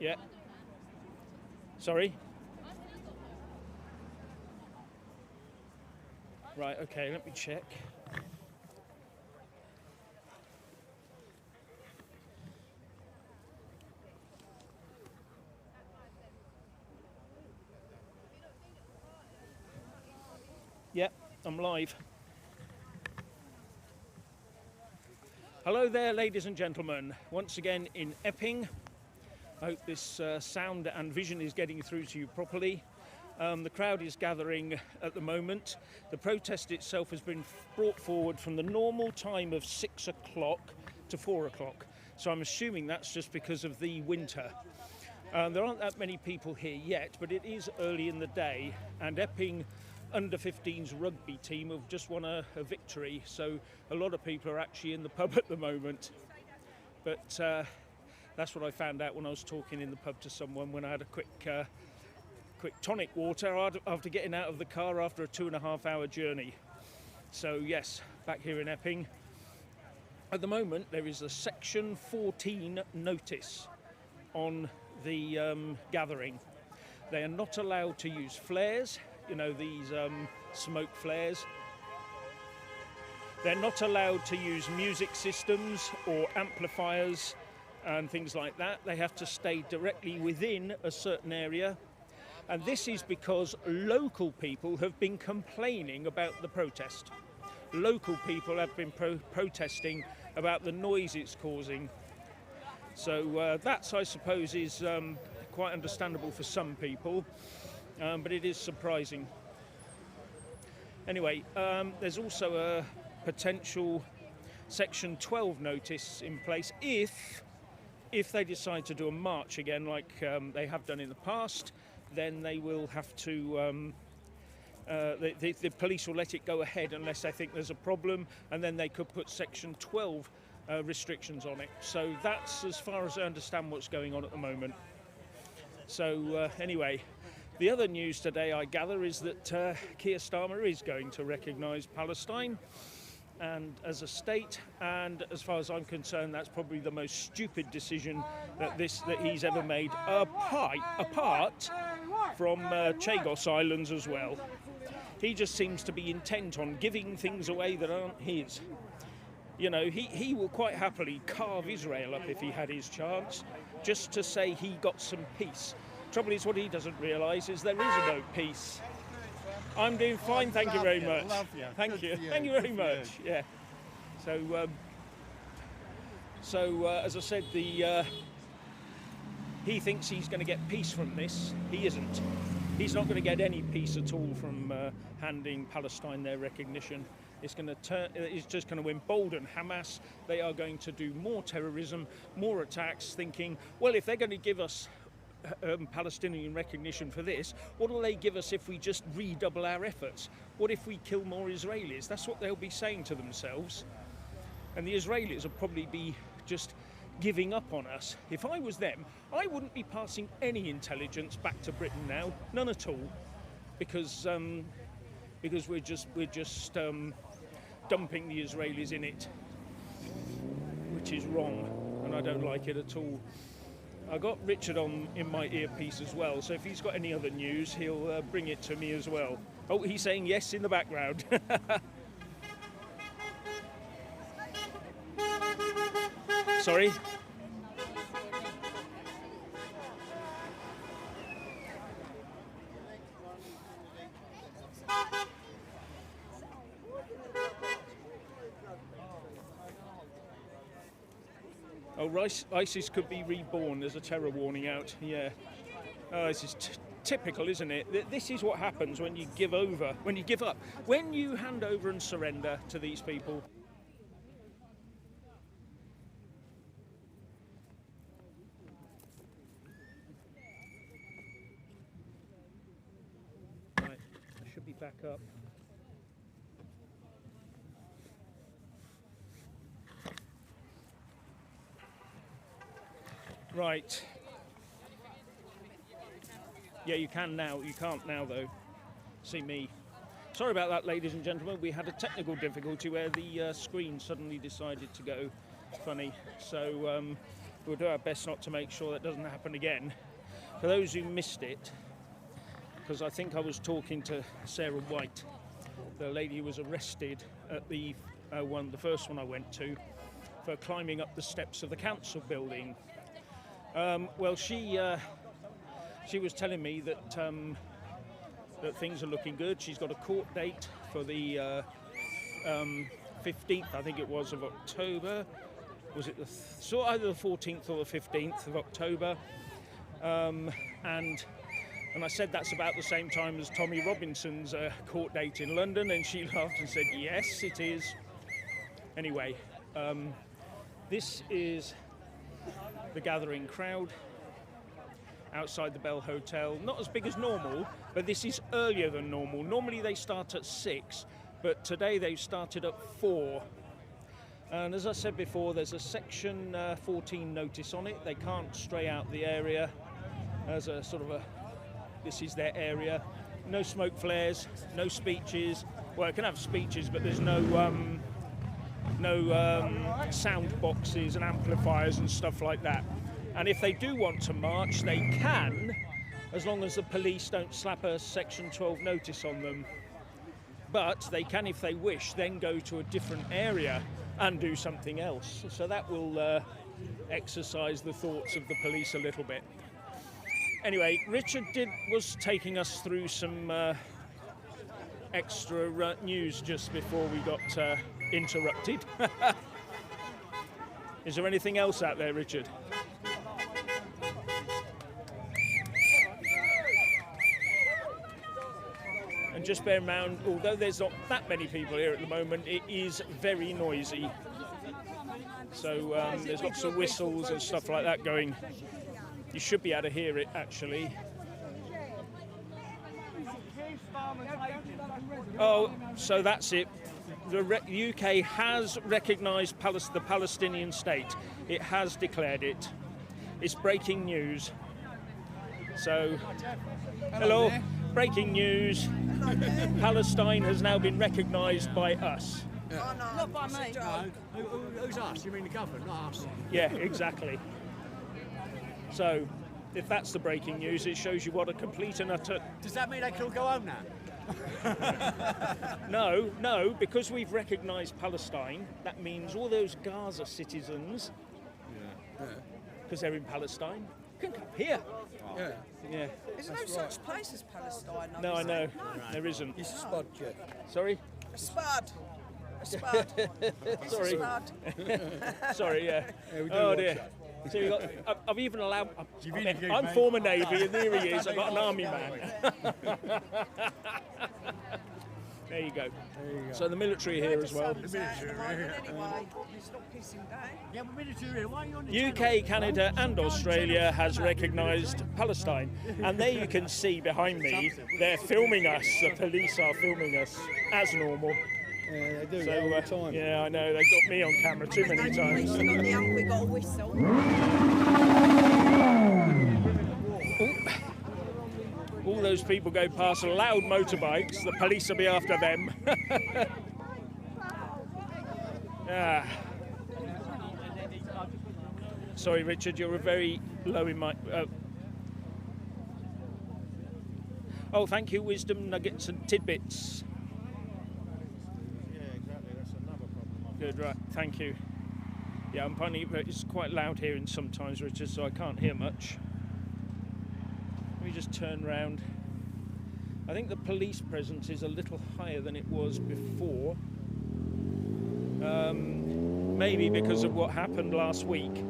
Yeah. Sorry? Right, okay, let me check. Yeah, I'm live. Hello there, ladies and gentlemen. Once again in Epping. I hope this sound and vision is getting through to you properly. The crowd is gathering at the moment. The protest itself has been brought forward from the normal time of 6 o'clock to 4 o'clock. So I'm assuming that's just because of the winter. There aren't that many people here yet, but it is early in the day, and Epping under-15s rugby team have just won a victory, so a lot of people are actually in the pub at the moment. But that's what I found out when I was talking in the pub to someone when I had a quick tonic water after getting out of the car after a 2.5-hour journey. So yes, back here in Epping. At the moment there is a section 14 notice on the gathering. They are not allowed to use flares, you know, these smoke flares. They're not allowed to use music systems or amplifiers and things like that. They have to stay directly within a certain area. And this is because local people have been complaining about the protest. Local people have been protesting about the noise it's causing. So that, I suppose, is quite understandable for some people, but it is surprising. Anyway, there's also a potential Section 12 notice in place if they decide to do a march again like they have done in the past. Then they will have to, the police will let it go ahead unless they think there's a problem, and then they could put Section 12 restrictions on it. So that's as far as I understand what's going on at the moment. So anyway, the other news today, I gather, is that Keir Starmer is going to recognise Palestine and as a state, and as far as I'm concerned, that's probably the most stupid decision that he's ever made, apart from Chagos Islands as well. He just seems to be intent on giving things away that aren't his. You know, he will quite happily carve Israel up if he had his chance, just to say he got some peace. Trouble is, what he doesn't realise is there is no peace. I'm doing fine, thank you very much. Thank you very much. Yeah. So, as I said, he thinks he's going to get peace from this. He isn't. He's not going to get any peace at all from handing Palestine their recognition. It's just going to embolden Hamas. They are going to do more terrorism, more attacks, thinking, well, if they're going to give us Palestinian recognition for this, what will they give us if we just redouble our efforts? What if we kill more Israelis? That's what they'll be saying to themselves. And the Israelis will probably be just giving up on us. If I was them, I wouldn't be passing any intelligence back to Britain now, none at all, because we're just dumping the Israelis in it, which is wrong, and I don't like it at all. I got Richard on in my earpiece as well, so if he's got any other news, he'll bring it to me as well. Oh, he's saying yes in the background. Sorry? Oh, ISIS could be reborn. There's a terror warning out. Yeah. Oh, this is typical, isn't it? This is what happens when you give over, when you give up, when you hand over and surrender to these people. Right, I should be back up. Right. Yeah, you can now. You can't now, though. See me. Sorry about that, ladies and gentlemen. We had a technical difficulty where the screen suddenly decided to go funny. So, we'll do our best not to make sure that doesn't happen again. For those who missed it, because I think I was talking to Sarah White, the lady who was arrested at the first one I went to, for climbing up the steps of the council building. Well, she was telling me that that things are looking good. She's got a court date for the 15th, I think it was, of October. Was it either the 14th or the 15th of October? And I said that's about the same time as Tommy Robinson's court date in London, and she laughed and said, yes, it is. Anyway, this is the gathering crowd outside the Bell Hotel. Not as big as normal, but this is earlier than normal. Normally they start at 6, but today they've started at 4. And as I said before, there's a section 14 notice on it. They can't stray out the area as a sort of this is their area. No smoke flares, no speeches. Well, it can have speeches, but there's no sound boxes and amplifiers and stuff like that. And if they do want to march, they can, as long as the police don't slap a Section 12 notice on them. But they can, if they wish, then go to a different area and do something else. So that will exercise the thoughts of the police a little bit. Anyway, Richard was taking us through some extra news just before we got interrupted. Is there anything else out there, Richard? And just bear in mind, although there's not that many people here at the moment, it is very noisy. So there's lots of whistles and stuff like that going. You should be able to hear it, actually. Oh, so that's it. The UK has recognised the Palestinian state. It has declared it. It's breaking news. So, hello, breaking news. Palestine has now been recognised by us. Yeah. Oh, no, not by me. No. Who's us? You mean the government, not us? Yeah, exactly. So, if that's the breaking news, it shows you what a complete and utter... Does that mean they can all go home now? No, because we've recognised Palestine, that means all those Gaza citizens, because they're in Palestine, can come here. Yeah. There's no such place as Palestine. No, I know. There isn't. It's a spud, Jeff. Sorry? A spud. A spud. Sorry. A spud. Sorry, yeah. Oh dear. So you got, I've even allowed. I'm mate. former Navy, and there he is. I've got an army man. There you go. So the military here as well. The military anyway. It's not pissing down. Yeah, but military here. Why are you on the UK, Canada, and Australia has recognised Palestine, and there you can see behind me. They're filming us. The police are filming us as normal. Yeah, they do So, all the time. yeah, I know. They've got me on camera too many times. We got a whistle. All those people go past loud motorbikes. The police will be after them. Sorry, Richard, you're very low in my... Oh, thank you, Wisdom Nuggets and Tidbits. Good, right, thank you. Yeah, I'm finding it's quite loud here and sometimes, Richard, so I can't hear much. Let me just turn round. I think the police presence is a little higher than it was before. Maybe because of what happened last week,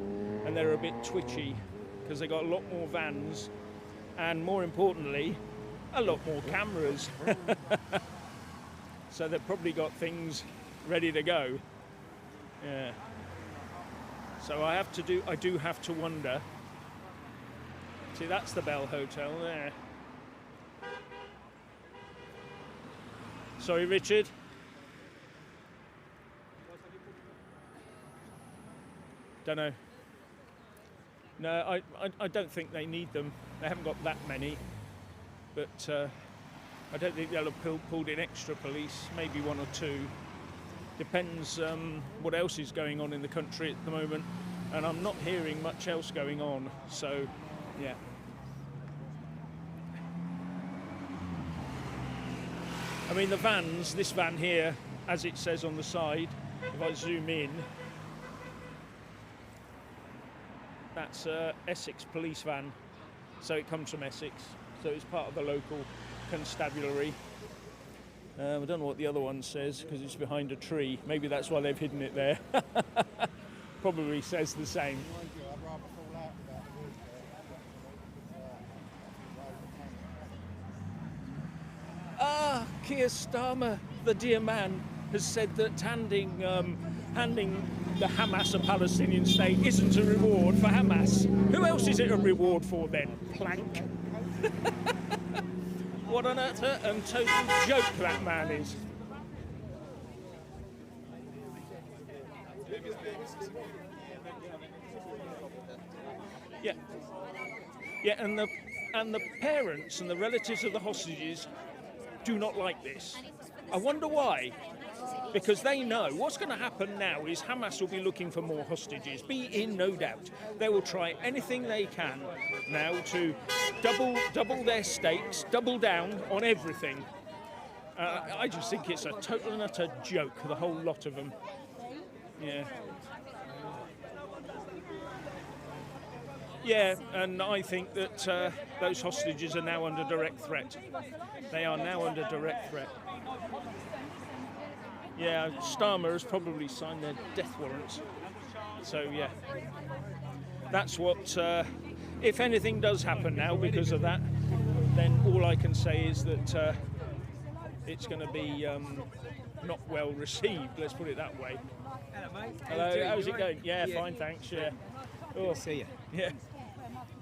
and they're a bit twitchy because they got a lot more vans and, more importantly, a lot more cameras. So they've probably got things ready to go. Yeah. So I do have to wonder. See, that's the Bell Hotel there. Sorry, Richard. Don't know. No, I don't think they need them. They haven't got that many. But I don't think they'll have pulled in extra police, maybe one or two. Depends what else is going on in the country at the moment. and I'm not hearing much else going on. So, yeah. I mean, the vans, this van here, as it says on the side, if I zoom in, that's a Essex police van. So it comes from Essex. So it's part of the local constabulary. I don't know what the other one says because it's behind a tree. Maybe that's why they've hidden it there. Probably says the same. Keir Starmer, the dear man, has said that handing the Hamas a Palestinian state isn't a reward for Hamas. Who else is it a reward for then? Plank. What an utter and total joke that man is. Yeah. Yeah, and the parents and the relatives of the hostages do not like this. I wonder why. Because they know what's going to happen now is Hamas will be looking for more hostages. Be in no doubt. They will try anything they can now to double their stakes, double down on everything. I just think it's a total and utter joke, the whole lot of them. Yeah. Yeah, and I think that those hostages are now under direct threat. They are now under direct threat. Yeah, Starmer has probably signed their death warrants. So, yeah. That's what, if anything does happen now because of that, then all I can say is that it's going to be not well received, let's put it that way. Hello, mate. Hello, how's it going? Yeah, fine, thanks, yeah. Good to see you. Yeah.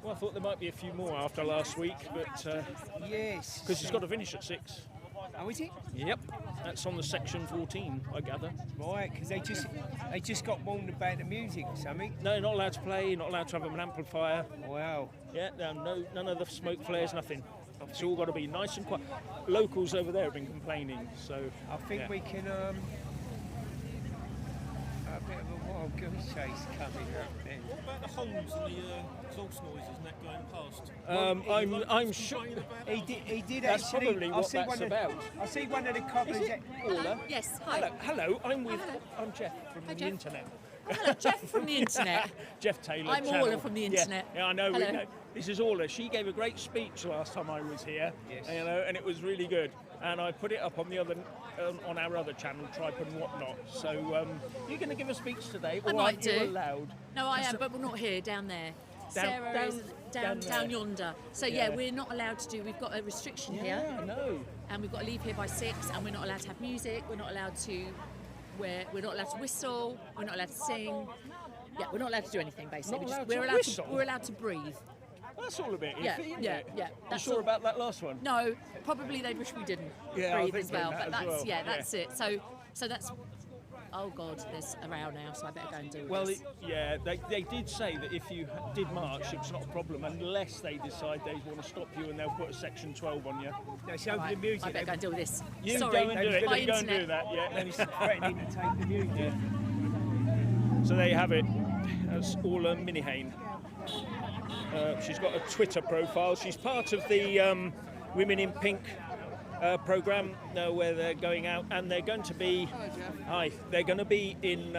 Well, I thought there might be a few more after last week, but... yes. Because it's got to finish at 6. Oh, is it? Yep. That's on the section 14, I gather. Right, because they just got warned about the music or something. No, not allowed to play, not allowed to have an amplifier. Wow. Yeah, no, none of the smoke flares, nothing. It's all got to be nice and quiet. Locals over there have been complaining, so... I think we can... a bit of a wild goose chase coming up then. What about the hongs and the exhaust noises and that going past? I'm sure... He did That's actually... probably what that's about. I see one of the coppers... Is it Orla? Yes, hi. Hello, I'm Hello. Jeff from the Jeff. internet. Hello, Jeff from the internet. Jeff Taylor. I'm channel. Orla from the internet. Yeah, I know. Hello. We know. This is Orla. She gave a great speech last time I was here. Yes. You know, and it was really good. And I put it up on the other, on our other channel, Tripe and Whatnot. So you're going to give a speech today, or I might aren't you do. allowed? No, I am, but we're not here, down there. Sarah is down there. yonder. So Yeah. we're not allowed to do. We've got a restriction Yeah, here, I know. and we've got to leave here by 6. And we're not allowed to have music. We're not allowed to. We're not allowed to whistle. We're not allowed to sing. Yeah, we're not allowed to do anything basically. Not allowed we're to allowed whistle? to. We're allowed to breathe. That's all a bit iffy, Yeah, isn't yeah, it? yeah. You That's sure all. about that last one? No, probably they wish we didn't Yeah, I breathe think as well. that But as that's well. that's it. So that's. Oh God, there's a row now, so I better go and do Well, this. they did say that if you did march, it's not a problem unless they decide they want to stop you and they'll put a section 12 on you. No, show Right, the music. I better go and do this. You Sorry, go and do it. my You go and do internet. that. Yeah. Then he's threatening to take the music. Yeah. So there you have it. That's Orla Minihane. She's got a Twitter profile. She's part of the Women in Pink programme where they're going out, and they're going to be. Hi, they're going to be in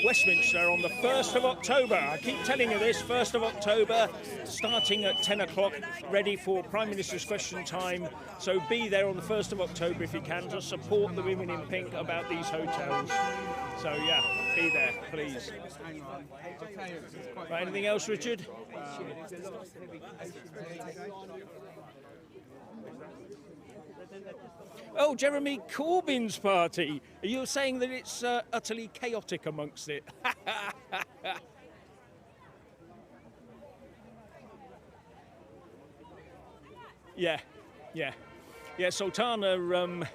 Westminster on the 1st of October. I keep telling you this, 1st of October, starting at 10 o'clock, ready for Prime Minister's Question Time. So be there on the 1st of October if you can to support the Women in Pink about these hotels. So yeah, be there, please. Right, anything else, Richard? Oh, Jeremy Corbyn's party. Are you saying that it's utterly chaotic amongst it? Yeah. Sultana,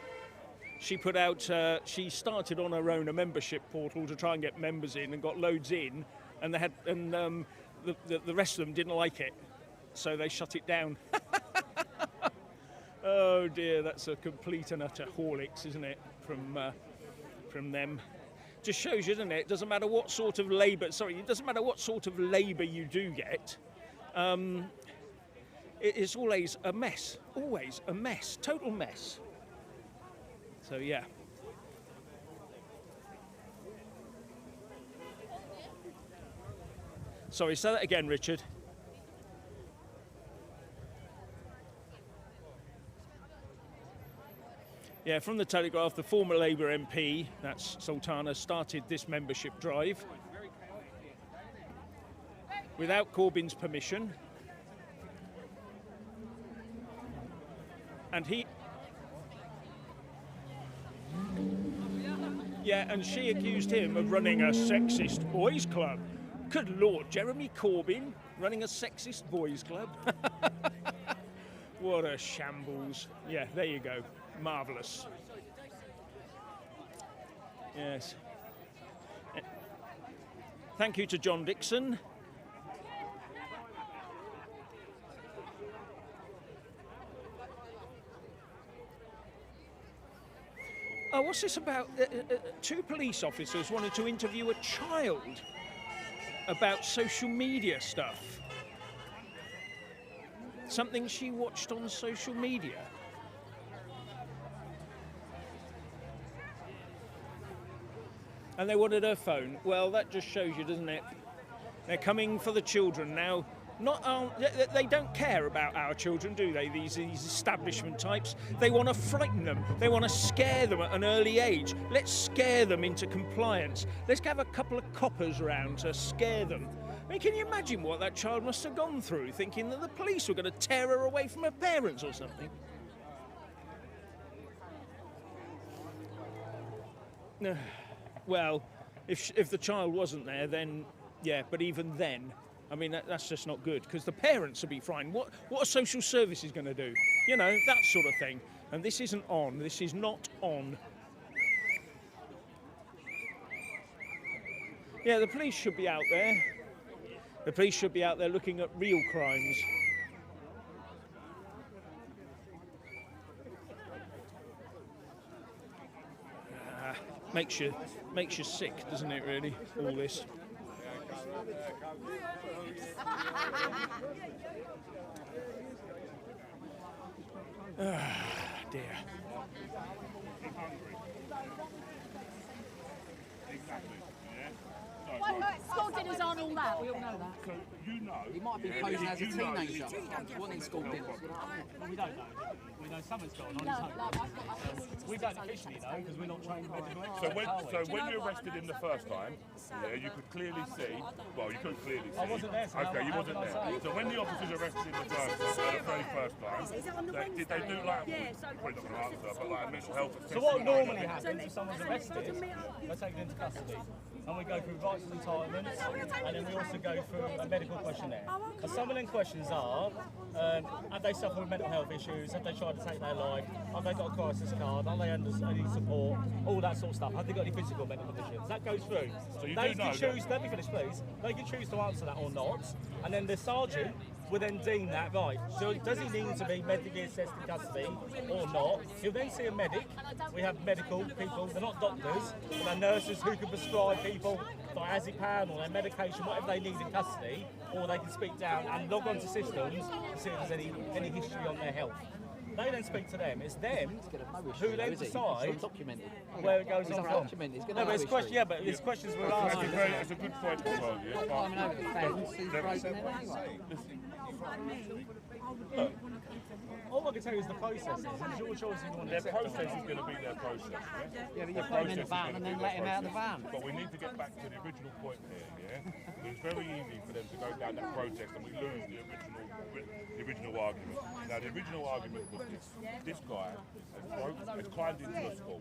she put out. She started on her own a membership portal to try and get members in, and got loads in, and the rest of them didn't like it, so they shut it down. Oh dear, that's a complete and utter Horlicks, isn't it, from them? just shows you, doesn't it? It doesn't matter what sort of labour. Sorry, it doesn't matter what sort of labour you do get. It is always a mess. Always a mess. Total mess. So yeah. Sorry, say that again, Richard. Yeah, from the Telegraph, the former Labour MP, that's Sultana, started this membership drive without Corbyn's permission. And and she accused him of running a sexist boys' club. Good Lord, Jeremy Corbyn running a sexist boys' club? What a shambles. Yeah, there you go. Marvellous. Yes. Thank you to John Dixon. Oh, what's this about? Two police officers wanted to interview a child about social media stuff. Something she watched on social media. And they wanted her phone. Well, that just shows you, doesn't it? They're coming for the children now. They don't care about our children, do they? These establishment types. They want to frighten them. They want to scare them at an early age. Let's scare them into compliance. Let's have a couple of coppers around to scare them. I mean, can you imagine what that child must have gone through, thinking that the police were going to tear her away from her parents or something? Well, if the child wasn't there, then yeah. But even then, I mean, that's just not good, because the parents will be frightened. What are social services going to do? You know, that sort of thing. And this isn't on. This is not on. Yeah, the police should be out there. The police should be out there looking at real crimes. Makes you sick, doesn't it, really, all this? Dear. School dinners aren't all that, we all know that. So you know. He might be posing as a teenager, wanting school dinners. We don't know. We know something's going on. We don't officially know because we're not trained medical experts. So when you arrested him the first time, you could clearly see. Well, you couldn't clearly see. I wasn't there. So okay, you wasn't there. So when the officers arrested him the very first time, did they do like? Probably not going to answer, but like a mental health assessment. So what normally happens if someone's arrested, they're taken into custody. And we go through rights and entitlements, and then we also go through a medical questionnaire. And some of them questions are, have they suffered with mental health issues? Have they tried to take their life? Have they got a crisis card? Are they under any support? All that sort of stuff. Have they got any physical mental conditions? That goes through. So you they do can know choose, let me finish please, they can choose to answer that or not, and then the sergeant will then deem that right. So does he need to be medically assessed in custody or not? He'll then see a medic. We have medical people, they're not doctors, but they're nurses who can prescribe people diazepam or their medication, whatever they need in custody, or they can speak down and log onto systems to see if there's any history on their health. They then speak to them. It's them who then decide where it goes on from. No, but it's questions. Yeah, but it's questions we're asking. It's a good point as well. All I can tell you is the process is. It's your choice if you want to Their accept it or process not. is going to be their process. Yeah, but you put him in the van and then let him out of the van. But we need to get back to the original point here, yeah? It's very easy for them to go down that protest and we lose the original argument. Now, the original argument was this. This guy has climbed into a school.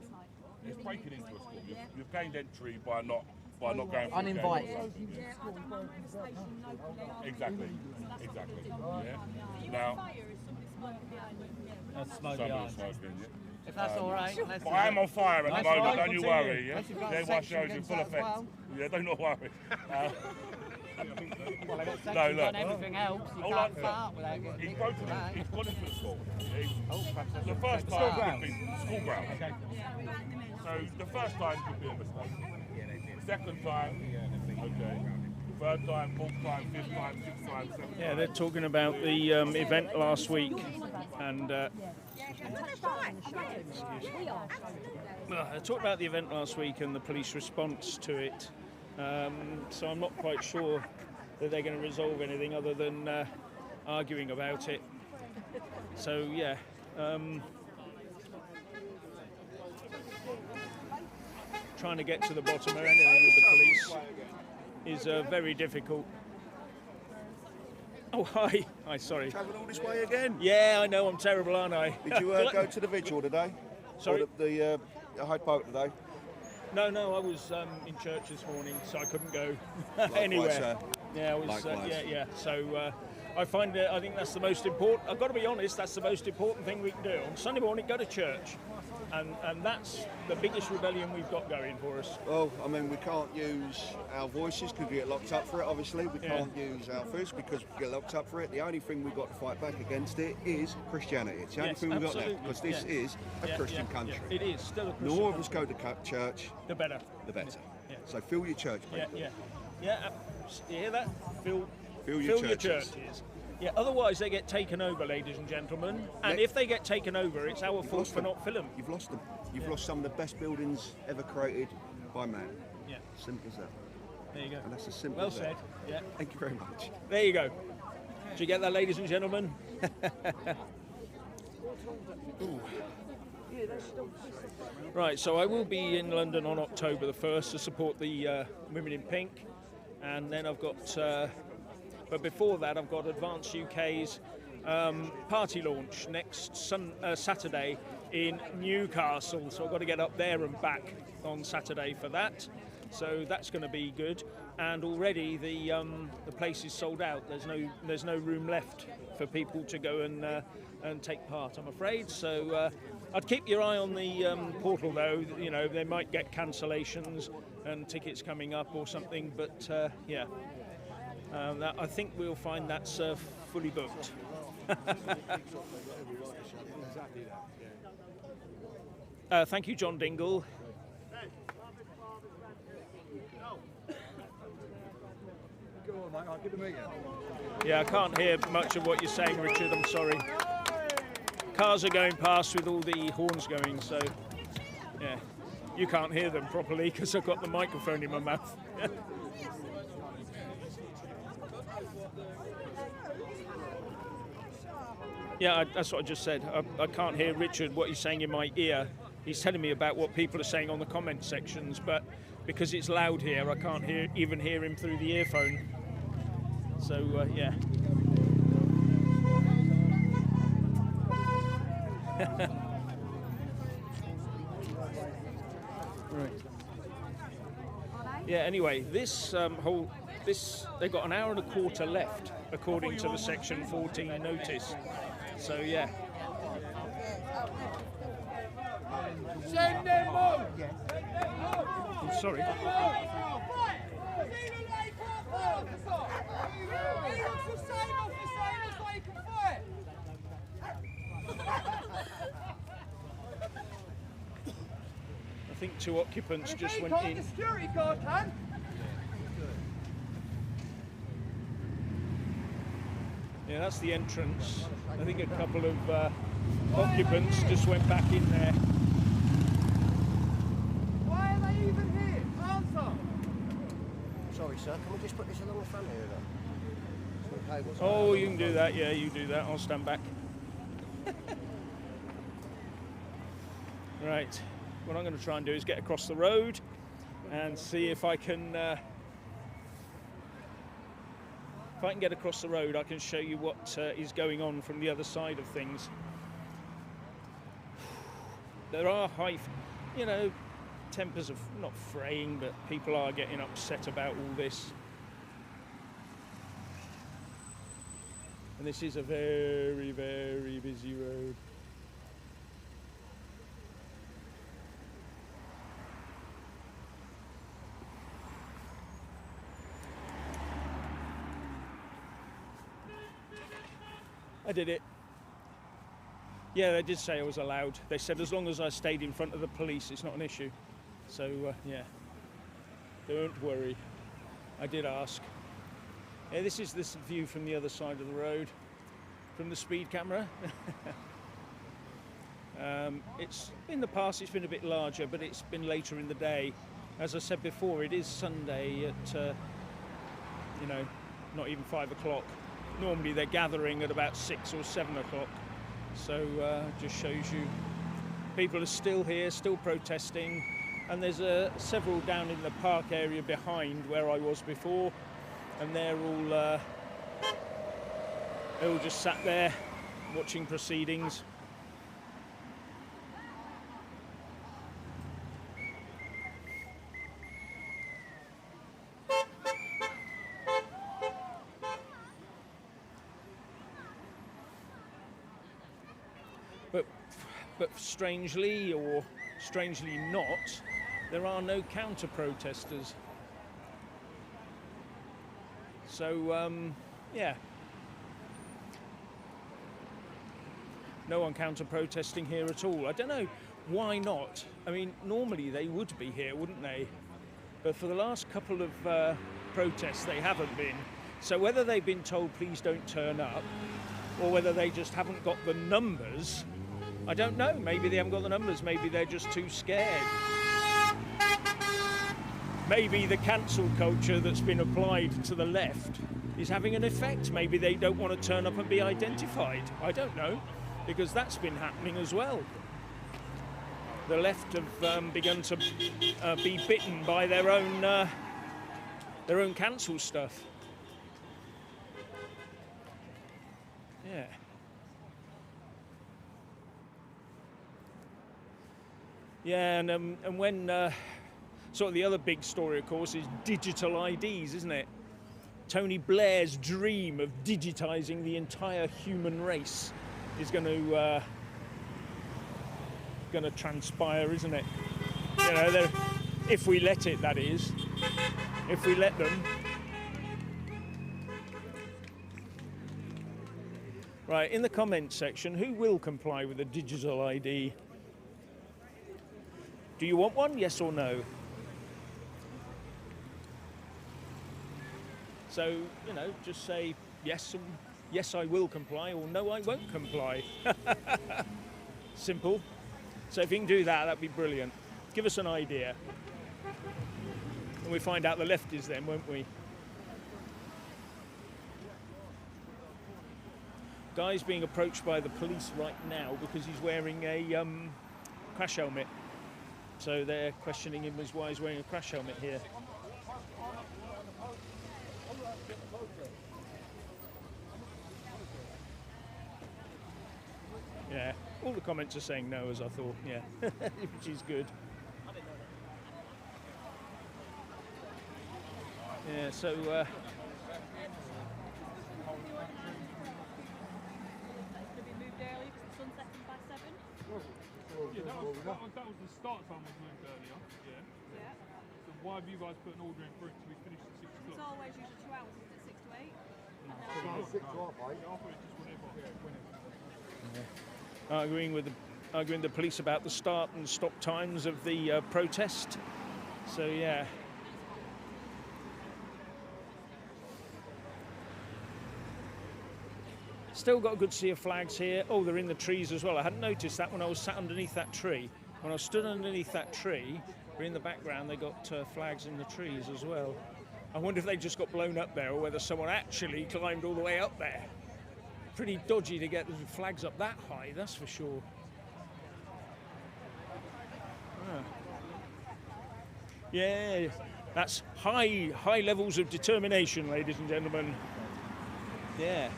He's breaking into a school. You've gained entry by not going through Uninvited. Exactly. Yeah. Now, That's smoke somebody's behind. smoking, yeah? If that's all right, let's But I am on fire at the moment, fine, don't you continue. worry, yeah? Unless you've got Yeah, a my section show's in against full that as effect. well. Yeah, don't not worry. Well, they've got No, sections look. on everything else. You All can't I- fart without getting He's nicked broken for that. he's gone into the school. Oh, perhaps that's The a first school time grounds. could be school grounds. Okay. So the first time could be a mistake. second time, okay. Third time, fourth time, fifth time, sixth time, seventh Yeah, time. they're talking about the event last week, and they're talking about the event last week and the police response to it. So I'm not quite sure that they're going to resolve anything other than arguing about it. So yeah. Trying to get to the bottom of anything with the police is very difficult. Oh, hi. Hi, sorry. Travelling all this way again? Yeah, I know, I'm terrible, aren't I? Did you go to the vigil today? Sorry? Or the Hyde Park today? No, I was in church this morning, so I couldn't go Likewise, anywhere. sir. Yeah, I was. Likewise. Yeah. So I find that I think that's the most important. I've got to be honest. That's the most important thing we can do on Sunday morning. Go to church, and that's the biggest rebellion we've got going for us. Well, I mean, we can't use our voices because we get locked up for it, obviously. We Yeah. can't use our fists because we get locked up for it. The only thing we've got to fight back against it is Christianity. It's the only Yes, thing we've got absolutely. left because this Yeah. is a Christian country. Yeah. It is still a The Christian more of us country. go to church, The better. the better. Yeah. So fill your church, Yeah, people. yeah. You hear that? Fill your your churches. churches. Yeah. Otherwise, they get taken over, ladies and gentlemen. And Ne- if they get taken over, it's our fault lost for them. not filling them. You've lost them. You've Yeah. lost some of the best buildings ever created by man. Yeah. Simple as that. There you go. And that's as simple Well as said. that. Yeah. Thank you very much. There you go. Did you get that, ladies and gentlemen? Ooh. Right, so I will be in London on October the 1st to support the Women in Pink, and then I've got, but before that I've got Advance UK's party launch next Saturday in Newcastle, so I've got to get up there and back on Saturday for that. So that's going to be good, and already the place is sold out. There's no room left for people to go and take part, I'm afraid. So I'd keep your eye on the portal, though. You know, they might get cancellations and tickets coming up or something, but yeah, I think we'll find that's fully booked. Thank you, John Dingle. Yeah, I can't hear much of what you're saying, Richard. I'm sorry. Cars are going past with all the horns going, so yeah, you can't hear them properly because I've got the microphone in my mouth. Yeah, that's what I just said. I can't hear Richard, what he's saying in my ear. He's telling me about what people are saying on the comment sections, but because it's loud here, I can't even hear him through the earphone. So, yeah. Right. Yeah, anyway, they've got an hour and a quarter left, according to the Section 14 notice. So, yeah. Send them home! I'm sorry. I think two occupants just went in. Security guard can. Yeah, that's the entrance. I think a couple of occupants just went back in there. Why are they even here? Answer! Sorry, sir. Can we just put this along the front here, though? Okay, what's Oh, you can do that. Yeah, you do that. I'll stand back. Right. What I'm going to try and do is get across the road and see if I can. If I can get across the road, I can show you what is going on from the other side of things. There are tempers of not fraying, but people are getting upset about all this. And this is a very, very busy road. I did it. Yeah, they did say I was allowed. They said as long as I stayed in front of the police, it's not an issue. So, yeah. Don't worry. I did ask. Yeah, this is this view from the other side of the road, from the speed camera. It's in the past it's been a bit larger, but it's been later in the day. As I said before, it is Sunday at you know, not even 5 o'clock. Normally they're gathering at about 6 or 7 o'clock. So just shows you people are still here, still protesting, and there's several down in the park area behind where I was before, and they're all just sat there watching proceedings. But strangely, or strangely not, there are no counter-protesters. So, yeah. No one counter-protesting here at all. I don't know why not. I mean, normally they would be here, wouldn't they? But for the last couple of protests, they haven't been. So whether they've been told, please don't turn up, or whether they just haven't got the numbers, I don't know. Maybe they haven't got the numbers. Maybe they're just too scared. Maybe the cancel culture that's been applied to the left is having an effect. Maybe they don't want to turn up and be identified. I don't know, because that's been happening as well. The left have begun to be bitten by their own cancel stuff. Yeah. Yeah, and when sort of the other big story, of course, is digital IDs, isn't it? Tony Blair's dream of digitising the entire human race is going to transpire, isn't it? You know, if we let it, that is. If we let them. Right, in the comments section, who will comply with a digital ID? Do you want one? Yes or no? So, you know, just say yes, yes I will comply, or no I won't comply. Simple. So if you can do that, that'd be brilliant. Give us an idea. And we find out the left is then, won't we? Guy's being approached by the police right now because he's wearing a crash helmet. So they're questioning him as why he's wearing a crash helmet here. Yeah, all the comments are saying no, as I thought, yeah, which is good. Yeah, so... That was the start time was moved earlier. Yeah. So why have you guys put an order in for it to be finished at 6 o'clock? It's always usually 2 hours, isn't it? 6 to 8? Arguing the police about the start and stop times of the protest. So yeah. Still got a good sea of flags here. Oh, they're in the trees as well. I hadn't noticed that when I was sat underneath that tree. When I stood underneath that tree, we're in the background, they got flags in the trees as well. I wonder if they just got blown up there or whether someone actually climbed all the way up there. Pretty dodgy to get the flags up that high, that's for sure. Ah. Yeah, that's high levels of determination, ladies and gentlemen. Yeah.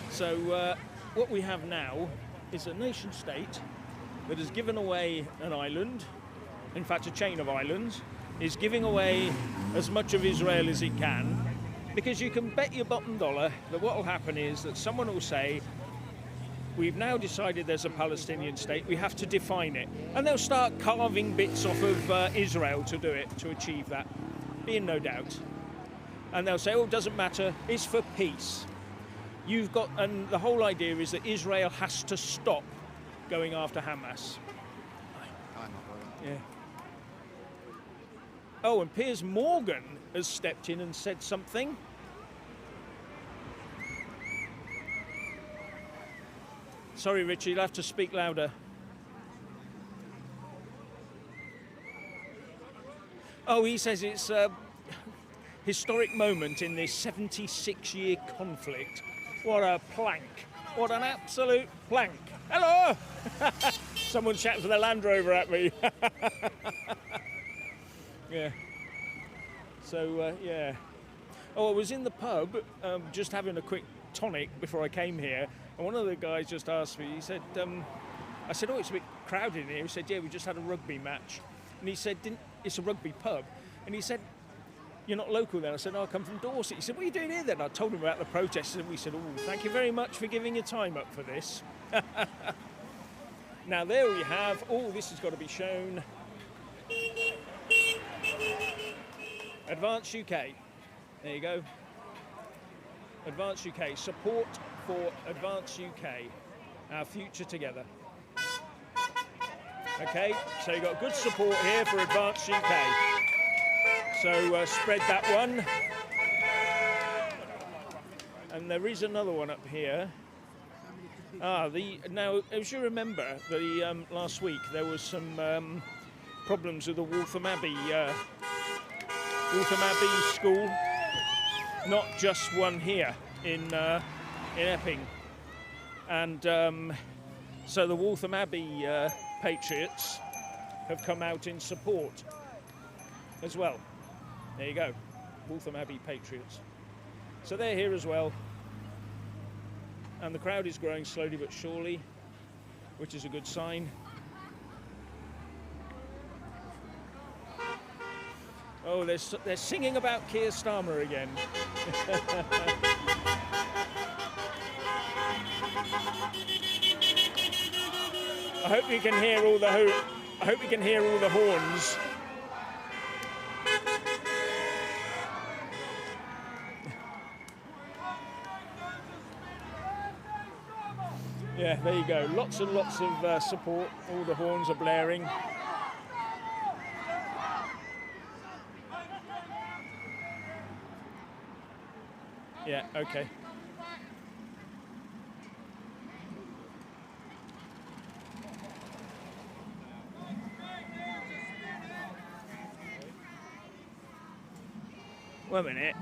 So what we have now is a nation state that has given away an island, in fact a chain of islands, is giving away as much of Israel as it can, because you can bet your bottom dollar that what will happen is that someone will say, we've now decided there's a Palestinian state, we have to define it. And they'll start carving bits off of Israel to do it, to achieve that, be in no doubt. And they'll say, oh, it doesn't matter, it's for peace. You've got, and the whole idea is that Israel has to stop going after Hamas. Yeah. Oh, and Piers Morgan has stepped in and said something. Sorry, Richie, you'll have to speak louder. Oh, he says it's a historic moment in this 76-year conflict. What a plank. What an absolute plank. Hello! Someone shouting for the Land Rover at me. Yeah. So, yeah. Oh, I was in the pub just having a quick tonic before I came here, and one of the guys just asked me, he said, I said, oh, it's a bit crowded in here. He said, yeah, we just had a rugby match. And he said, it's a rugby pub. And he said, you're not local then? I said, no, I come from Dorset. He said, what are you doing here then? I told him about the protests, and we said, oh, thank you very much for giving your time up for this. Now, there we have, oh, this has got to be shown. Advance UK. There you go. Advance UK. Support for Advance UK. Our future together. Okay, so you've got good support here for Advance UK. So spread that one. And there is another one up here. Now, as you remember, last week there was some problems with the Waltham Abbey school. Not just one here in Epping. And so the Waltham Abbey Patriots have come out in support as well. There you go, Waltham Abbey Patriots. So they're here as well. And the crowd is growing slowly but surely, which is a good sign. Oh, they're singing about Keir Starmer again. I hope you can hear all the horns. Yeah, there you go. Lots and lots of support. All the horns are blaring. Yeah, okay. Wait a minute.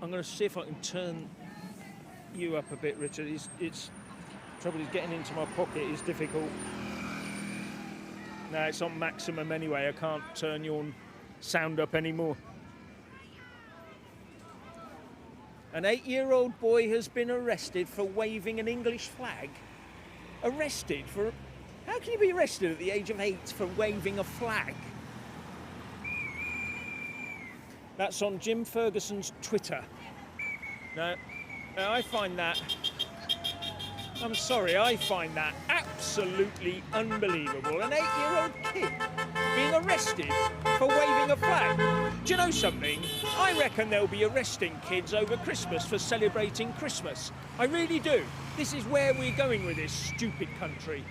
I'm going to see if I can turn you up a bit, Richard. It's trouble is getting into my pocket is difficult. No, it's on maximum anyway. I can't turn your sound up anymore. An 8-year-old boy has been arrested for waving an English flag. Arrested for... How can you be arrested at the age of 8 for waving a flag? That's on Jim Ferguson's Twitter. Now I find that... I'm sorry, I find that absolutely unbelievable. An 8-year-old kid being arrested for waving a flag. Do you know something? I reckon they'll be arresting kids over Christmas for celebrating Christmas. I really do. This is where we're going with this stupid country.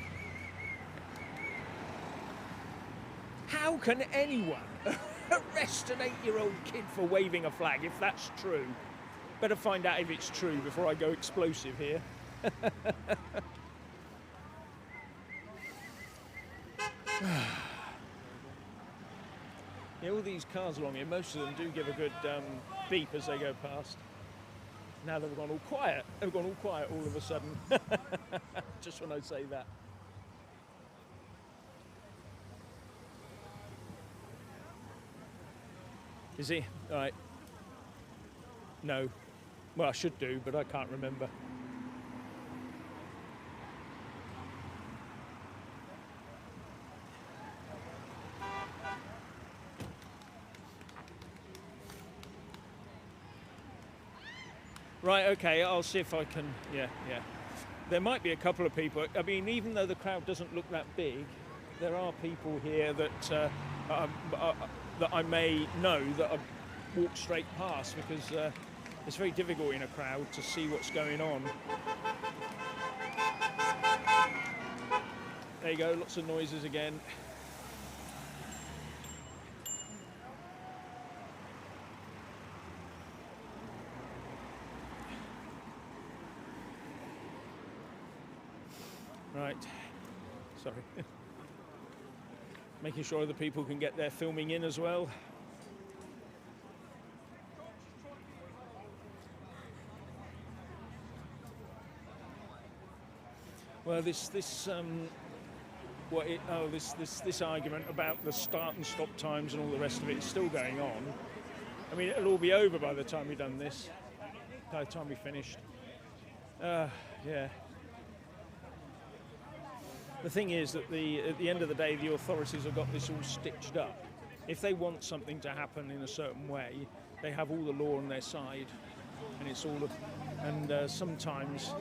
How can anyone arrest an 8-year-old kid for waving a flag if that's true? Better find out if it's true before I go explosive here. Yeah, all these cars along here, most of them do give a good beep as they go past. Now they've gone all quiet. They've gone all quiet all of a sudden. Just when I say that. Is he? All right. No. Well, I should do, but I can't remember. Right, okay, I'll see if I can, yeah. There might be a couple of people, I mean, even though the crowd doesn't look that big, there are people here that I may know that have walked straight past because it's very difficult in a crowd to see what's going on. There you go, lots of noises again. Sorry. Making sure other people can get their filming in as well. Well, this argument about the start and stop times and all the rest of it is still going on. I mean, it'll all be over by the time we've done this, by the time we finished. Yeah. The thing is that at the end of the day, the authorities have got this all stitched up. If they want something to happen in a certain way, they have all the law on their side, and it's all. And sometimes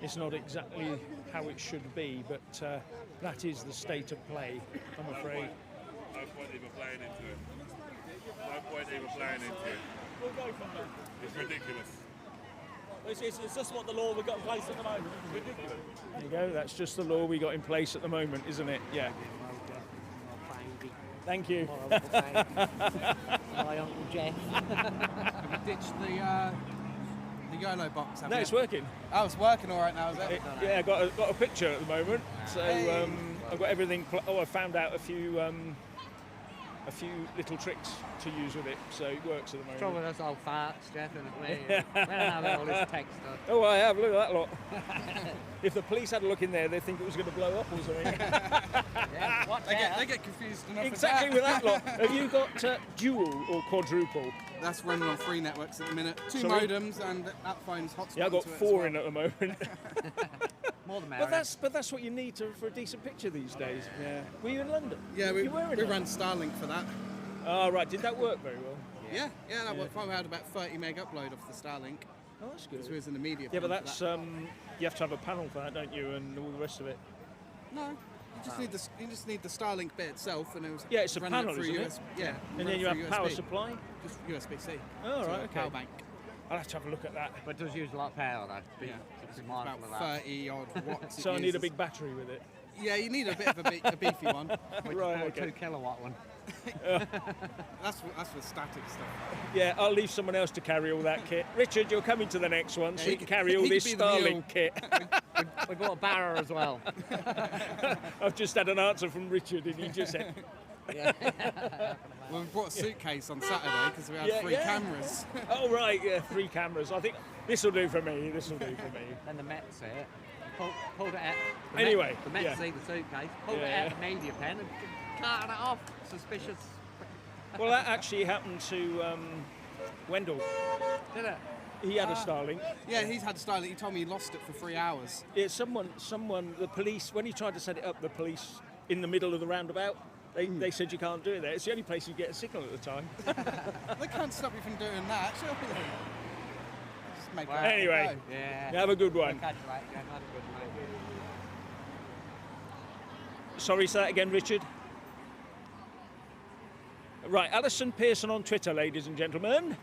it's not exactly how it should be, but that is the state of play, I'm afraid. No point even playing into it. No point even playing into it. We'll go from there. It's ridiculous. It's just what the law we've got in place at the moment. It's ridiculous. There you go, that's just the law we got in place at the moment, isn't it? Yeah. Thank you. My Uncle Jeff. Have you ditched the YOLO box? No, it's working. Oh, it's working all right now, is it? Yeah, I got a picture at the moment, so I've got everything. I found out a few little tricks to use with it, so it works at the moment. Trouble with us old farts, Jeff, and we don't have all this tech stuff. Oh, I have. Look at that lot. If the police had a look in there, they'd think it was going to blow up or something. Yeah, watch They get confused enough. Exactly with that lot. Have you got dual or quadruple? That's running on 3 networks at the minute. 2 Sorry? modems and that phone's hotspot. Yeah, I've got 4 in at the moment. More than merrier. But that's what you need for a decent picture these days. Yeah. Were you in London? Yeah, we were in ran Starlink for that. Oh, right. Did that work very well? Yeah, that worked fine. We had about 30 meg upload off the Starlink. Oh, that's good. Because we was in the media. Yeah, but film for that's that. you have to have a panel for that, don't you, and all the rest of it. No, you just need the Starlink bit itself, and it was. Yeah, it's a running panel, through isn't it? US, yeah. And then you have power supply. Just USB-C. Oh, So right, a okay. Power bank. I'll have to have a look at that. But it does use a lot of power, though. Yeah, Be mindful of about that. 30 odd watts. So it I need a uses. big battery with it. Yeah, you need a bit of a beefy one. Which Right, is okay. 2 kilowatt one. That's for static stuff. Yeah, I'll leave someone else to carry all that kit. Richard, you're coming to the next one, so Yeah, you can carry all he this could be the mule. Starlink kit. We've got a barrow as well. I've just had an answer from Richard, and he just said, Well, we brought a suitcase on Saturday because we had 3 cameras. "Oh right, yeah, 3 cameras. I think this will do for me. This will do for me." Then the Met see it. Pulled it out. Anyway, the Met yeah. see the suitcase. Pulled it Yeah. out the media pen and carted it off. Suspicious. Well, that actually happened to Wendell. Did it? He had a Starlink. Yeah, he's had Starlink. He told me he lost it for 3 hours. Yeah, someone, the police, when he tried to set it up, the police in the middle of the roundabout, they said you can't do it there. It's the only place you get a signal at the time. They can't stop you from doing that, surely. Just make it Anyway, go. Yeah. have a good one. Catch you later, Jeff. Have a good night. Sorry, say that again, Richard. Right, Alison Pearson on Twitter, ladies and gentlemen.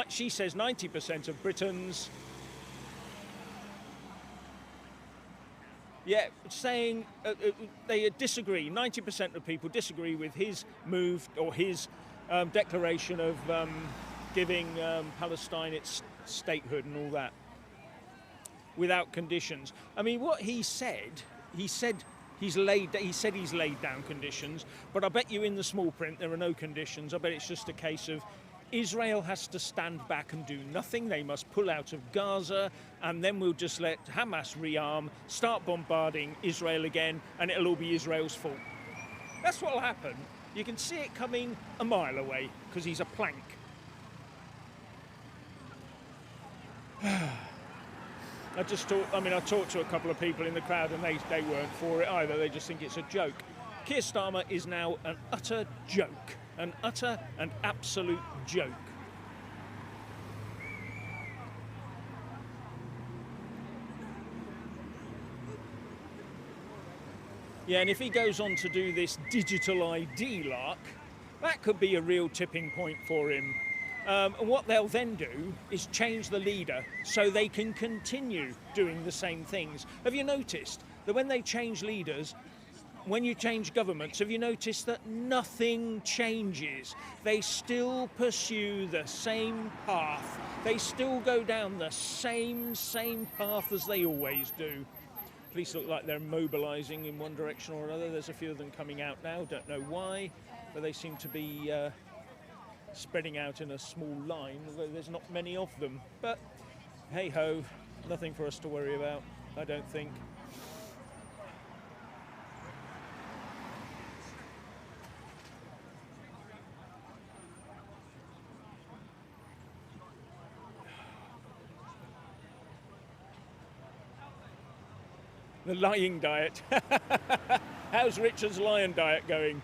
She says 90% of Britons. Yeah, saying they disagree. 90% of people disagree with his move or his declaration of giving Palestine its statehood and all that without conditions. I mean, what he said he's laid down conditions, but I bet you in the small print there are no conditions. I bet it's just a case of Israel has to stand back and do nothing. They must pull out of Gaza, and then we'll just let Hamas rearm, start bombarding Israel again, and it'll all be Israel's fault. That's what'll happen. You can see it coming a mile away because he's a plank. I talked to a couple of people in the crowd, and they weren't for it either. They just think it's a joke. Keir Starmer is now an utter joke. An utter and absolute joke. Yeah, and if he goes on to do this digital ID lark, that could be a real tipping point for him. And what they'll then do is change the leader so they can continue doing the same things. Have you noticed that when they change leaders, when you change governments, have you noticed that nothing changes? They still pursue the same path. They still go down the same path as they always do. Police look like they're mobilising in one direction or another. There's a few of them coming out now, don't know why, but they seem to be spreading out in a small line, although there's not many of them. But hey-ho, nothing for us to worry about, I don't think. The lying diet. How's Richard's lion diet going?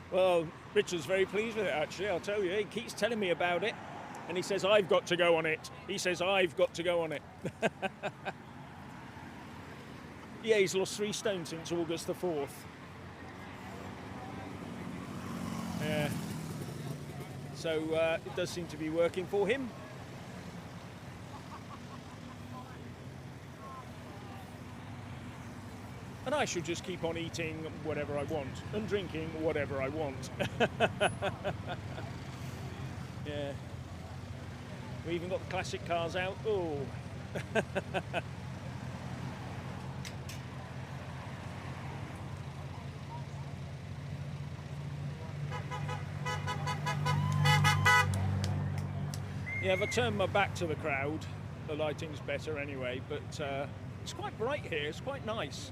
Well, Richard's very pleased with it, actually, I'll tell you. He keeps telling me about it, and he says, I've got to go on it. He says, I've got to go on it. Yeah, he's lost 3 stone since August the 4th. Yeah. So it does seem to be working for him. And I should just keep on eating whatever I want and drinking whatever I want. Yeah. We even got the classic cars out. Oh. Yeah, if I turn my back to the crowd, the lighting's better anyway, but it's quite bright here, it's quite nice.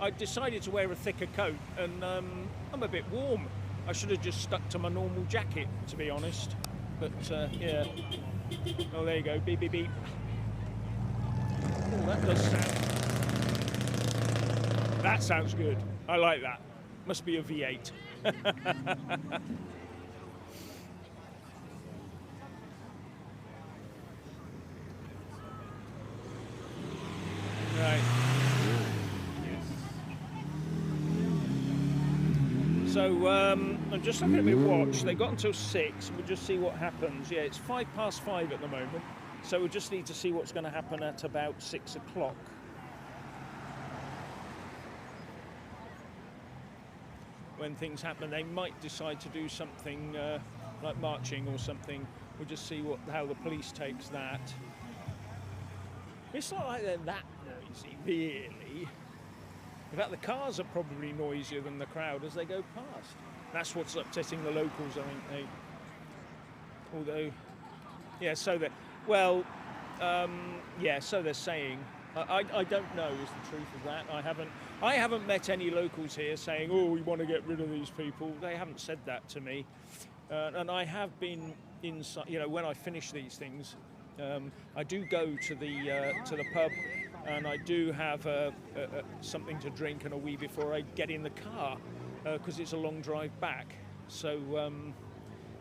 I decided to wear a thicker coat, and I'm a bit warm. I should have just stuck to my normal jacket, to be honest. But yeah. Oh, there you go. Beep, beep, beep. Oh, that does sound. That sounds good. I like that. Must be a V8. Right. So I'm just looking at my watch. They got until 6. We'll just see what happens. Yeah, it's 5:05 at the moment. So we just need to see what's going to happen at about 6 o'clock. When things happen, they might decide to do something like marching or something. We'll just see how the police takes that. It's not like they're that noisy, really. In fact, the cars are probably noisier than the crowd as they go past. That's what's upsetting the locals, I think. Although, yeah, so that, well, yeah, so they're saying. I don't know is the truth of that. I haven't met any locals here saying, oh, we want to get rid of these people. They haven't said that to me. And I have been inside, you know, when I finish these things, I do go to the pub, and I do have something to drink and a wee before I get in the car, because it's a long drive back. So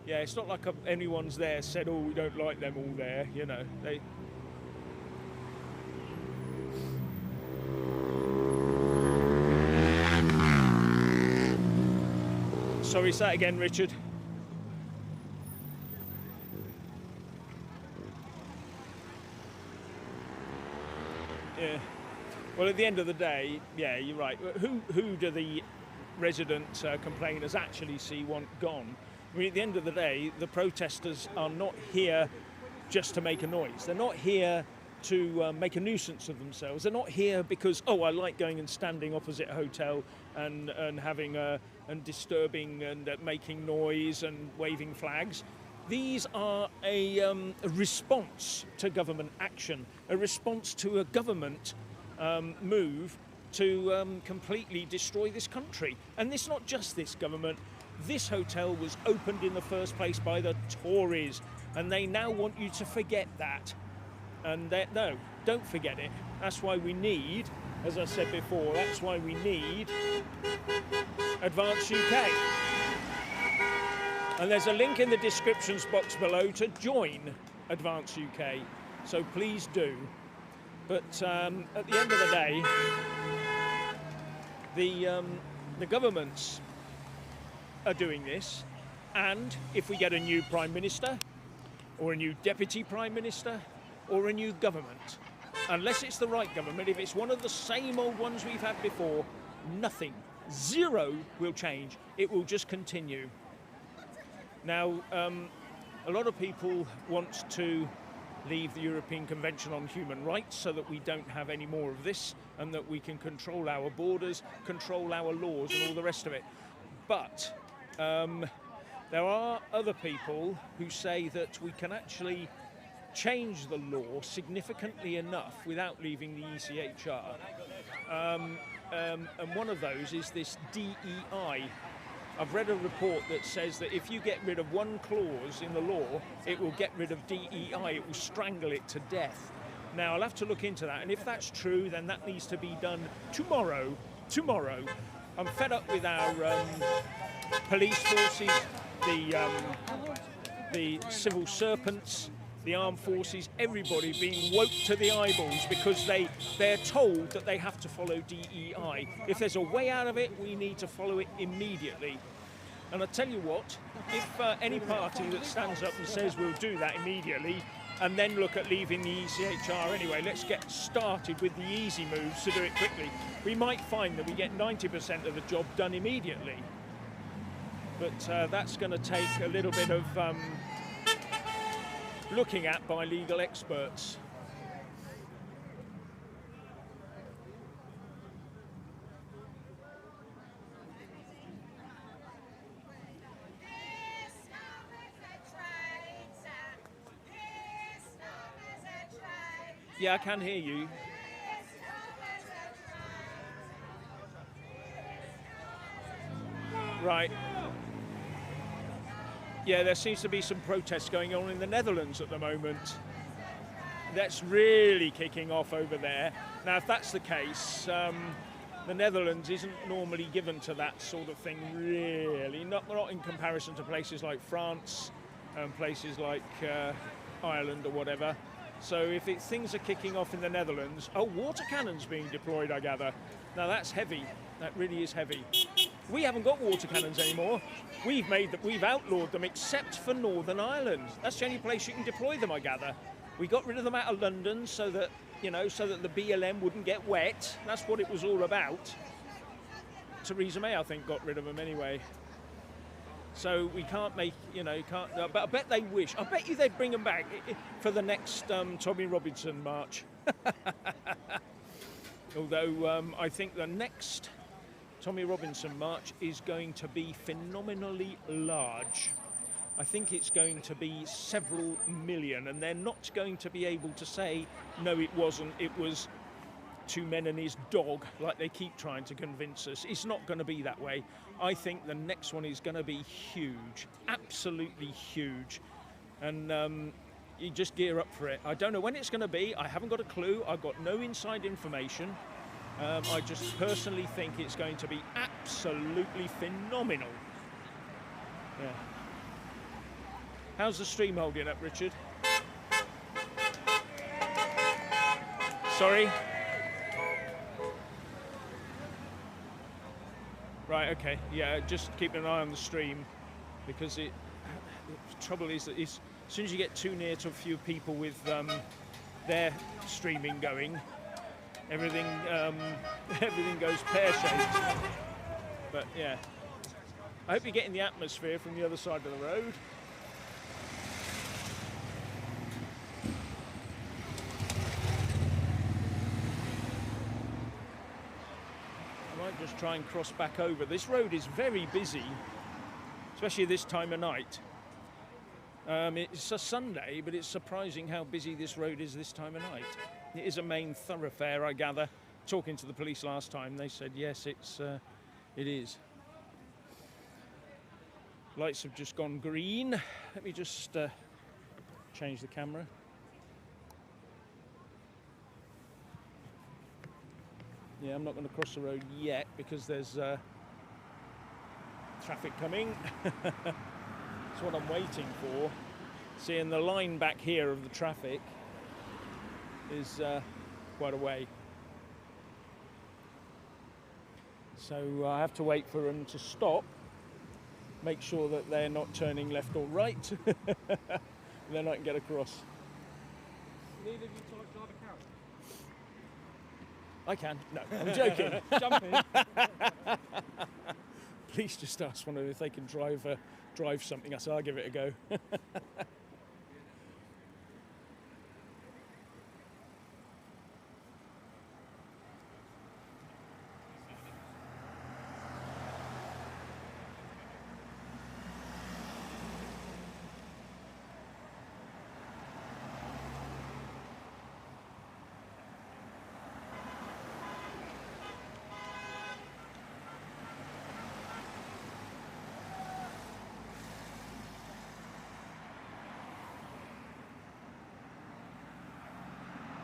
yeah, it's not like anyone's there said, oh, we don't like them all there, you know. Sorry, say that again, Richard. Yeah. Well, at the end of the day, yeah, you're right. Who do the resident complainers actually want gone? I mean, at the end of the day, the protesters are not here just to make a noise. They're not here to make a nuisance of themselves. They're not here because, oh, I like going and standing opposite a hotel and having and disturbing and making noise and waving flags. These are a response to government action, a response to a government move to completely destroy this country. And it's not just this government. This hotel was opened in the first place by the Tories, and they now want you to forget that. And no, don't forget it. That's why we need, as I said before, that's why we need Advance UK. And there's a link in the descriptions box below to join Advance UK, so please do. But at the end of the day, the governments are doing this, and if we get a new Prime Minister, or a new Deputy Prime Minister, or a new government, unless it's the right government, if it's one of the same old ones we've had before, nothing Zero will change. It will just continue. Now, a lot of people want to leave the European Convention on Human Rights so that we don't have any more of this and that we can control our borders, control our laws and all the rest of it. But there are other people who say that we can actually change the law significantly enough without leaving the ECHR. And one of those is this DEI. I've read a report that says that if you get rid of one clause in the law, it will get rid of DEI, it will strangle it to death. Now, I'll have to look into that, and if that's true, then that needs to be done tomorrow. Tomorrow. I'm fed up with our police forces, the civil serpents, the armed forces, everybody being woke to the eyeballs because they're told that they have to follow DEI. If there's a way out of it, we need to follow it immediately. And I tell you what, if any party that stands up and says we'll do that immediately and then look at leaving the ECHR anyway, let's get started with the easy moves to do it quickly. We might find that we get 90% of the job done immediately. But that's going to take a little bit of looking at by legal experts. Yeah, I can hear you. Right. Yeah, there seems to be some protests going on in the Netherlands at the moment. That's really kicking off over there. Now, if that's the case, the Netherlands isn't normally given to that sort of thing, really. Not in comparison to places like France and places like Ireland or whatever. So if things are kicking off in the Netherlands, water cannons being deployed, I gather. Now, that's heavy. That really is heavy. We haven't got water cannons anymore. We've outlawed them except for Northern Ireland. That's the only place you can deploy them, I gather. We got rid of them out of London so that the BLM wouldn't get wet. That's what it was all about. Theresa May, I think, got rid of them anyway. So we can't make, but I bet they wish. I bet you they'd bring them back for the next Tommy Robinson march. Although I think the next Tommy Robinson march is going to be phenomenally large. I think it's going to be several million, and they're not going to be able to say, no, it wasn't, it was two men and his dog, like they keep trying to convince us. It's not going to be that way. I think the next one is going to be huge, absolutely huge. And you just gear up for it. I don't know when it's going to be. I haven't got a clue. I've got no inside information. I just personally think it's going to be absolutely phenomenal. Yeah. How's the stream holding up, Richard? Sorry? Right, okay. Yeah, just keep an eye on the stream, because the trouble is that as soon as you get too near to a few people with their streaming going, everything goes pear-shaped. But yeah, I hope you're getting the atmosphere from the other side of the road. I might just try and cross back over. This road is very busy, especially this time of night. It's a Sunday, but it's surprising how busy this road is this time of night. It is a main thoroughfare, I gather. Talking to the police last time, they said yes, it is. Lights have just gone green. Let me just change the camera. Yeah, I'm not going to cross the road yet because there's traffic coming. That's what I'm waiting for. Seeing the line back here of the traffic is quite a way. So I have to wait for them to stop, make sure that they're not turning left or right, then I can get across. Neither of you drive a I can. No, I'm joking. Jump in. Please just ask one of them if they can drive something. I said, I'll give it a go.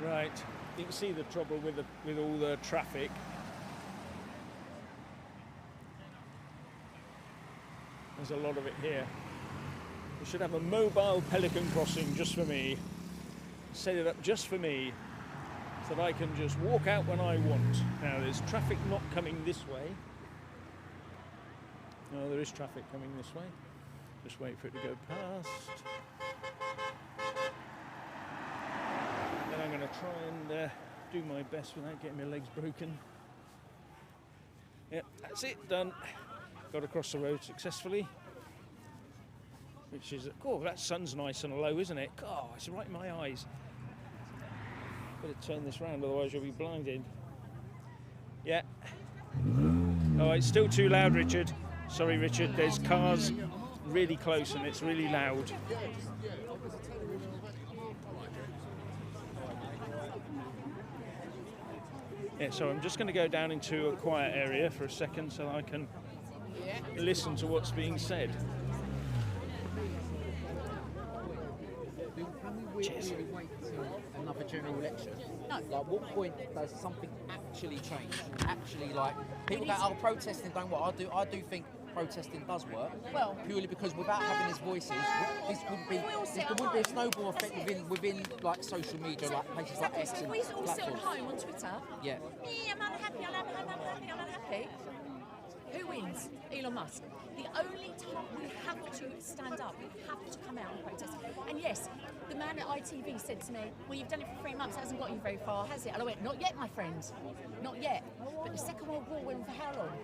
Right, you can see the trouble with all the traffic. There's a lot of it here. We should have a mobile pelican crossing just for me. Set it up just for me, so that I can just walk out when I want. Now there's traffic not coming this way. No, there is traffic coming this way. Just wait for it to go past. Then I'm going to try and do my best without getting my legs broken. Yep, that's it, done. Got across the road successfully. Which is, oh, that sun's nice and low, isn't it? God, it's right in my eyes. Better turn this round, otherwise you'll be blinded. Yeah. Oh, it's still too loud, Richard. Sorry, Richard. There's cars really close and it's really loud. Yeah, so I'm just going to go down into a quiet area for a second so I can listen to what's being said. Cheers. Wait till another general election? No. Like, what point does something actually change? Actually, like, people go, "Oh, protesting don't work." I do think protesting does work. Well, purely because without having these voices, there wouldn't be a snowball effect within like social media, like places like X and we all sit at platforms. home on Twitter. Yeah. Me, I'm unhappy, I'm unhappy, I'm unhappy. Who wins? Elon Musk. The only time we have to stand up, we have to come out and protest. And yes, the man at ITV said to me, "Well, you've done it for 3 months, it hasn't got you very far, has it?" And I went, "Not yet, my friend, not yet." But the Second World War went for how long?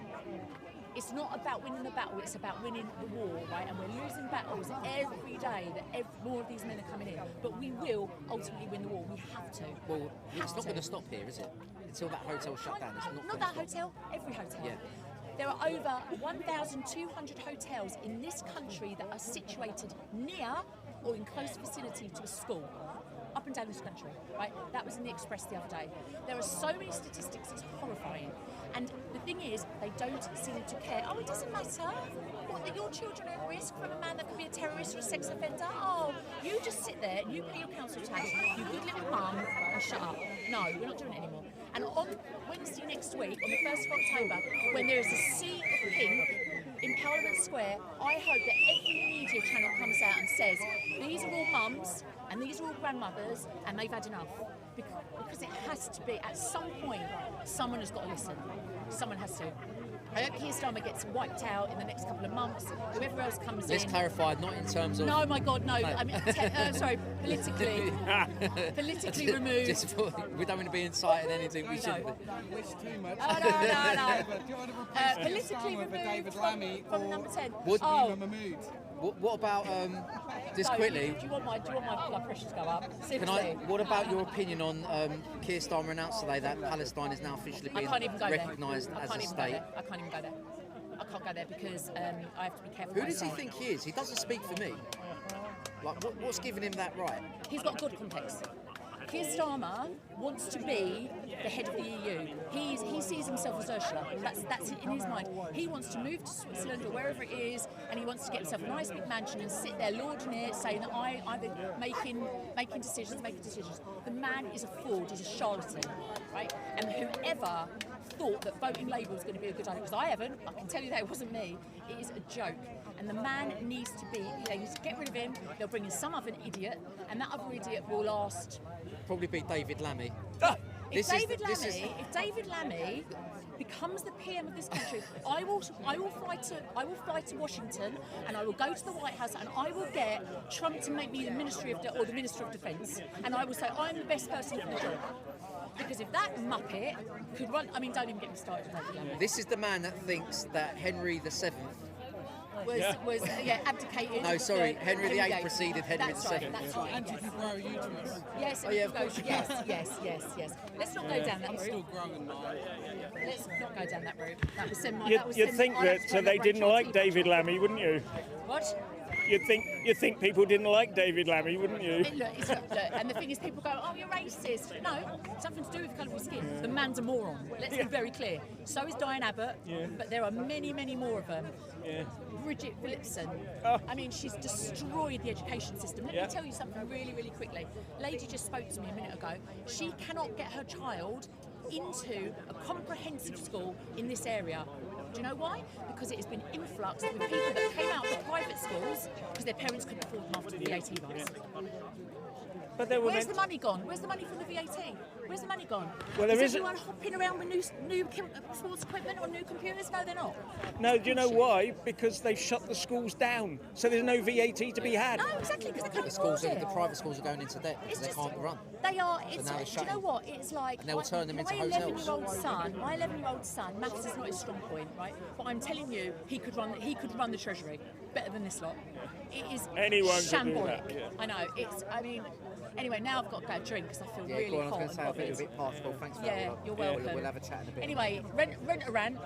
It's not about winning the battle, it's about winning the war, right? And we're losing battles every day that more of these men are coming in. But we will ultimately win the war, we have to. Well, it's not going to stop here, is it? Until that hotel shut down, it's not Not that hotel, every hotel. Yeah. There are over 1,200 hotels in this country that are situated near or in close vicinity to a school. Up and down this country, right? That was in the Express the other day. There are so many statistics, it's horrifying. And the thing is, they don't seem to care. Oh, it doesn't matter. What, that your children are at risk from a man that could be a terrorist or a sex offender? Oh, you just sit there and you pay your council tax, you good little mum, and shut up. No, we're not doing it anymore. And on Wednesday next week, on the 1st of October, when there is a sea of pink in Parliament Square, I hope that every media channel comes out and says, these are all mums and these are all grandmothers and they've had enough. Because it has to be, at some point, someone has got to listen. Someone has to. I hope Keir Starmer gets wiped out in the next couple of months. Whoever else comes in. Let's clarify, not in terms of... No, my God, no. I mean, sorry, politically. Politically removed. Just we don't want to be inciting anything. We shouldn't. Don't wish too much. Oh, no. Do you want to replace Politically Starmer with removed David Lammy from number 10. Nima Mahmood? What about just No, quickly? Do you want my blood pressure to go up? Seriously. What about your opinion on Keir Starmer announced today that Palestine is now officially being recognised as a state? I can't even go there. I can't go there because I have to be careful. Who does he think he is? He doesn't speak for me. Like, what's giving him that right? He's got a God complex. Keir Starmer wants to be the head of the EU. He sees himself as Ursula. That's in his mind. He wants to move to Switzerland or wherever it is, and he wants to get himself a nice big mansion and sit there lording it, saying that I'm making decisions. The man is a fraud. He's a charlatan, right? And whoever thought that voting Labour was going to be a good idea, because I haven't. I can tell you that it wasn't me. It is a joke. And the man needs to be. They need to get rid of him. They'll bring in some other idiot, and that other idiot will last. Probably be David Lammy. If David Lammy becomes the PM of this country, I will fly to Washington and I will go to the White House and I will get Trump to make me the Minister of Defence, and I will say I'm the best person for the job. Because if that muppet could run, I mean, don't even get me started on David Lammy. This is the man that thinks that Henry VII was abdicated. No, sorry, for Henry VIII preceded Henry That's VII. right, that's right. And you can grow a uterus. Yes, Oh, yeah, of goes, yes. Let's not go down that route. Still growing now. Let's not go down that route. That was send my. You'd think that they didn't like David Lammy, wouldn't you? What? You'd think people didn't like David Lammy, wouldn't you? Look, and the thing is, people go, "Oh, you're racist." No, something to do with the colour of your skin. The man's a moron. Let's be very clear. So is Diane Abbott, but there are many, many more of them. Yeah. Bridget Phillipson. I mean, she's destroyed the education system. Let me tell you something really, really quickly. Lady just spoke to me a minute ago. She cannot get her child into a comprehensive school in this area. Do you know why? Because it has been influxed with people that came out of private schools because their parents couldn't afford them after the VAT rise. But they were Where's the money gone? Where's the money from the VAT? Where's the money gone? Well, there is isn't- everyone hopping around with new sports equipment or new computers? No, they're not. No, do you know why? Because they've shut the schools down, so there's no VAT to be had. No, exactly, because they can't The afford schools, it. the private schools are going into debt because It's they just- can't run. They are. So It's, now they're do you know shutting. what? It's like And they'll turn them into my hotels. 11-year-old son, maths is not his strong point, right? But I'm telling you, he could run the treasury better than this lot. It is Anyone could do shambolic. that, yeah. I know. I mean. Anyway, now I've got to go drink because I feel Yeah, really go on, I was hot. going to say, I and think we're a bothered. bit past, but thanks for Yeah, that. you're We'll- welcome. We'll have a chat in a bit. Anyway, rent a rant.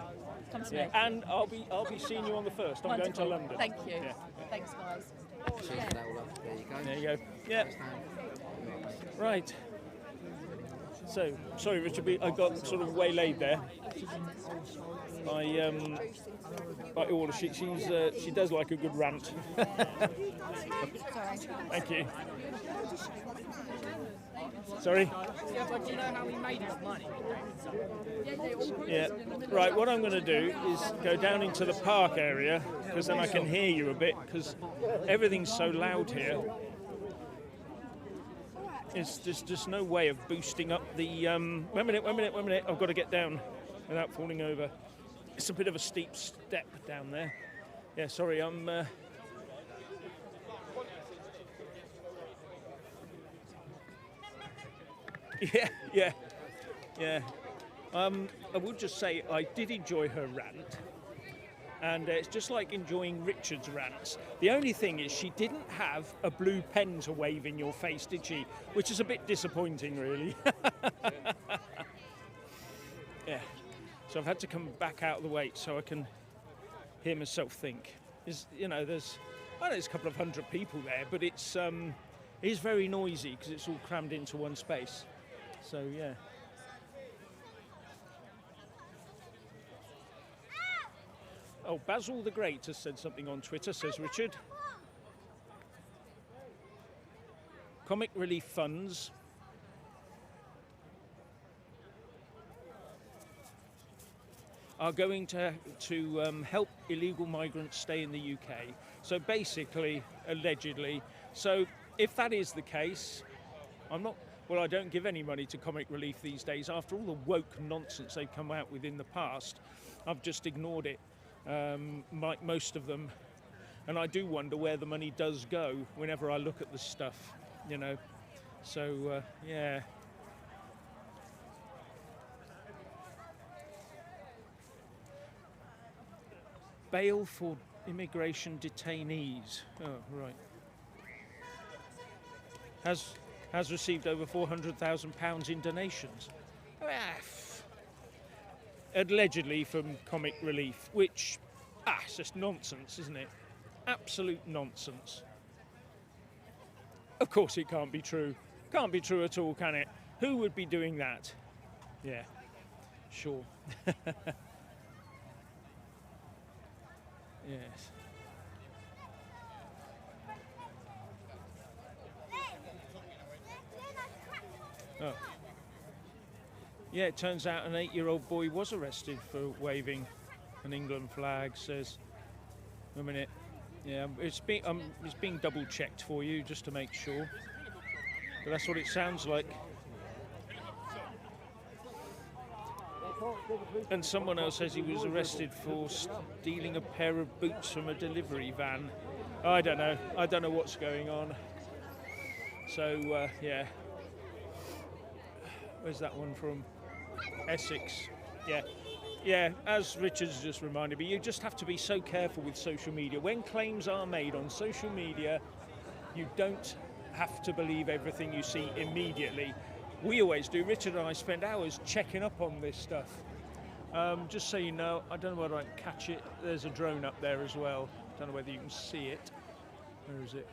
Come to me. And I'll be seeing you on the 1st. I'm Wonderful. going to London. Thank you. Yeah. Thanks, guys. Cheers for that, all up. There you go. There you go. Yeah. Right. So, sorry, Richard, I got sort of waylaid there. By order, she does like a good rant. Thank you. Sorry? But do you know how we made his money? Yeah. Right, what I'm going to do is go down into the park area, because then I can hear you a bit, because everything's so loud here. There's just no way of boosting up the... Wait a minute. I've got to get down without falling over. It's a bit of a steep step down there. Yeah, sorry, I'm... Yeah. I would just say I did enjoy her rant. And it's just like enjoying Richard's rants. The only thing is she didn't have a blue pen to wave in your face, did she? Which is a bit disappointing, really. Yeah. So I've had to come back out of the way so I can hear myself think. There's a couple of hundred people there, but it is very noisy because it's all crammed into one space. So, yeah. Oh, Basil the Great has said something on Twitter, says Richard. Comic relief funds are going to help illegal migrants stay in the UK. So basically, allegedly. So if that is the case, I don't give any money to comic relief these days. After all the woke nonsense they've come out with in the past, I've just ignored it. Like most of them, and I do wonder where the money does go whenever I look at the stuff, so yeah. Bail for immigration detainees. Oh, right. Has received over £400,000 in donations. Allegedly from Comic Relief, which, it's just nonsense, isn't it? Absolute nonsense. Of course it can't be true. Can't be true at all, can it? Who would be doing that? Yeah, sure. Yes. Oh. Yeah, it turns out an 8-year-old boy was arrested for waving an England flag, says. A minute. Yeah, it's being double checked for you just to make sure. But that's what it sounds like. And someone else says he was arrested for stealing a pair of boots from a delivery van. I don't know. I don't know what's going on. So, yeah. Where's that one from? Essex. Yeah. Yeah, as Richard's just reminded me, you just have to be so careful with social media. When claims are made on social media, you don't have to believe everything you see immediately. We always do. Richard and I spend hours checking up on this stuff. Just so you know, I don't know whether I can catch it. There's a drone up there as well. Don't know whether you can see it. Where is it?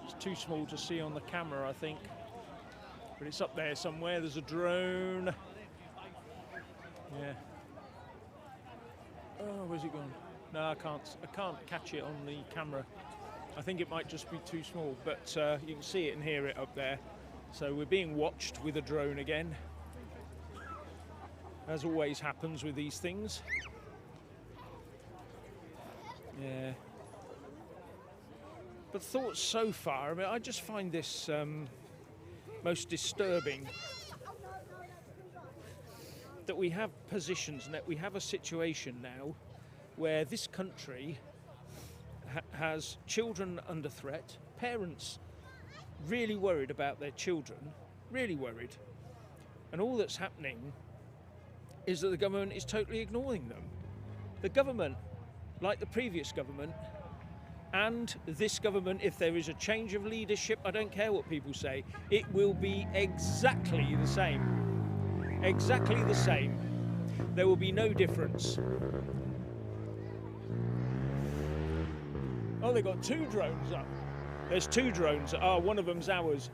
It's too small to see on the camera, I think. But it's up there somewhere. There's a drone. Yeah. Oh, where's it gone? No, I can't catch it on the camera. I think it might just be too small, but you can see it and hear it up there. So we're being watched with a drone again, as always happens with these things. Yeah. But thoughts so far, I mean, I just find this most disturbing that we have positions, that we have a situation now where this country has children under threat, parents really worried about their children, really worried. And all that's happening is that the government is totally ignoring them. The government, like the previous government, and this government, if there is a change of leadership, I don't care what people say, it will be exactly the same. Exactly the same. There will be no difference. Oh, they've got 2 drones up. There's 2 drones. Oh, one of them's ours,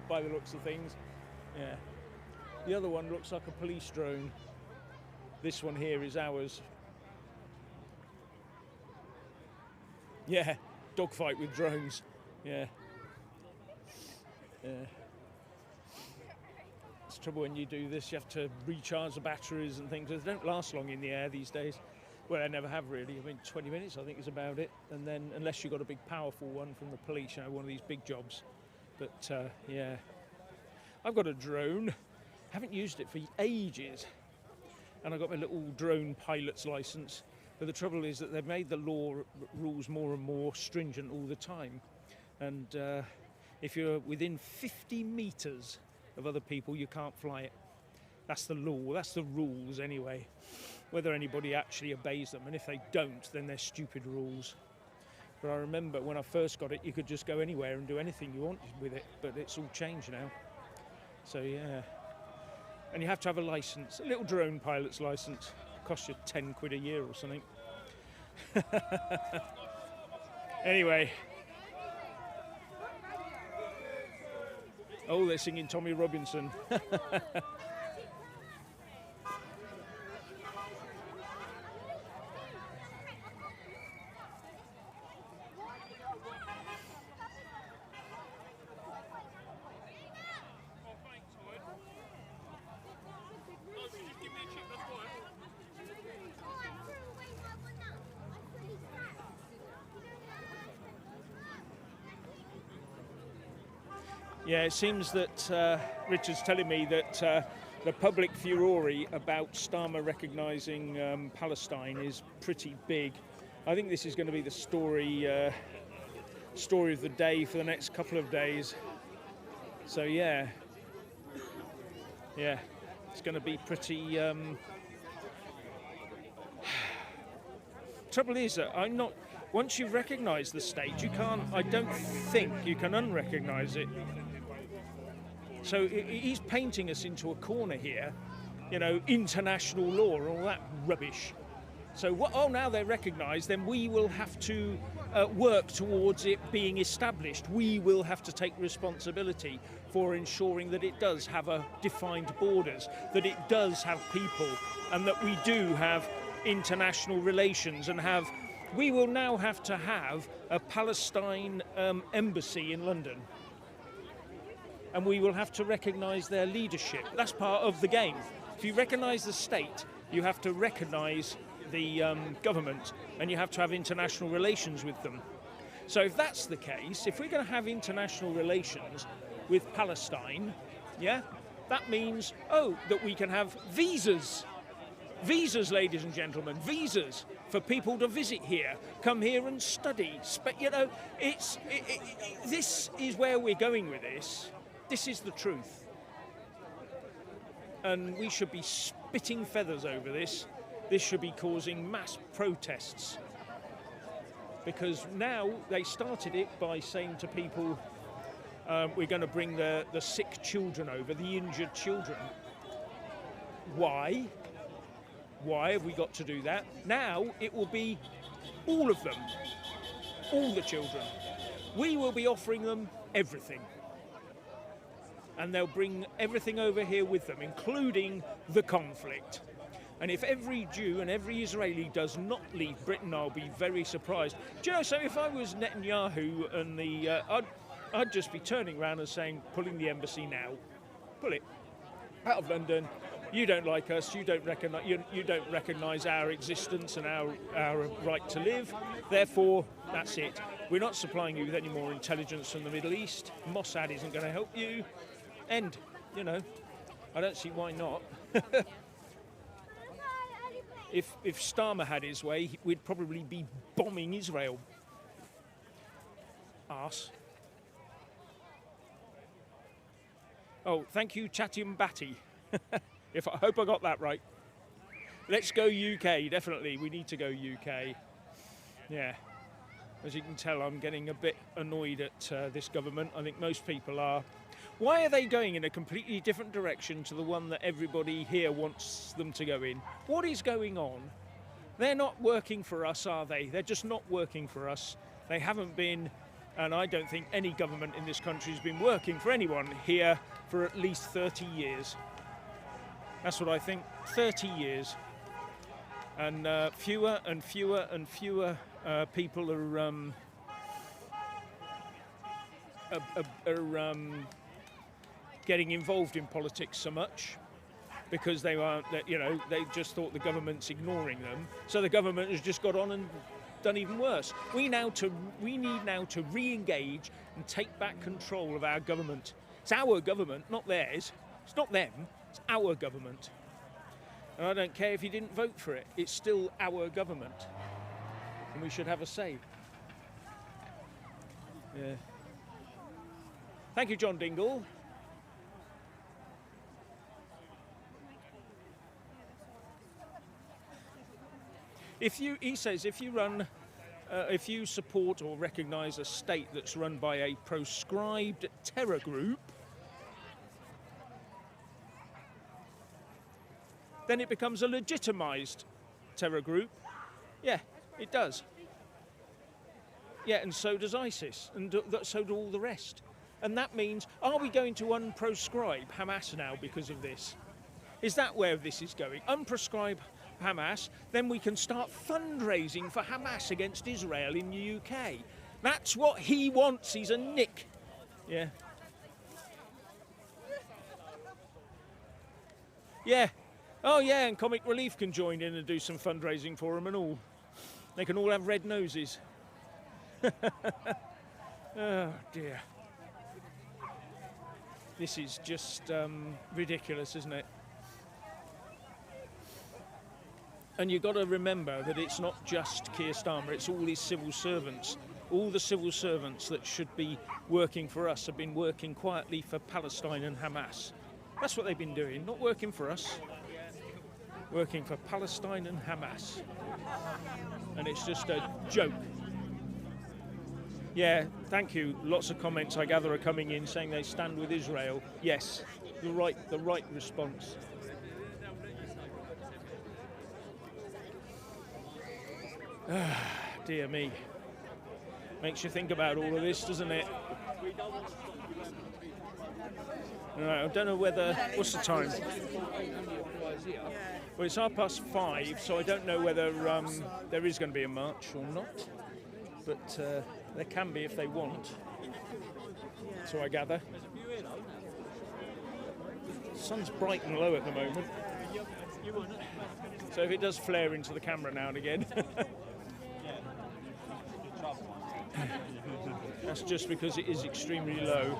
by the looks of things. Yeah. The other one looks like a police drone. This one here is ours. Yeah, dogfight with drones. Yeah. Yeah. It's the trouble when you do this, you have to recharge the batteries and things. They don't last long in the air these days. Well, I never have really. I mean, 20 minutes I think is about it. And then, unless you've got a big powerful one from the police, you know, one of these big jobs. But yeah, I've got a drone. Haven't used it for ages. And I got my little drone pilot's license. But the trouble is that they've made the rules more and more stringent all the time. And if you're within 50 metres of other people, you can't fly it. That's the law, that's the rules anyway. Whether anybody actually obeys them, and if they don't, then they're stupid rules. But I remember when I first got it, you could just go anywhere and do anything you wanted with it, but it's all changed now. So yeah. And you have to have a license, a little drone pilot's license. Costs you 10 quid a year or something. Anyway. Oh, they're singing Tommy Robinson. Yeah, it seems that Richard's telling me that the public furore about Starmer recognising Palestine is pretty big. I think this is going to be the story of the day for the next couple of days. So yeah, it's going to be pretty. Trouble is that I'm not. Once you recognise the state, you can't. I don't think you can unrecognise it. So he's painting us into a corner here, you know, international law and all that rubbish. So now they're recognised, then we will have to work towards it being established. We will have to take responsibility for ensuring that it does have a defined borders, that it does have people, and that we do have international relations and have. We will now have to have a Palestine embassy in London. And we will have to recognise their leadership. That's part of the game. If you recognise the state, you have to recognise the government, and you have to have international relations with them. So if that's the case, if we're going to have international relations with Palestine, yeah, that means, that we can have visas. Visas, ladies and gentlemen, visas for people to visit here, come here and study. You know, this is where we're going with this. This is the truth. and we should be spitting feathers over this. This should be causing mass protests. Because now they started it by saying to people, we're going to bring the sick children over, the injured children. Why? Why have we got to do that? Now it will be all of them, all the children. We will be offering them everything. And they'll bring everything over here with them, including the conflict. And if every Jew and every Israeli does not leave Britain, I'll be very surprised. Do you know, so if I was Netanyahu and I'd just be turning around and saying, pulling the embassy now. Pull it. Out of London. You don't like us, you don't recognise our existence and our right to live. Therefore, that's it. We're not supplying you with any more intelligence from the Middle East. Mossad isn't going to help you. End. You know, I don't see why not. If Starmer had his way, we'd probably be bombing Israel. Arse. Oh, thank you, Chatium Batty. I hope I got that right. Let's go UK, definitely. We need to go UK. Yeah. As you can tell, I'm getting a bit annoyed at this government. I think most people are. Why are they going in a completely different direction to the one that everybody here wants them to go in? What is going on? They're not working for us, are they? They're just not working for us. They haven't been, and I don't think any government in this country has been working for anyone here for at least 30 years. That's what I think, 30 years. And fewer and fewer and fewer people are getting involved in politics so much because they just thought the government's ignoring them. So the government has just got on and done even worse. We need now to re-engage and take back control of our government. It's our government, not theirs. It's not them. It's our government. And I don't care if you didn't vote for it. It's still our government. And we should have a say. Yeah. Thank you, John Dingle. He says, if you support or recognise a state that's run by a proscribed terror group, then it becomes a legitimised terror group. Yeah, it does. Yeah, and so does ISIS, and so do all the rest. And that means, are we going to unproscribe Hamas now because of this? Is that where this is going? Unprescribe Hamas, then we can start fundraising for Hamas against Israel in the UK. That's what he wants. He's a Nick. Yeah. Yeah. Oh, yeah, and Comic Relief can join in and do some fundraising for them and all. They can all have red noses. Oh, dear. This is just ridiculous, isn't it? And you've got to remember that it's not just Keir Starmer, it's all his civil servants. All the civil servants that should be working for us have been working quietly for Palestine and Hamas. That's what they've been doing, not working for us. Working for Palestine and Hamas. And it's just a joke. Yeah, thank you. Lots of comments I gather are coming in saying they stand with Israel. Yes, the right response. Dear me. Makes you think about all of this, doesn't it? Right, I don't know whether... What's the time? Well, it's 5:30, so I don't know whether there is going to be a march or not. But there can be if they want. So I gather. The sun's bright and low at the moment. So if it does flare into the camera now and again... That's just because it is extremely low.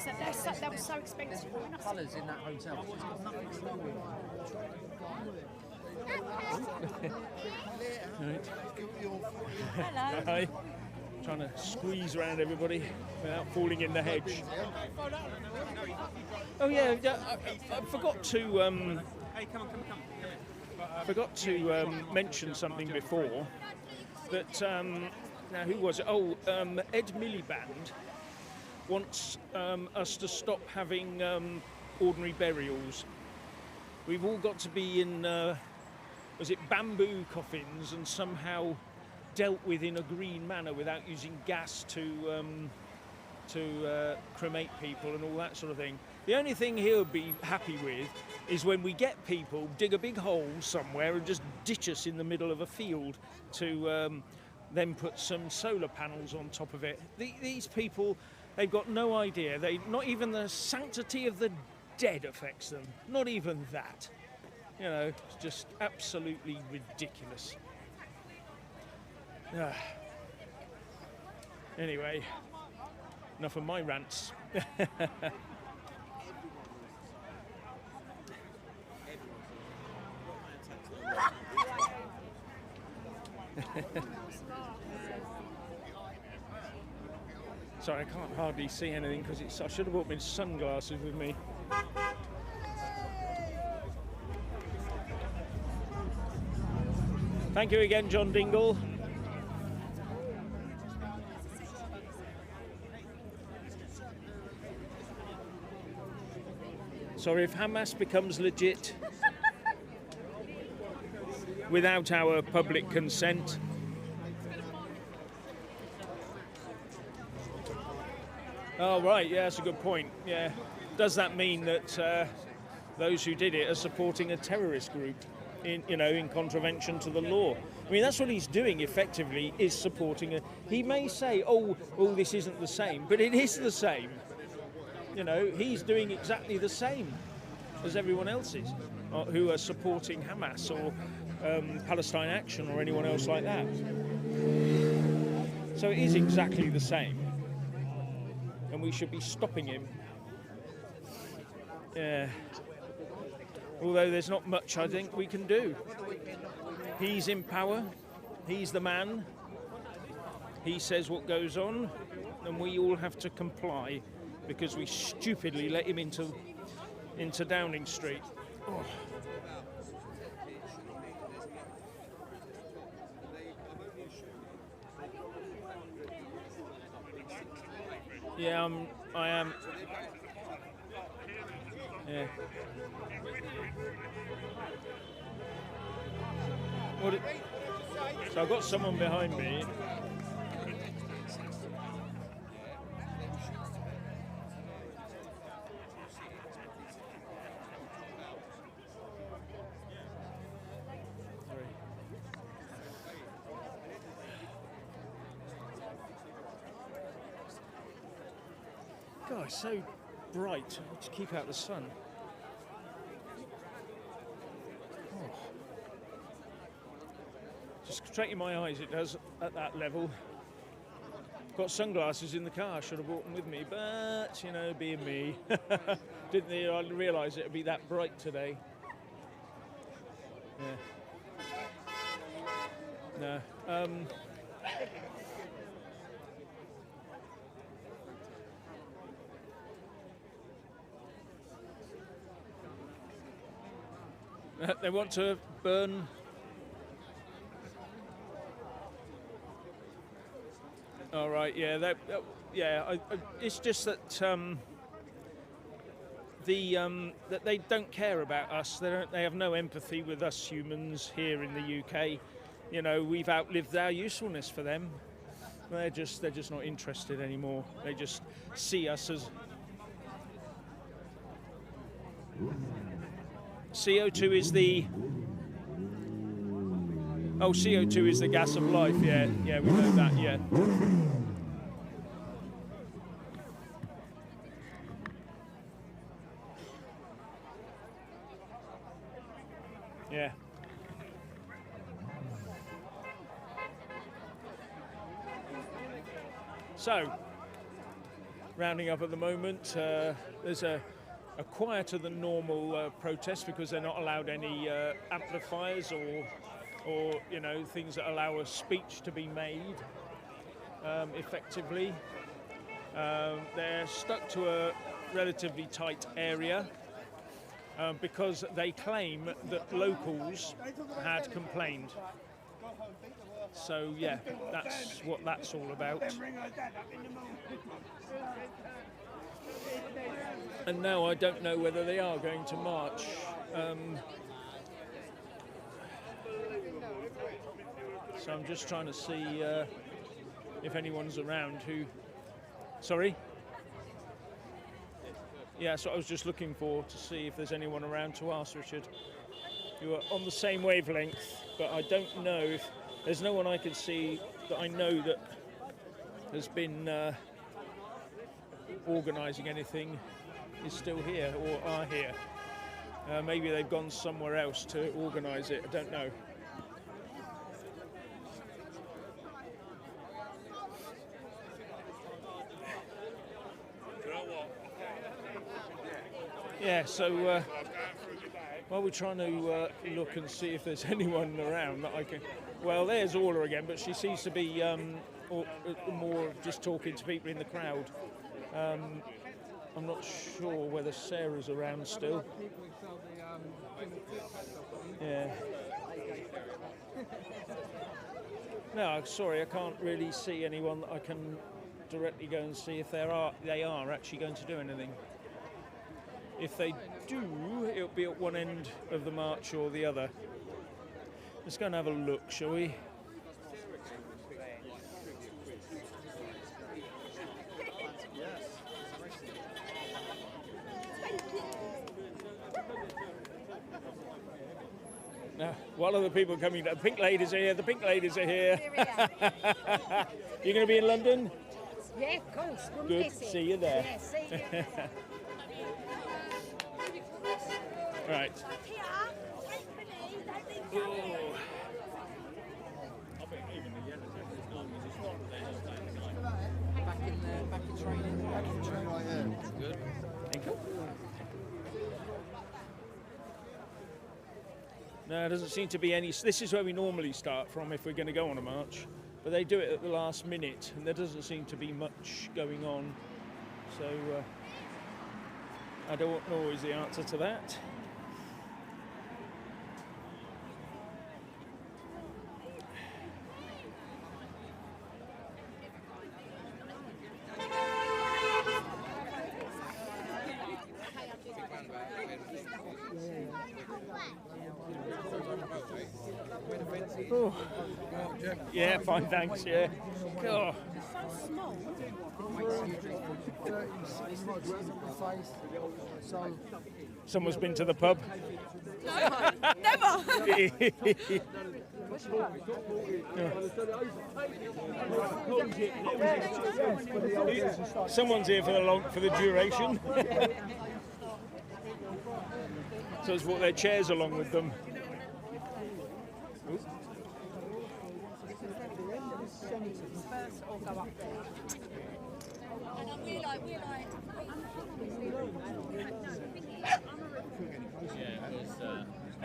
That was so expensive. Colours in that hotel. It's got nothing to do with Right. Hello. Hi. Trying to squeeze around everybody without falling in the hedge. Oh yeah, I forgot to mention something before. That now who was it? Oh, Ed Miliband wants us to stop having ordinary burials. We've all got to be in was it bamboo coffins and somehow dealt with in a green manner without using gas to cremate people and all that sort of thing. The only thing he'll be happy with is when we get people dig a big hole somewhere and just ditch us in the middle of a field to then put some solar panels on top of it. These people, they've got no idea. Not even the sanctity of the dead affects them. Not even that. You know, it's just absolutely ridiculous. Anyway, enough of my rants. Sorry, I can't hardly see anything because I should have brought my sunglasses with me. Thank you again, John Dingle. Sorry, if Hamas becomes legit without our public consent, oh right, yeah, that's a good point. Yeah, does that mean that those who did it are supporting a terrorist group in contravention to the law? I mean, that's what he's doing effectively, is supporting he may say, oh, this isn't the same, but it is the same. You know, he's doing exactly the same as everyone else is, who are supporting Hamas or Palestine Action or anyone else like that. So it is exactly the same, and we should be stopping him. Yeah. Although there's not much I think we can do. He's in power, he's the man, he says what goes on, and we all have to comply because we stupidly let him into Downing Street. Oh. Yeah, I am. Yeah. So I've got someone behind me. God, it's so bright to keep out the sun. Oh. Just straighten my eyes, it does, at that level. Got sunglasses in the car, should have brought them with me, but, you know, being me, didn't realise it would be that bright today. Yeah. No. They want to burn. All right, yeah, it's just that that they don't care about us. They have no empathy with us humans here in the UK. You know, we've outlived our usefulness for them. They're just not interested anymore. They just see us as. CO2 is the. Oh, CO2 is the gas of life. Yeah, we know that. Yeah. Yeah. So, rounding up at the moment, there's a quieter than normal protest because they're not allowed any amplifiers or you know, things that allow a speech to be made. effectively. They're stuck to a relatively tight area because they claim that locals had complained. So yeah, that's what that's all about. And now I don't know whether they are going to march. So I'm just trying to see if anyone's around who... Sorry? Yeah, so I was just looking for to see if there's anyone around to ask, Richard. You are on the same wavelength, but I don't know if... There's no one I can see that I know that has been organising anything is still here or are here. Maybe they've gone somewhere else to organise it, I don't know. Yeah, so while we're trying to look and see if there's anyone around that I can... Well, there's Orla again, but she seems to be more just talking to people in the crowd. I'm not sure whether Sarah's around still. Yeah. No, sorry, I can't really see anyone that I can directly go and see if they are actually going to do anything. If they do, it'll be at one end of the march or the other. Let's go and have a look, shall we? Now, while other people are coming, the pink ladies are here, the pink ladies are here. You're going to be in London? Yeah, of course. Good, see you there. Yeah, see you. Right. Oh. Back in training. Back in training, yeah. Good. Thank you. No, it doesn't seem to be any... This is where we normally start from if we're going to go on a march. But they do it at the last minute, and there doesn't seem to be much going on. So, I don't know is the answer to that. Oh. Yeah, fine, thanks, yeah. Oh. Someone's been to the pub? No, never. Someone's here for the duration. So it's brought their chairs along with them.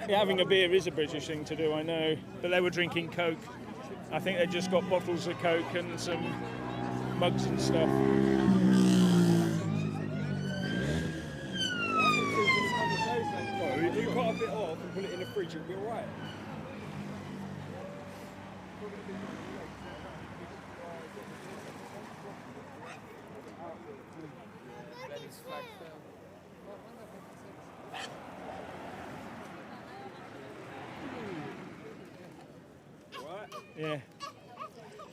Yeah, having a beer is a British thing to do, I know. But they were drinking Coke. I think they just got bottles of Coke and some mugs and stuff. If you cut a bit off and put it in the fridge, it'll be alright. Yeah.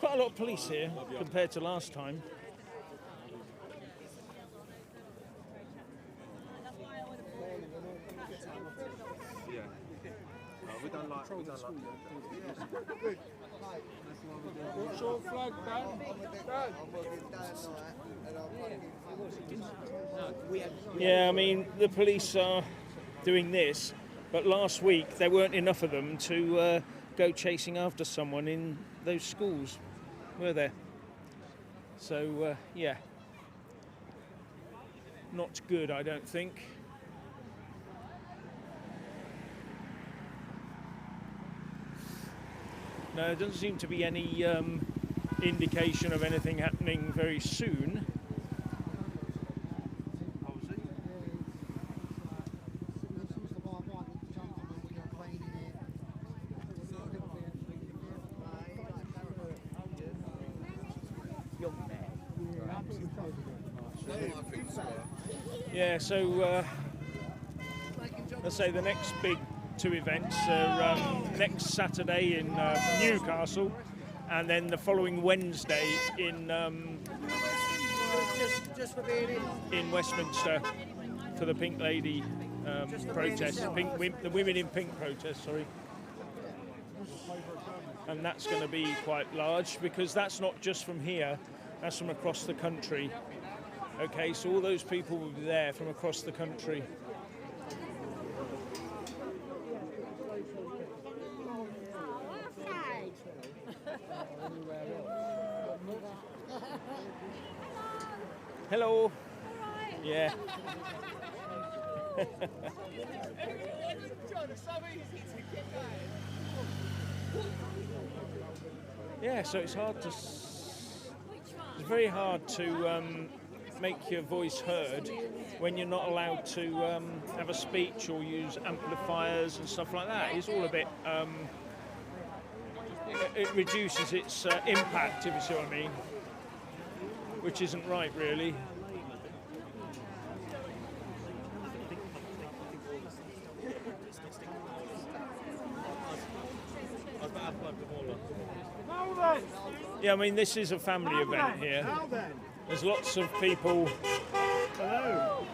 Quite a lot of police here compared to last time. Yeah. We don't like. What's your flag, Dan? Yeah, I mean, the police are doing this, but last week there weren't enough of them to go chasing after someone in those schools, were there? So, yeah. Not good, I don't think. No, there doesn't seem to be any indication of anything happening very soon. Yeah, so let's say the next big two events are next Saturday in Newcastle, and then the following Wednesday in Westminster for the Pink Lady protest, the Women in Pink protest, sorry. And that's going to be quite large because that's not just from here, that's from across the country. Okay, so all those people will be there from across the country. Hello. Yeah. Yeah, so it's hard to. It's very hard to make your voice heard when you're not allowed to have a speech or use amplifiers and stuff like that. It's all a bit. It reduces its impact, if you see what I mean, which isn't right, really. Yeah, I mean, this is a family event here. There's lots of people. Hello.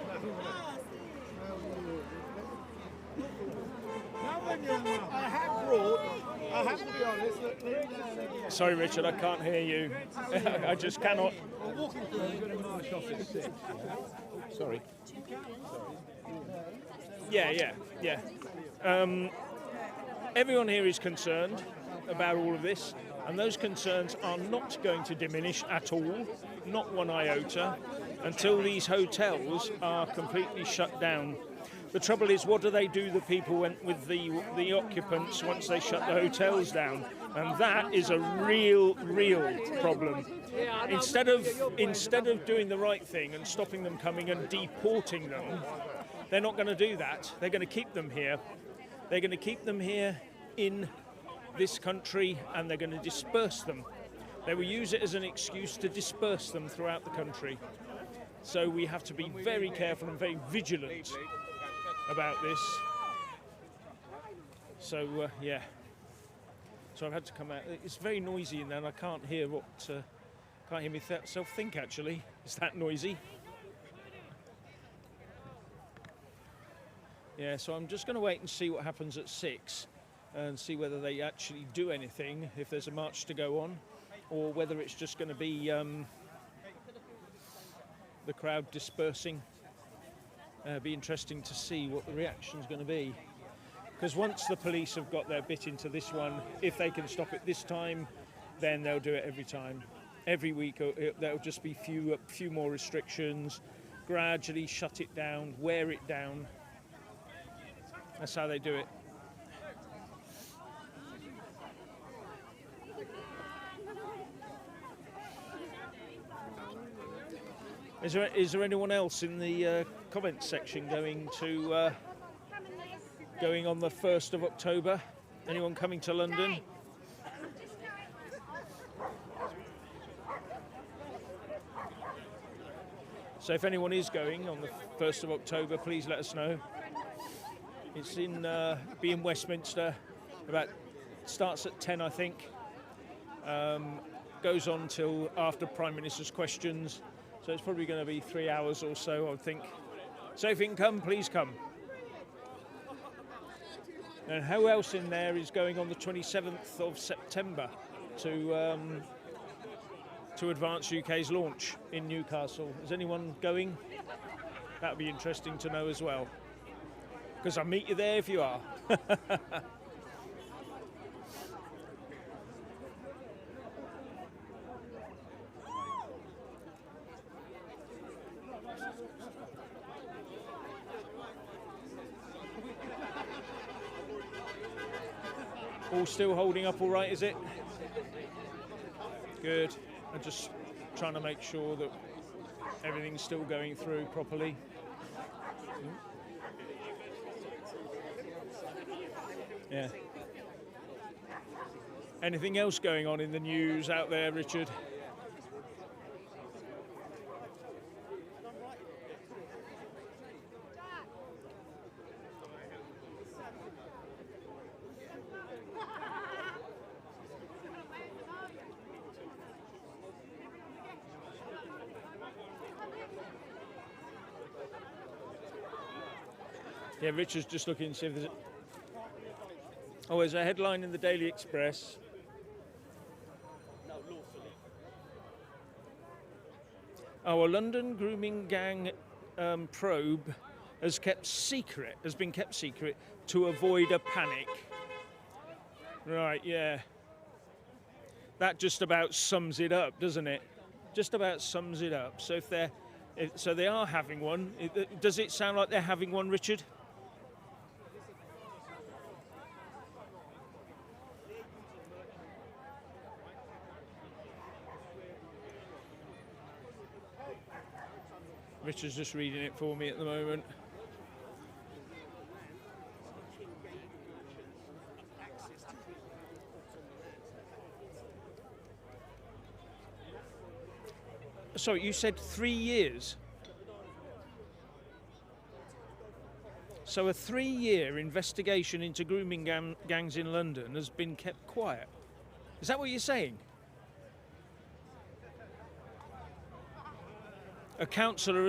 I have to be honest. Sorry, Richard, I can't hear you. I just cannot. I'm walking through. I'm going to march off at 6. Sorry. Yeah. Everyone here is concerned about all of this, and those concerns are not going to diminish at all, not one iota, until these hotels are completely shut down. The trouble is, what do they do, the people with the occupants, once they shut the hotels down? And that is a real problem. Instead of doing the right thing and stopping them coming and deporting them, they're not going to do that. They're going to keep them here. They're going to keep them here in this country, and they're going to disperse them. They will use it as an excuse to disperse them throughout the country. So we have to be very careful and very vigilant about this. So yeah. So I've had to come out. It's very noisy in there, and I can't hear can't hear myself think. Actually, it's that noisy. Yeah. So I'm just going to wait and see what happens at 6, and see whether they actually do anything, if there's a march to go on, or whether it's just going to be the crowd dispersing. Be interesting to see what the reaction's going to be. Because once the police have got their bit into this one, if they can stop it this time, then they'll do it every time. Every week there'll just be few more restrictions, gradually shut it down, wear it down. That's how they do it. Is there anyone else in the comments section going on the 1st of October? Anyone coming to London? So if anyone is going on the 1st of October, please let us know. It's be in Westminster. Starts at 10, I think. Goes on till after Prime Minister's questions. So it's probably going to be 3 hours or so, I would think. So if you can come, please come. And who else in there is going on the 27th of September to Advance UK's launch in Newcastle? Is anyone going? That would be interesting to know as well. Because I'll meet you there if you are. All still holding up all right, is it? Good. I'm just trying to make sure that everything's still going through properly. Yeah. Anything else going on in the news out there, Richard? Yeah, Richard's just looking to see if there's there's a headline in the Daily Express. Oh, a London grooming gang probe has been kept secret to avoid a panic. Right, yeah. That just about sums it up, doesn't it? Just about sums it up. So so they are having one. Does it sound like they're having one, Richard? Richard's just reading it for me at the moment. Sorry, you said 3 years? So a 3-year investigation into grooming gangs in London has been kept quiet. Is that what you're saying? A councillor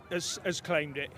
has claimed it.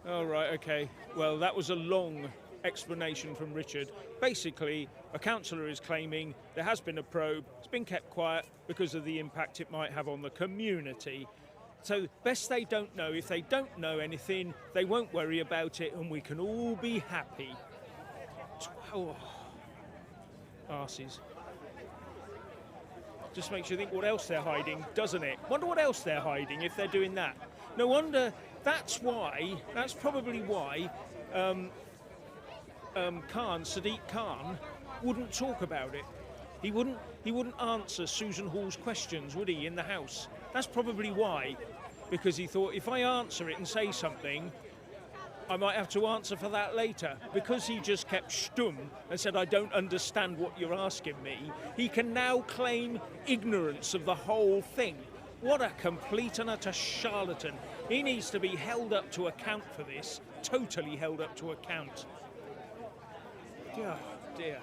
Oh, right, okay. Well, that was a long explanation from Richard. Basically, a councillor is claiming there has been a probe. It's been kept quiet because of the impact it might have on the community. So best they don't know. If they don't know anything, they won't worry about it and we can all be happy. Oh, arses. Just makes you think what else they're hiding, doesn't it? Wonder what else they're hiding if they're doing that. No wonder. That's probably why Sadiq Khan wouldn't talk about it. He wouldn't answer Susan Hall's questions, would he, in the House? That's probably why. Because he thought, if I answer it and say something, I might have to answer for that later. Because he just kept stum and said, I don't understand what you're asking me, he can now claim ignorance of the whole thing. What a complete and utter charlatan. He needs to be held up to account for this. Totally held up to account. Oh, dear.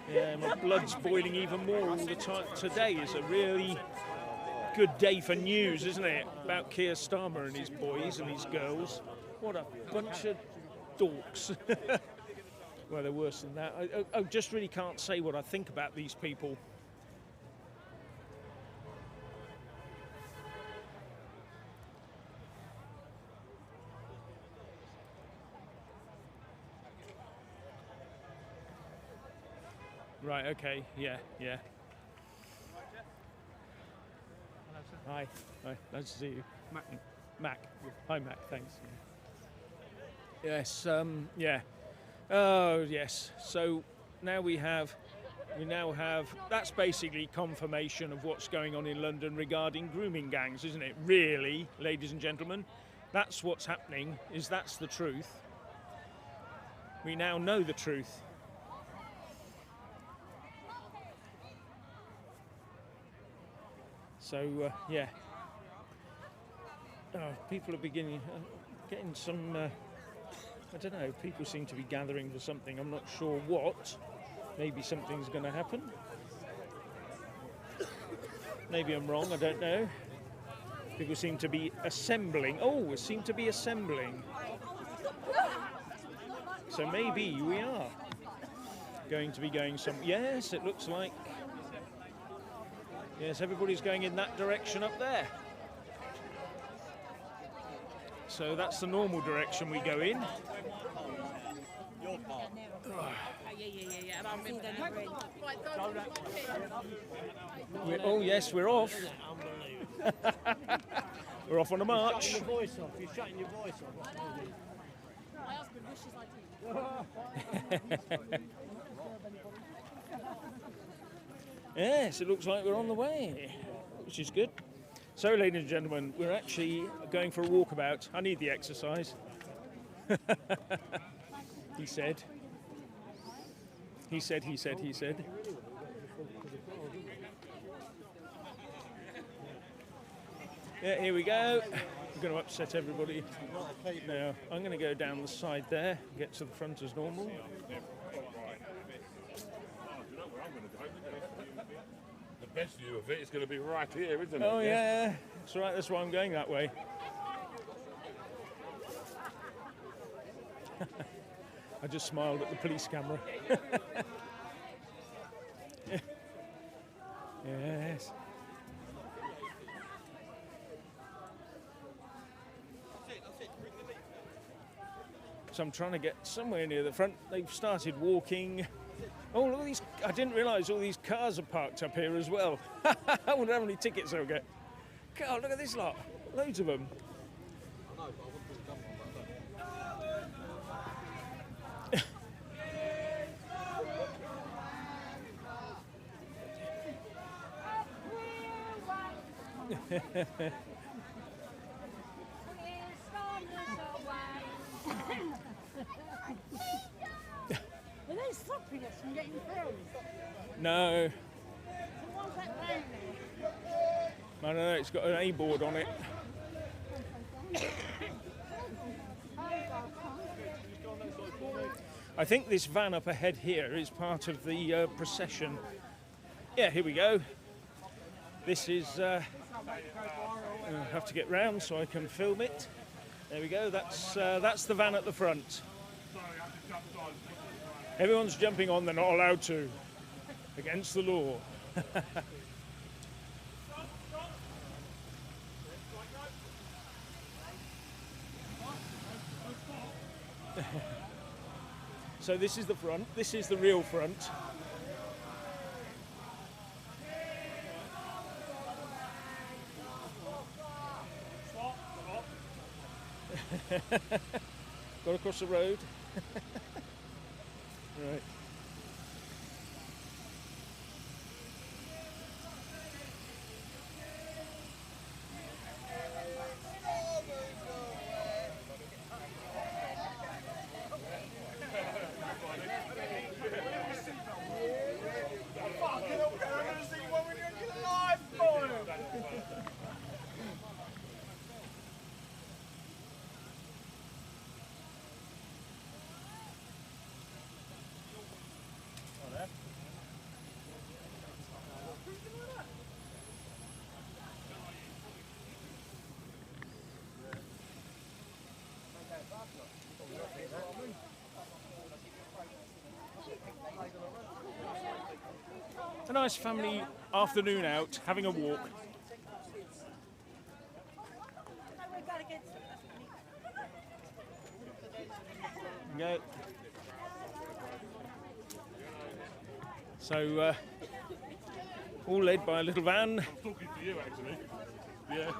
Yeah, my blood's boiling even more all the time. Today is a really good day for news, isn't it? About Keir Starmer and his boys and his girls. What a bunch of dorks. Well, they're worse than that. I just really can't say what I think about these people. Right, okay, yeah. Hi, nice to see you. Mac. Hi, Mac, thanks. Yes, yeah. Oh, yes. So now we now have, that's basically confirmation of what's going on in London regarding grooming gangs, isn't it? Really, ladies and gentlemen, that's what's happening, that's the truth. We now know the truth. So, yeah. Oh, people are beginning, getting some, I don't know, people seem to be gathering for something. I'm not sure what. Maybe something's going to happen. Maybe I'm wrong, I don't know. People seem to be assembling. Oh, seem to be assembling. So maybe we are going to be going some. Yes, it looks like. Yes, everybody's going in that direction up there. So that's the normal direction we go in. Oh yes, we're off. We're off on a march. You're shutting your voice off. You're shutting your voice off. My husband wishes I did. Yes, it looks like we're on the way, which is good. So, ladies and gentlemen, we're actually going for a walkabout. I need the exercise. He said. He said, he said, he said. Yeah, here we go. We're going to upset everybody. Now, I'm going to go down the side there, get to the front as normal. The best view of it is going to be right here, isn't it? Oh, yeah. That's right, that's why I'm going that way. I just smiled at the police camera. Yes. So I'm trying to get somewhere near the front. They've started walking. Oh, look at these. I didn't realise all these cars are parked up here as well. I wonder how many tickets they'll get. God, look at this lot. Loads of them. Are they stopping us from getting through? No. So what's that down I there? don't know, it's got an A board on it. I think this van up ahead here is part of the procession. Yeah, here we go. This is. I have to get round so I can film it. There we go. That's the van at the front. Everyone's jumping on. They're not allowed to. Against the law. So this is the front. This is the real front. Got across the road. Right. A nice family afternoon out, having a walk. Go. So, all led by a little van. I'm talking to you, actually. Yeah.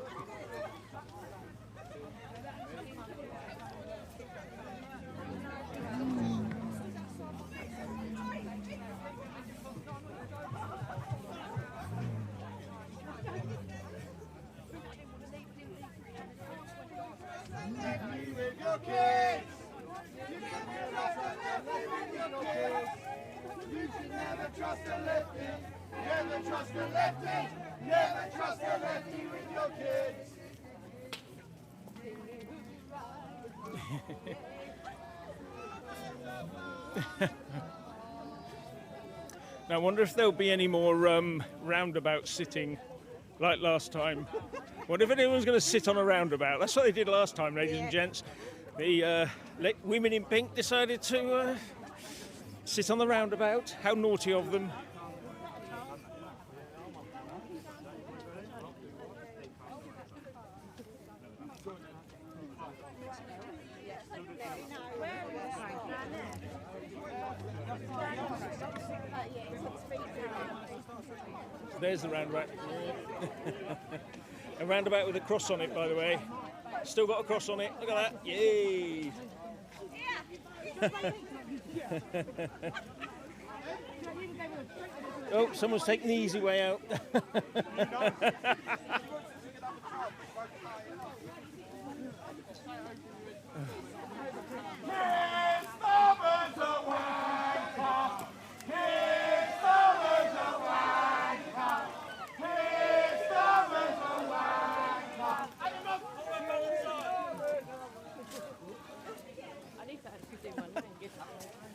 Now, I wonder if there'll be any more roundabout sitting like last time. What if anyone's going to sit on a roundabout? That's what they did last time, ladies and gents. The women in pink decided to sit on the roundabout. How naughty of them. There's the roundabout. A roundabout with a cross on it, by the way. Still got a cross on it. Look at that. Yay! Oh, someone's taking the easy way out.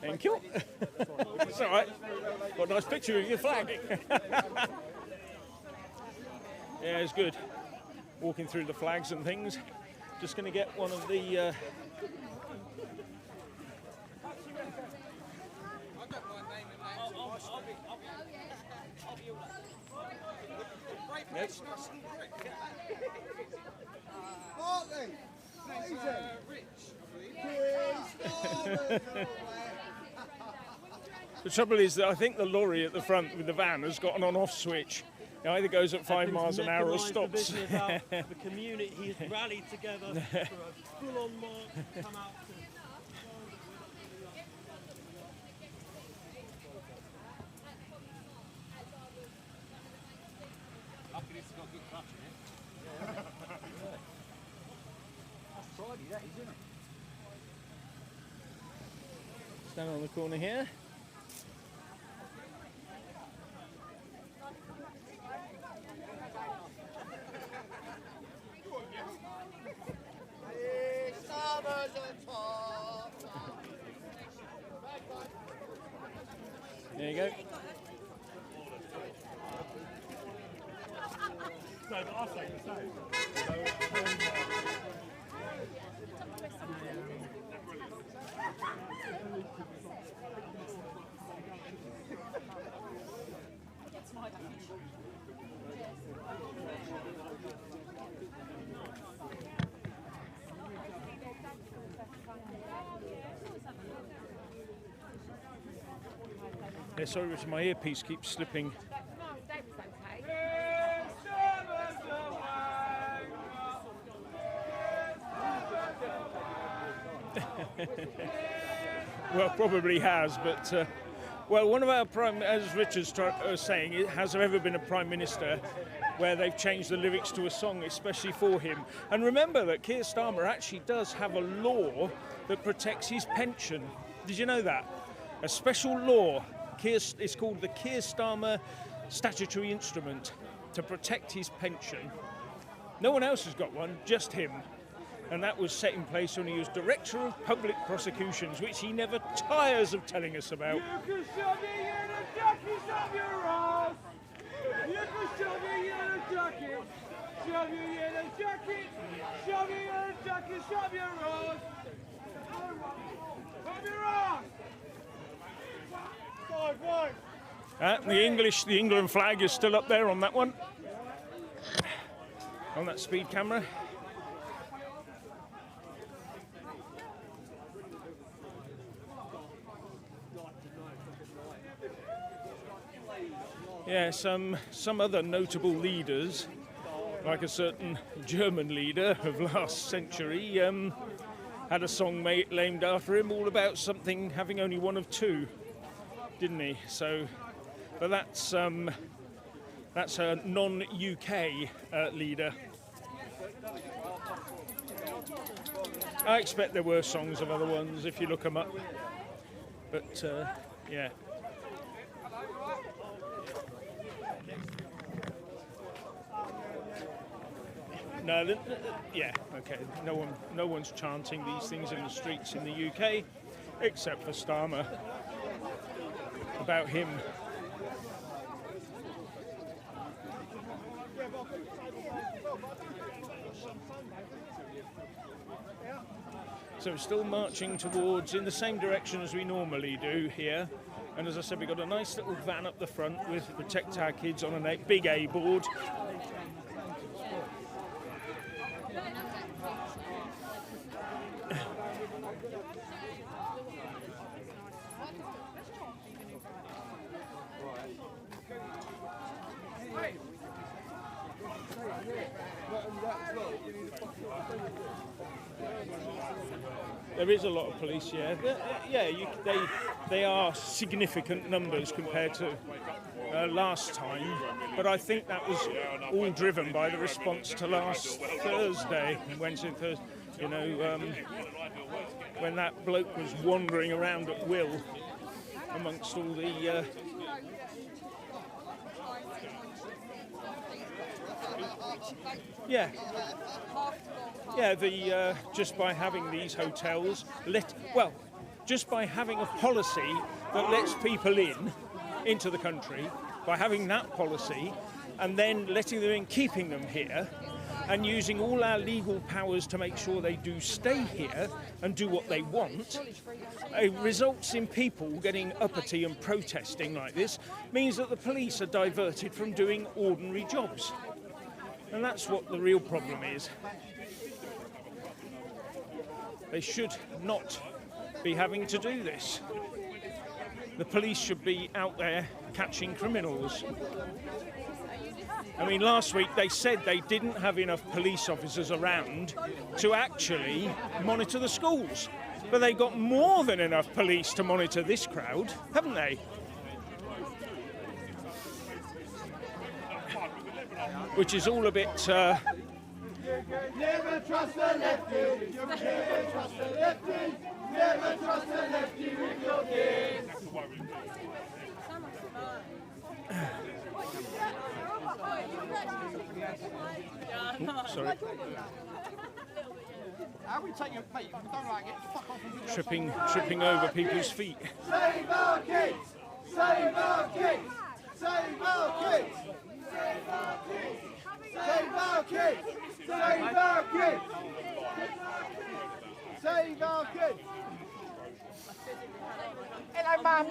Thank you. It's all right. Got a nice picture of your flag. Yeah, it's good. Walking through the flags and things. Just going to get one of the... Yes. The trouble is that I think the lorry at the front with the van has got an on-off switch. It either goes at 5 miles an hour or stops. The community has rallied together for a full-on march, come out to... Luckily it's got good clutch in it. That's Friday, that is, isn't it? Stand on the corner here. There you go. No, but I'll say the same. Yeah, sorry, Richard, my earpiece keeps slipping. Well, probably has, but well, one of our as Richard's saying, has there ever been a prime minister where they've changed the lyrics to a song especially for him? And remember that Keir Starmer actually does have a law that protects his pension. Did you know that? A special law. It's called the Keir Starmer Statutory Instrument to protect his pension. No one else has got one, just him. And that was set in place when he was Director of Public Prosecutions, which he never tires of telling us about. You can shove me in a jacket of your ass. You can shove me in a jacket. Shove you in a jacket. Shove you in a jacket. Shove your ass. Shove your ass. The England flag is still up there on that one, on that speed camera. Yeah, some other notable leaders, like a certain German leader of last century, had a song named after him, all about something having only one of two, didn't he? So, but that's a non-UK leader. I expect there were songs of other ones if you look them up, but yeah. No, yeah, okay. No one's chanting these things in the streets in the UK, except for Starmer. About him. So still marching towards in the same direction as we normally do here. And as I said, we've got a nice little van up the front with Protect Our Kids on a big A board. There is a lot of police, yeah. They are significant numbers compared to last time, but I think that was all driven by the response to last Thursday, Wednesday and Thursday. You know, when that bloke was wandering around at will amongst all the. Just by having these hotels, just by having a policy that lets people into the country, by having that policy, and then letting them in, keeping them here, and using all our legal powers to make sure they do stay here and do what they want, it results in people getting uppity and protesting like this, means that the police are diverted from doing ordinary jobs. And that's what the real problem is. They should not be having to do this. The police should be out there catching criminals. I mean, last week they said they didn't have enough police officers around to actually monitor the schools. But they got more than enough police to monitor this crowd, haven't they? Which is all a bit... Never trust a lefty. Never trust a lefty. Never trust a lefty with your kids. Sorry. How we take your mate? If we don't like it, fuck off and Tripping over people's feet. Save our kids! Save our kids! Save our kids! Save our kids! Save our kids! Save our kids! Save our kids! Hello, Mum. I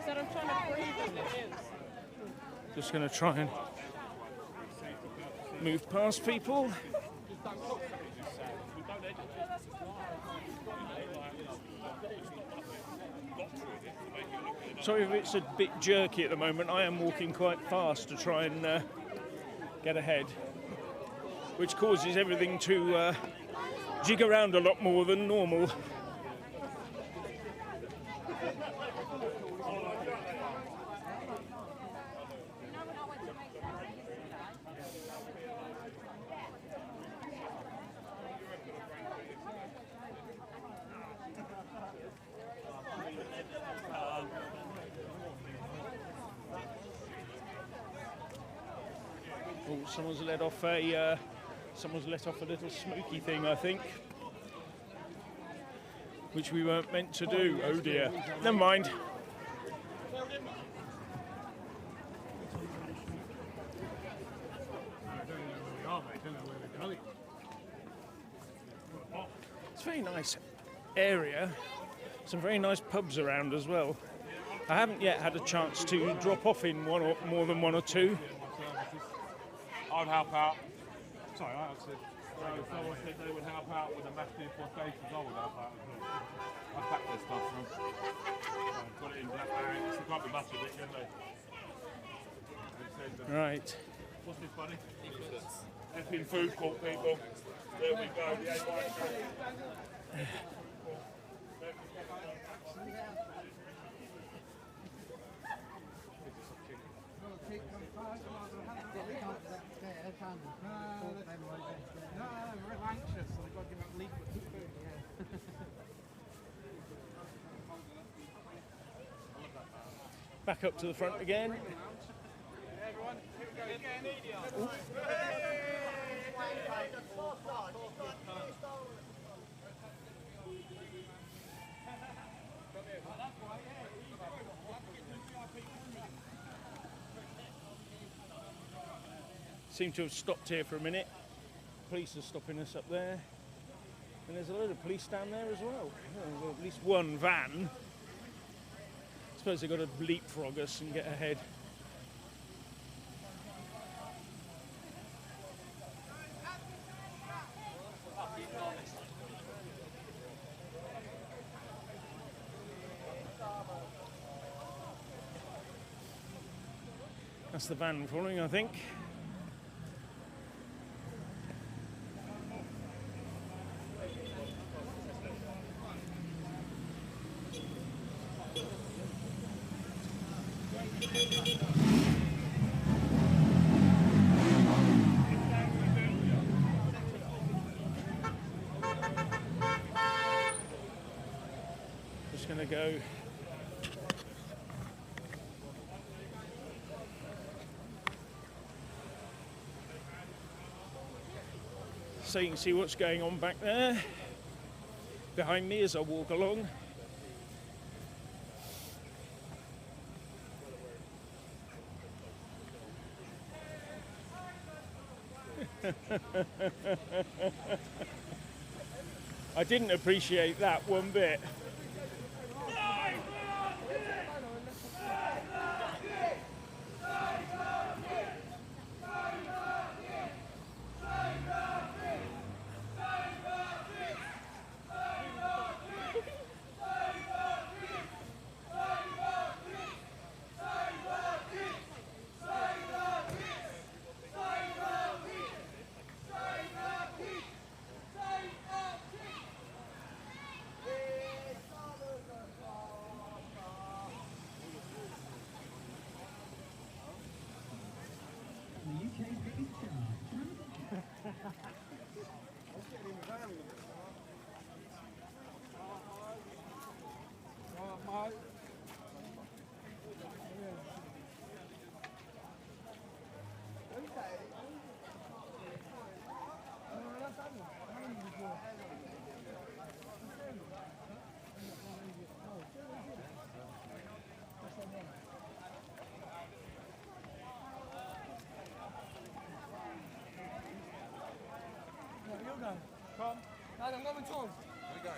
said I'm trying to breathe as it is. Just going to try and move past people. Sorry if it's a bit jerky at the moment. I am walking quite fast to try and get ahead, which causes everything to jig around a lot more than normal. Oh, someone's let off a little smoky thing, I think, which we weren't meant to do. Oh dear. Never mind. It's a very nice area. Some very nice pubs around as well. I haven't yet had a chance to drop off in one or more than one or two. I'd help out. Sorry, I said. If someone said they would help out with the mass deportations, I would help out as well. I'd pack their stuff from. Put it in black bags. They can't be much of it, can they? Right. What's this, buddy? Epping food court, people. There we go. The A1. we're anxious, so they've got to give up leaflets and food. Back up to the front again. Everyone, here we go again. seem to have stopped here for a minute. Police are stopping us up there. And there's a load of police down there as well. Well, at least one van. I suppose they've got to leapfrog us and get ahead. That's the van following, I think. Just going to go so you can see what's going on back there behind me as I walk along. I didn't appreciate that one bit. Come. I'm going to Tom. Where are you going?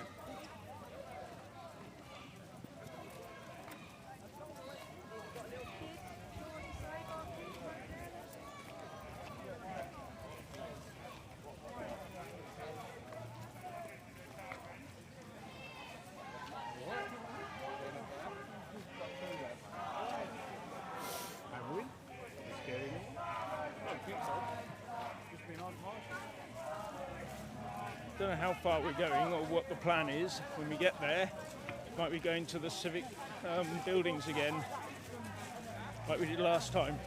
Don't know how far we're going or what the plan is when we get there. Might be going to the civic buildings again, like we did last time.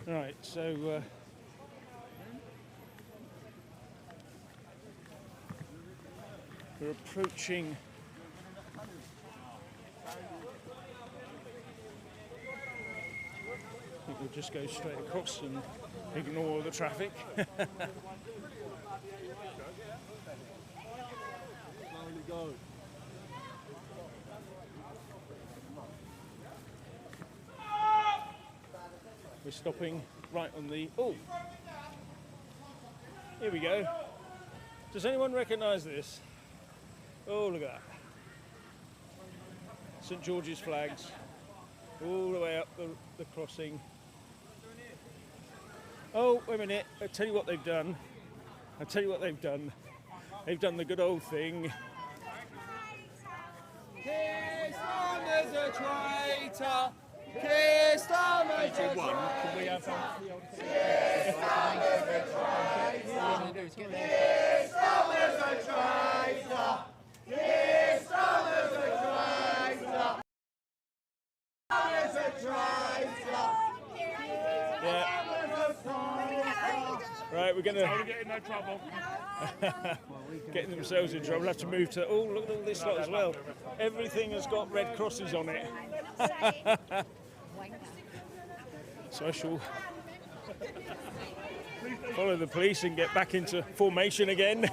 Right, so we're approaching I think we'll just go straight across and ignore the traffic. We're stopping right on the... Oh! Here we go. Does anyone recognise this? Oh, look at that. St George's flags. All the way up the crossing. Oh, wait a minute. I'll tell you what they've done. I'll tell you what they've done. They've done the good old thing. Keir Starmer's a traitor. Keir Starmer's a traitor. Can we have Keir Starmer's a traitor. Keir Starmer's a traitor. we're going Don't get in no trouble. getting themselves in trouble. We'll have to move to. Oh, look at all this lot as well. Everything has got red crosses on it. So I shall follow the police and get back into formation again.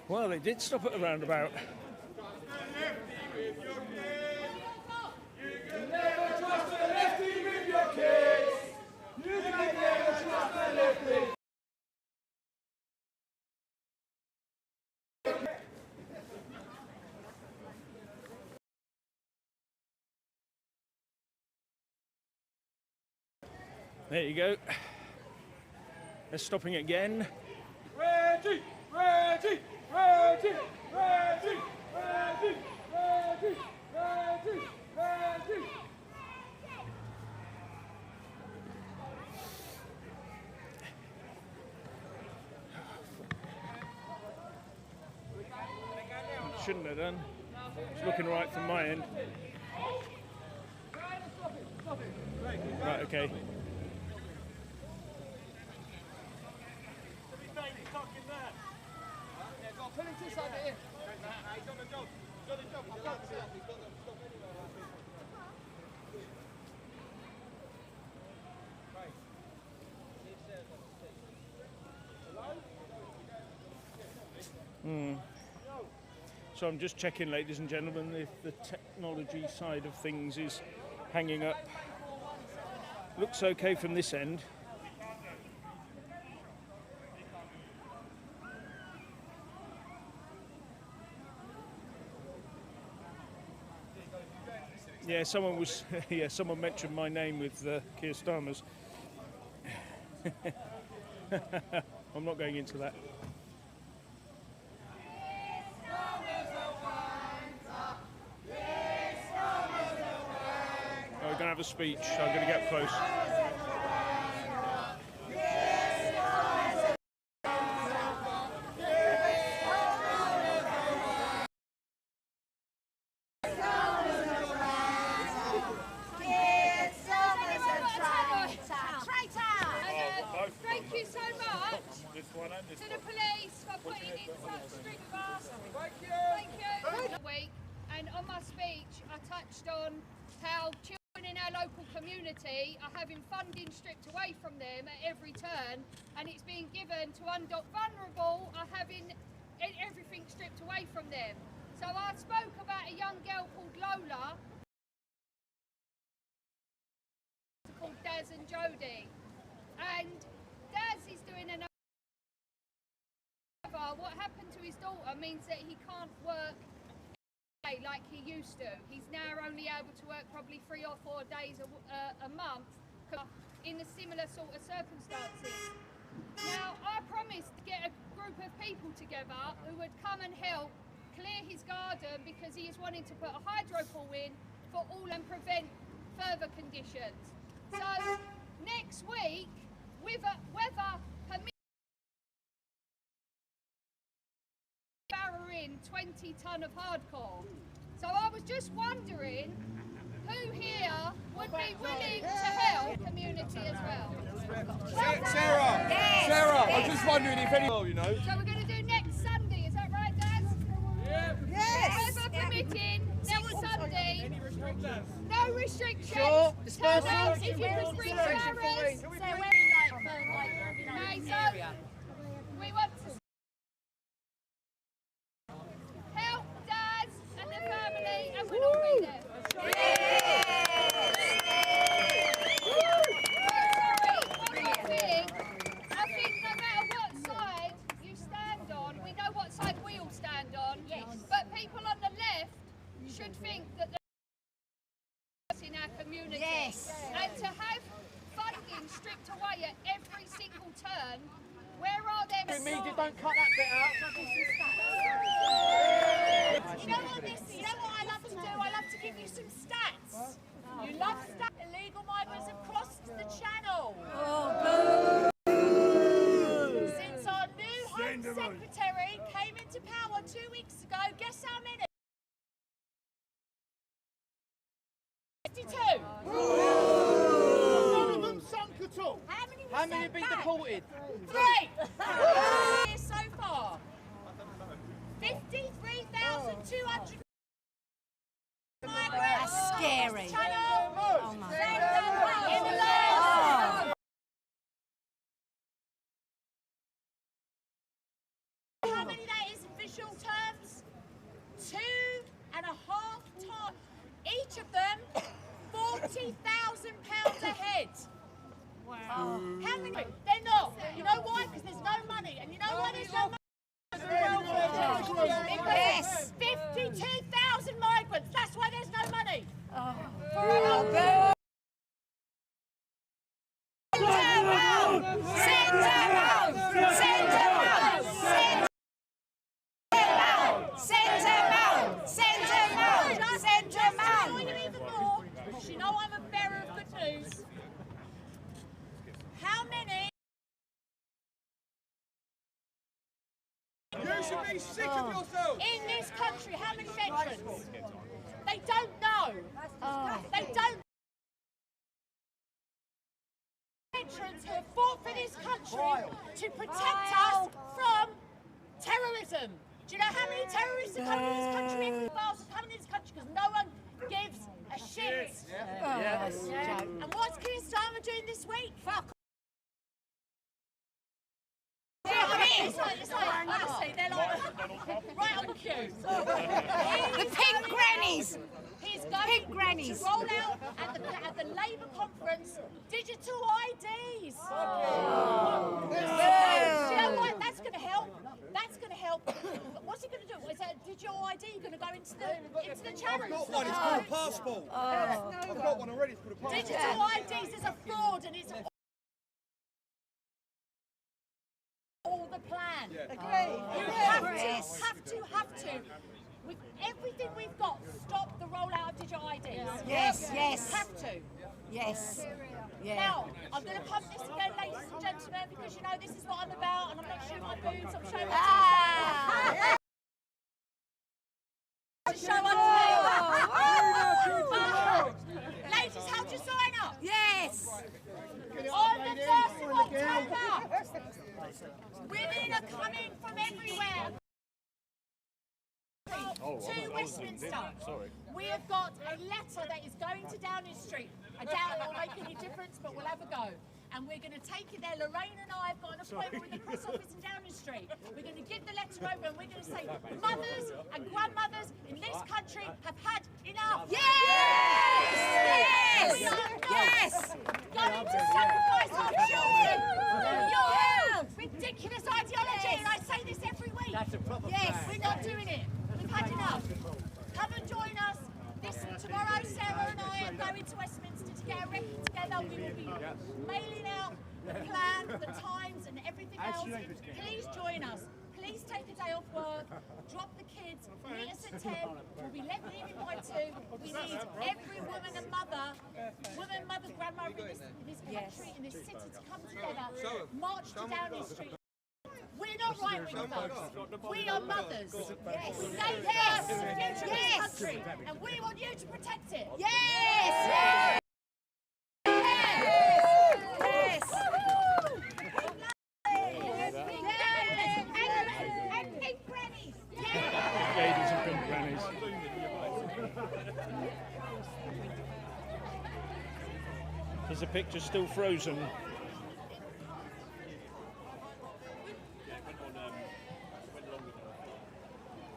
Well, they did stop at the roundabout. There you go. They're stopping again. Ready, ready, ready, ready, ready, ready, ready, ready. Shouldn't have done. It's looking right from my end. Right, okay. So I'm just checking, ladies and gentlemen, if the technology side of things is hanging up. Looks okay from this end. Yeah, someone was. Yeah, someone mentioned my name with Keir Starmer's. I'm not going into that. Oh, we're going to have a speech. I'm going to get close. Thank you so much to the police for putting in such strict bars. Thank you. Week, and on my speech, I touched on how children in our local community are having funding stripped away from them at every turn, and it's being given to undocked vulnerable are having everything stripped away from them. So I spoke about a young girl called Lola, called Daz and Jodie, and Daz is doing an. What happened to his daughter means that he can't work like he used to. He's now only able to work probably 3 or 4 days a month in a similar sort of circumstances. Now, I promised to get a group of people together who would come and help clear his garden because he is wanting to put a hydro pool in for all and prevent further conditions. So, next week, with weather permitting, in 20 tonne of hardcore. So I was just wondering who here would be willing to help the community as well. Sarah! Yes. Sarah! Yes. I'm just wondering if any... Oh, you know. So we're going to do next Sunday, is that right, Dad? Yeah. Yes! Weather permitting, next Sunday. Any restrictions? No restrictions. Sure. Turn out if you can bring carers. So we want to help Dad and the family, and we'll all be there. I think no matter what side you stand on, we know what side we all stand on. Yes. But people on the left should think that they're in our community. Yes. And to have funding stripped away at every single turn, where are them? Media, don't cut that bit out. You know what I love to do? I love to give you some stats. You love stats. Illegal migrants have crossed the channel. Oh, boo! Since our new Home Secretary came into power 2 weeks ago, How many have been deported? 3! So far. 53,200 migrants. That's scary. Oh my God. How many that is in visual terms? 2.5 times. Each of them, £40,000 a head. Wow. How many? They're not. You know why? Because there's no money. And you know why there's no money? Yes. 52,000 migrants. That's why there's no money. For you know I'm a bearer of good news. How many? You should be sick of yourself. In this country, how many veterans? They don't know. They don't. Veterans who have fought for this country to protect us from terrorism. Do you know how many terrorists are coming in this country? Every bars are coming in this country because no one gives a shit. And what's Keir Starmer doing this week? Fuck. It's like, honestly, they're like right on cue. The pink grannies. He's going to roll out at the Labour conference digital IDs. Do you know what? That's going to help. That's going to help. What's he going to do? Is that digital ID going to go into the channels? I've got one. It's called a passport. I've got one already. It's called a passport. Digital IDs is a fraud, and it's all the plan. You have to. With everything we've got, stop the rollout of digital IDs. Yes. Have to. Yes. Now, I'm going to pump this again, ladies and gentlemen, because you know this is what I'm about, and I'm not showing my boobs, I'm showing my tits. To show my tits. Ladies, how do you sign up? Yes. On the 1st of October, women are coming from everywhere. To Westminster. We have got a letter that is going to Downing Street. I doubt it will make any difference, but we'll have a go. And we're going to take it there. Lorraine and I have got an appointment with the Cross Office in Downing Street. We're going to give the letter over and we're going to say mothers and grandmothers in this country have had enough. Yes! We are not going to sacrifice our children for your ridiculous ideology. And I say this every week. Yes, we're not doing it. We've had enough. Come and join us. Tomorrow, Sarah and I are going to Westminster to get a record together. We will be mailing out the plan, the times, and everything else. Please join us. Please take a day off work. Drop the kids. Meet us at 10. We'll be leaving by 2. We need every woman and mother, grandma in this country, in this city to come together, march to Downing Street. We're not right-wing folks. We are mothers. Yes. We gave birth to the future of this country, and we want you to protect it. Yes. And pink grannies. Ladies and pink grannies. Is the picture still frozen?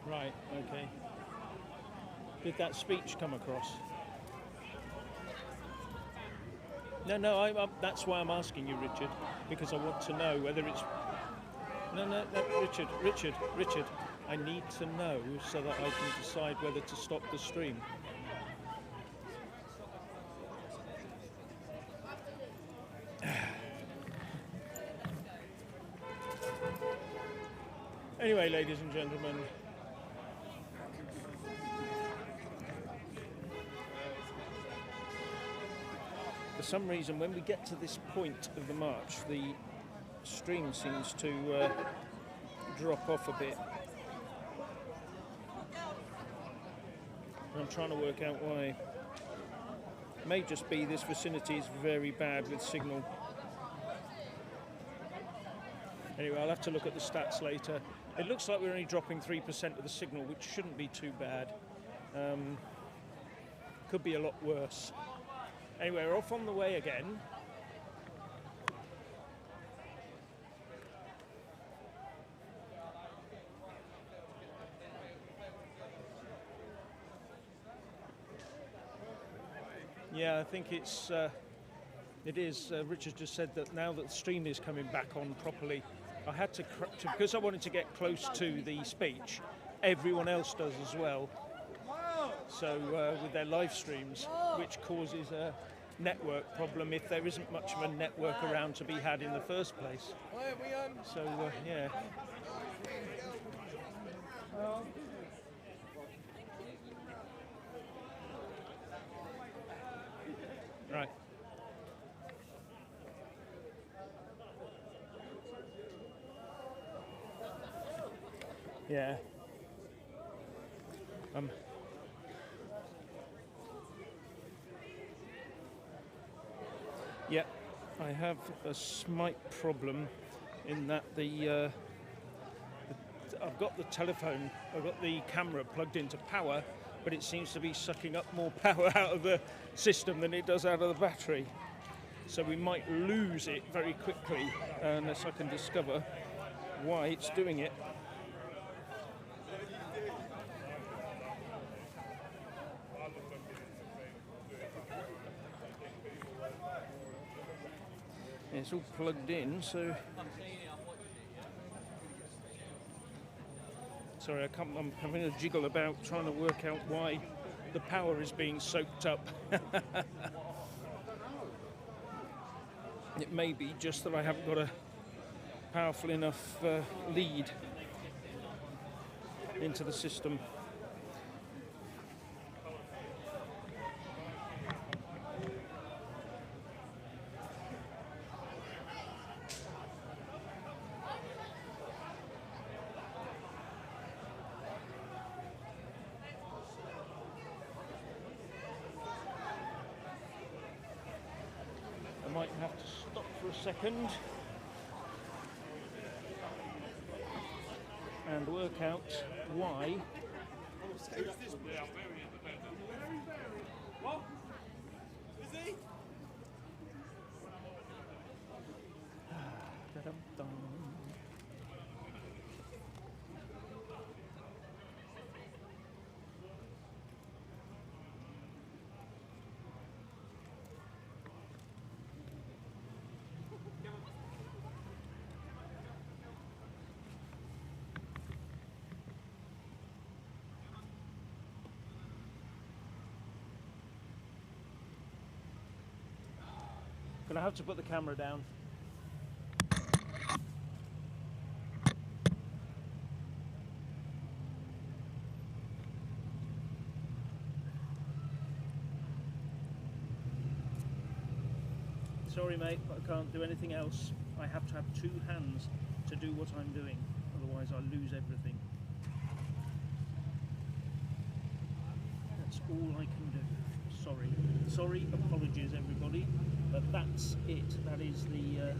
Right, okay. Did that speech come across? No, that's why I'm asking you, Richard, because I want to know whether it's... No, Richard, I need to know so that I can decide whether to stop the stream. Anyway, ladies and gentlemen, for some reason, when we get to this point of the march, the stream seems to drop off a bit. I'm trying to work out why. It may just be this vicinity is very bad with signal. Anyway, I'll have to look at the stats later. It looks like we're only dropping 3% of the signal, which shouldn't be too bad. Could be a lot worse. Anyway, we're off on the way again. Yeah, I think it is. Richard just said that now that the stream is coming back on properly, I had to because I wanted to get close to the speech. Everyone else does as well. So with their live streams, which causes a network problem if there isn't much of a network around to be had in the first place. So yeah. Right. Yeah. Yeah, I have a slight problem in that I've got the telephone, I've got the camera plugged into power, but it seems to be sucking up more power out of the system than it does out of the battery. So we might lose it very quickly unless I can discover why it's doing it. It's all plugged in, so sorry, I'm having a jiggle about trying to work out why the power is being soaked up. It may be just that I haven't got a powerful enough lead into the system. I might have to stop for a second and work out why. What? Is he? Gonna have to put the camera down. Sorry mate, but I can't do anything else. I have to have two hands to do what I'm doing, otherwise I lose everything. That's all I can do. Sorry. Sorry, apologies everybody, but that's it. That is the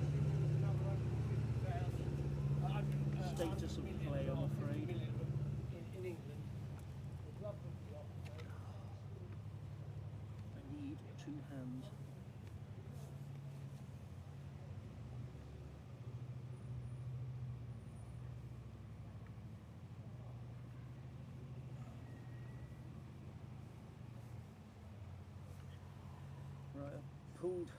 status of play, I'm afraid. I need two hands. Right, I've pulled.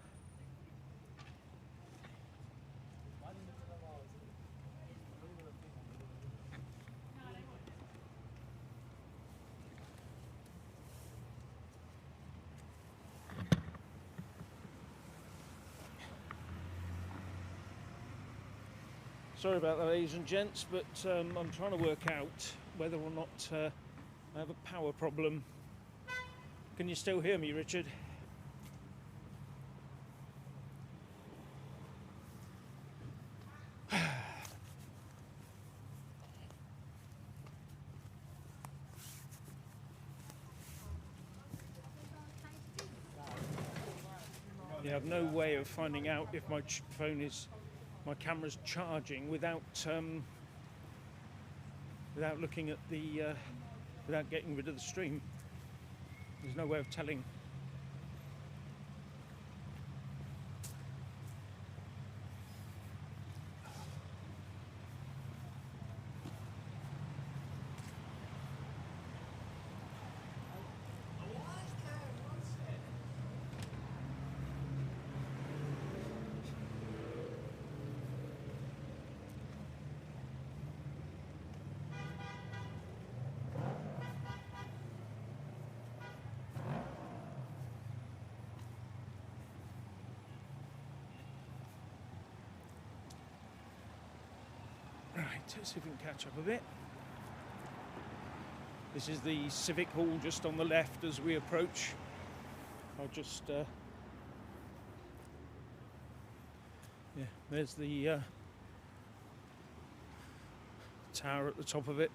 Sorry about that, ladies and gents, but I'm trying to work out whether or not I have a power problem. Can you still hear me, Richard? You have no way of finding out if my my camera's charging without without looking at the without getting rid of the stream. There's no way of telling. Let's see if we can catch up a bit. This is the Civic Hall just on the left as we approach. I'll just yeah, there's the tower at the top of it.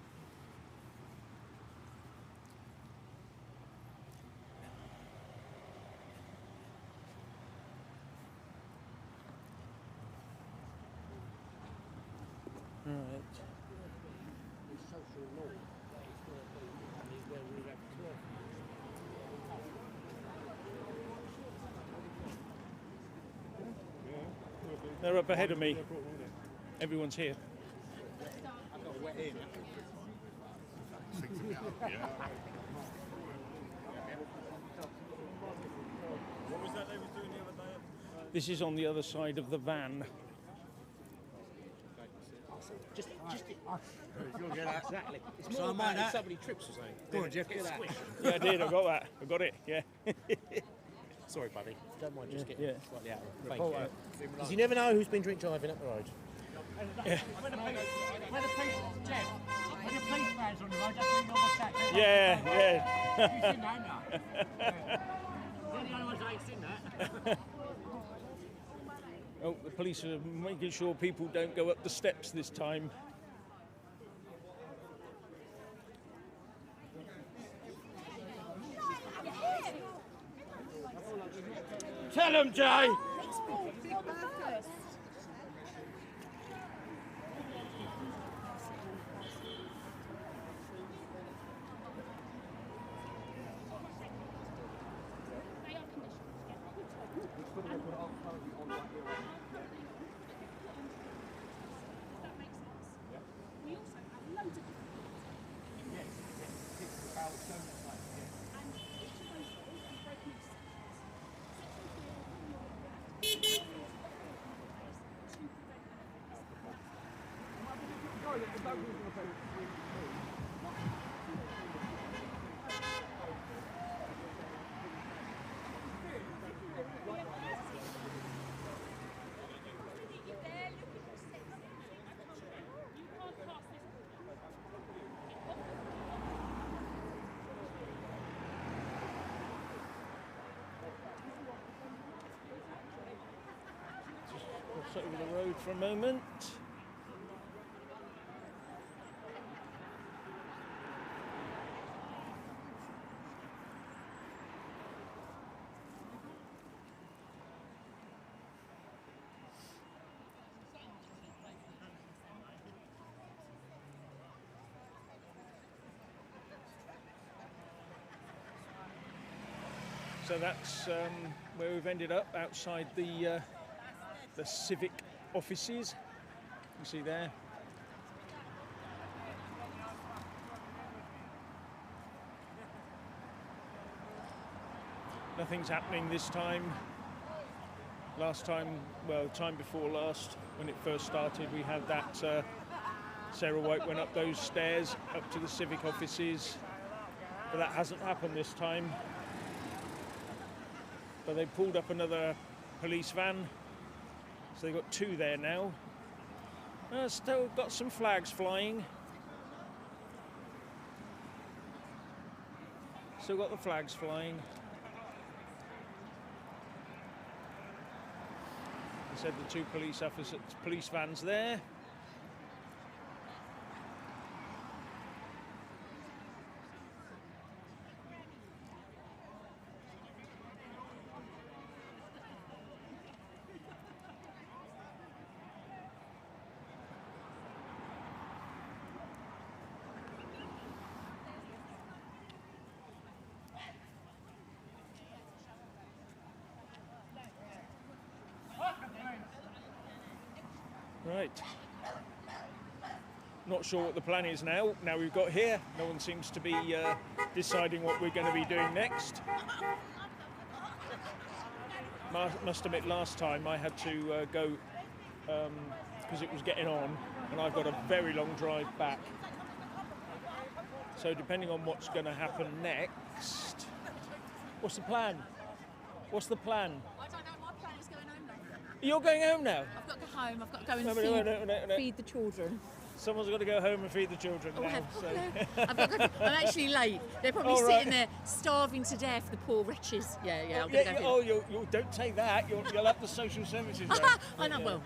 They're up ahead of me. Everyone's here. What was that they was doing the other day? This is on the other side of the van. Just You'll get that. exactly. It's So more I about might if that. somebody trips or something. Go on, Jeff. Get that. Yeah, I did. I got that. I got it. Yeah. Sorry, buddy. Don't mind just Yeah, getting yeah. slightly out of it. Report Thank out. you. Because you never know who's been drink driving up the road. Yeah. When the police Jeff, when the police van's on the road, that's when you know what's happening. Yeah, yeah. You've seen that, haven't you? They're the only ones that ain't seen that. Oh, the police are making sure people don't go up the steps this time. Tell them, Jay! Cross over the road for a moment. So that's where we've ended up, outside the civic offices. You see there. Nothing's happening this time. Last time, well, time before last, when it first started, we had that Sarah White went up those stairs up to the civic offices, but that hasn't happened this time. But they pulled up another police van, so they've got two there now. Still got some flags flying. Still got the flags flying. I said the two police vans there. Right. Not sure what the plan is now. Now we've got here, no one seems to be deciding what we're going to be doing next. Must admit, last time I had to go because it was getting on, and I've got a very long drive back. So depending on what's going to happen next, what's the plan? What's the plan? I don't know. My plan is going home now. You're going home now? I've got to go home. I've got to go and feed the children. Someone's got to go home and feed the children now. So. I've got to go, I'm actually late. They're probably sitting there starving to death, the poor wretches. Yeah. I'm gonna go you don't take that. You'll have the social services. I know. Well.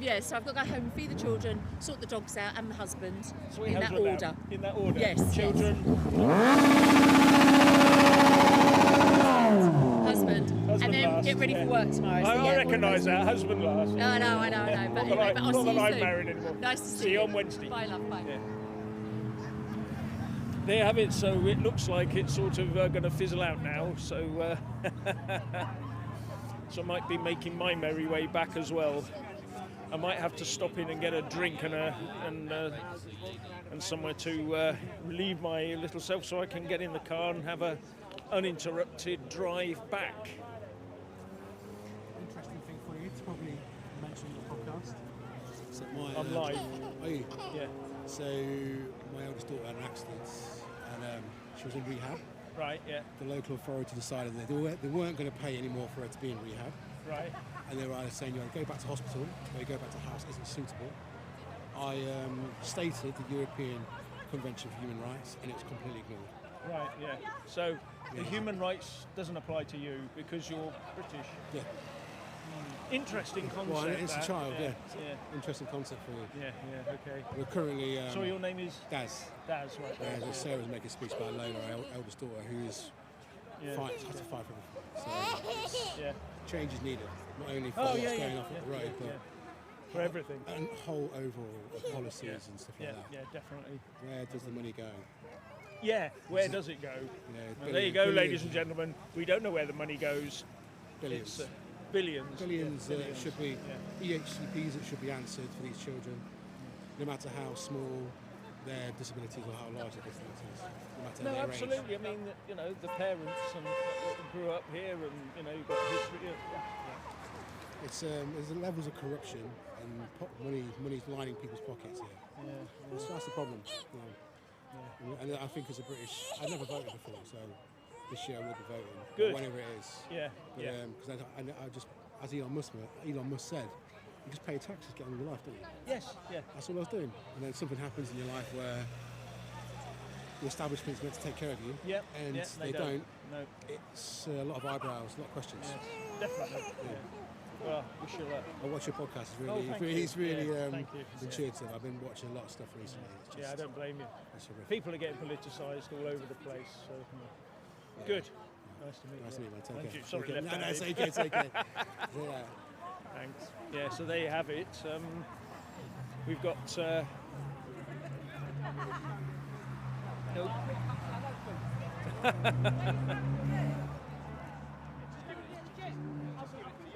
Yeah. So I've got to go home and feed the children, sort the dogs out, and my husband. Sweet in husband that order. Now. In that order. Yes. Children. Husband. And then last, get ready for work tomorrow. So I recognise that. Husband last. I know. But anyway, I'll see you soon. I'm married anymore. Nice to see you. See you on Wednesday. Bye, love. Bye. Yeah. There you have it. So it looks like it's sort of going to fizzle out now. So, so I might be making my merry way back as well. I might have to stop in and get a drink and somewhere to relieve my little self, so I can get in the car and have a uninterrupted drive back. Interesting thing for you to probably mention in the podcast. So I'm live. Are you? Yeah. So my eldest daughter had an accident, and she was in rehab. Right. Yeah. The local authority decided that they weren't going to pay any more for her to be in rehab. Right. And they were either saying, you go back to hospital or you go back to house isn't suitable. I stated the European Convention for Human Rights, and it was completely ignored. Right. Yeah. So the human rights doesn't apply to you because you're British. Yeah. Interesting concept. Well, it's a child, yeah. Interesting concept for you. Yeah, okay. We're currently... so your name is? Daz. Daz, right. Sarah's making a speech about Lola, our eldest daughter, who's has to fight for everything. So change is needed, not only for what's going off at the road, but for everything. And whole overall of policies and stuff like that. Yeah, definitely. Where does the money go? Yeah, where does it go? Well, there you go, ladies and gentlemen. We don't know where the money goes. Billions. It's, billions. Billions should be EHCPs that should be answered for these children, no matter how small their disabilities or how large their disabilities, no matter their absolutely. age. I mean, the parents and grew up here, and you've got history. It's there's levels of corruption and money's lining people's pockets here. Yeah. That's the problem. And I think as a British, I've never voted before, so this year I will be voting. Good. Whenever it is. Because I just, as Elon Musk said, you just pay taxes, get on with your life, don't you? Yes, yeah. That's all I was doing. And then something happens in your life where the establishment's meant to take care of you, and they don't. No. It's a lot of eyebrows, a lot of questions. Yes, definitely. Well, wish you luck. I watch your podcast. It's really intuitive. I've been watching a lot of stuff recently. It's just, I don't blame you. It's horrific. People are getting politicised all over the place. So good. Nice to meet you. Nice to meet you, man. Take Thank care. you. Sorry, Okay. left No, it's okay. It's okay. Yeah. Thanks. Yeah. So there you have it. We've got. Nope.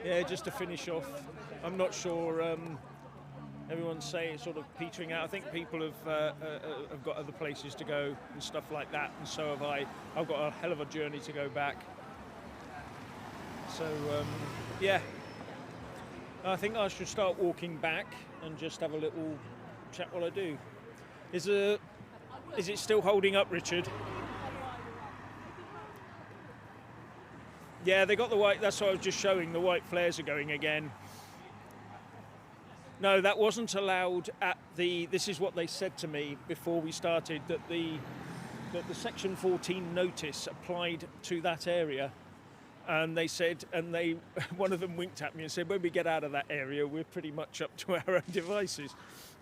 Yeah, just to finish off, I'm not sure. Everyone's saying it's sort of petering out. I think people have got other places to go and stuff like that, and so have I. I've got a hell of a journey to go back. So I think I should start walking back and just have a little chat while I do. Is it still holding up, Richard? Yeah, they got the white. That's what I was just showing. The white flares are going again. No, that wasn't allowed at the. This is what they said to me before we started, that the Section 14 notice applied to that area, and they said, and they one of them winked at me and said, when we get out of that area, we're pretty much up to our own devices,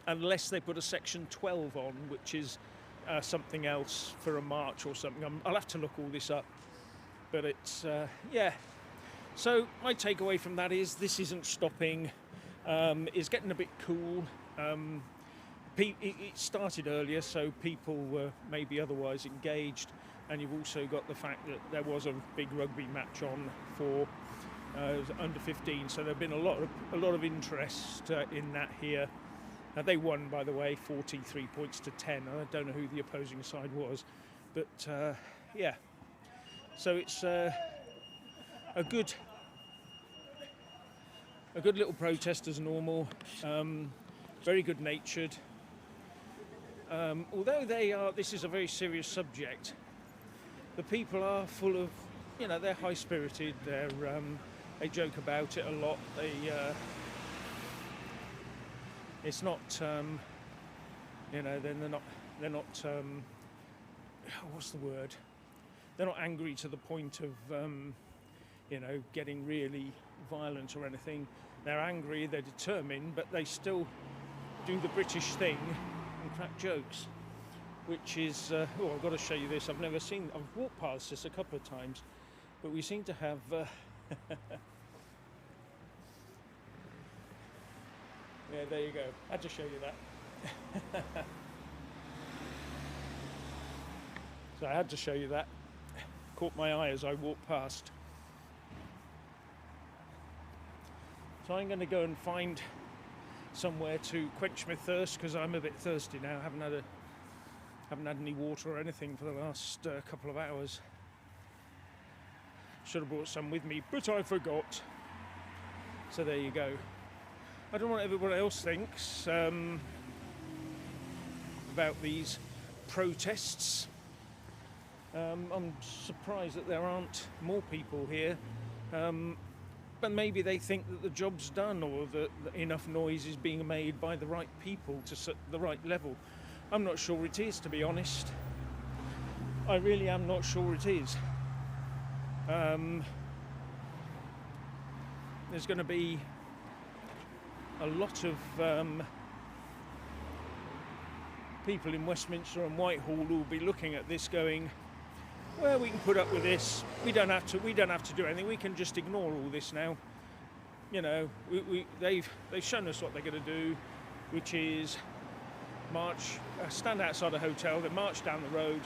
unless they put a Section 12 on, which is something else for a march or something. I'll have to look all this up. But it's, So my takeaway from that is this isn't stopping. It's getting a bit cool. It started earlier, so people were maybe otherwise engaged. And you've also got the fact that there was a big rugby match on for under 15. So there've been a lot of interest in that here. They won, by the way, 43 points to 10. I don't know who the opposing side was, but yeah. So it's a good little protest as normal. Very good natured. Although this is a very serious subject. The people are full of, they're high spirited. They joke about it a lot. It's not, they're not. What's the word? They're not angry to the point of, getting really violent or anything. They're angry, they're determined, but they still do the British thing and crack jokes, which is, I've got to show you this. I've walked past this a couple of times, but we seem to have, yeah, there you go. I had to show you that. So I had to show you that. Caught my eye as I walked past. So I'm going to go and find somewhere to quench my thirst, because I'm a bit thirsty now. I haven't had any water or anything for the last couple of hours. Should have brought some with me, but I forgot. So there you go. I don't know what everyone else thinks about these protests. I'm surprised that there aren't more people here. But maybe they think that the job's done, or that enough noise is being made by the right people to the right level. I'm not sure it is, to be honest. I really am not sure it is. There's going to be a lot of people in Westminster and Whitehall who will be looking at this going, well, we can put up with this. We don't have to do anything. We can just ignore all this now. They've shown us what they're going to do, which is march, stand outside a hotel, then march down the road,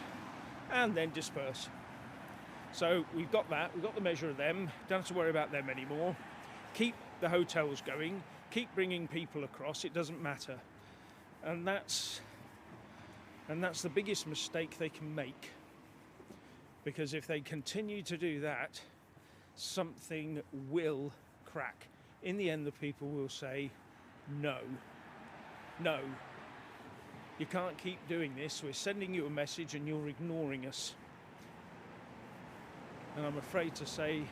and then disperse. So we've got that. We've got the measure of them. Don't have to worry about them anymore. Keep the hotels going. Keep bringing people across. It doesn't matter. And that's the biggest mistake they can make. Because if they continue to do that, something will crack. In the end, the people will say, no, you can't keep doing this. We're sending you a message and you're ignoring us. And I'm afraid to say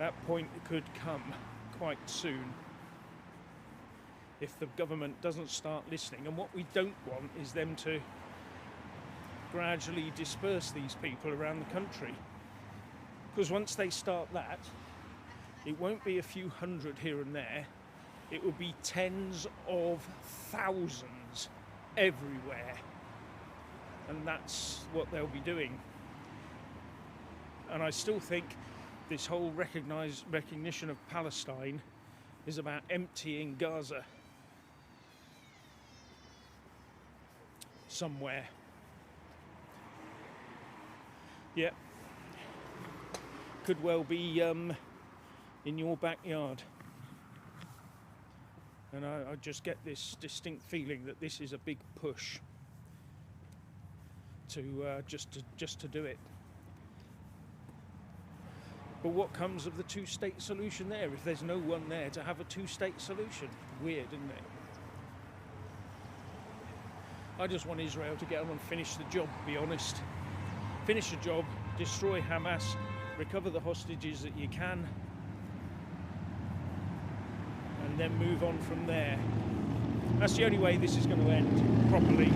that point could come quite soon if the government doesn't start listening. And what we don't want is them to gradually disperse these people around the country, because once they start that, it won't be a few hundred here and there, it will be tens of thousands everywhere, and that's what they'll be doing. And I still think this whole recognition of Palestine is about emptying Gaza somewhere. Yeah, could well be in your backyard. And I just get this distinct feeling that this is a big push to just to do it. But what comes of the two-state solution there if there's no one there to have a two-state solution? Weird, isn't it? I just want Israel to get on and finish the job, to be honest. Finish the job, destroy Hamas, recover the hostages that you can, and then move on from there. That's the only way this is going to end properly.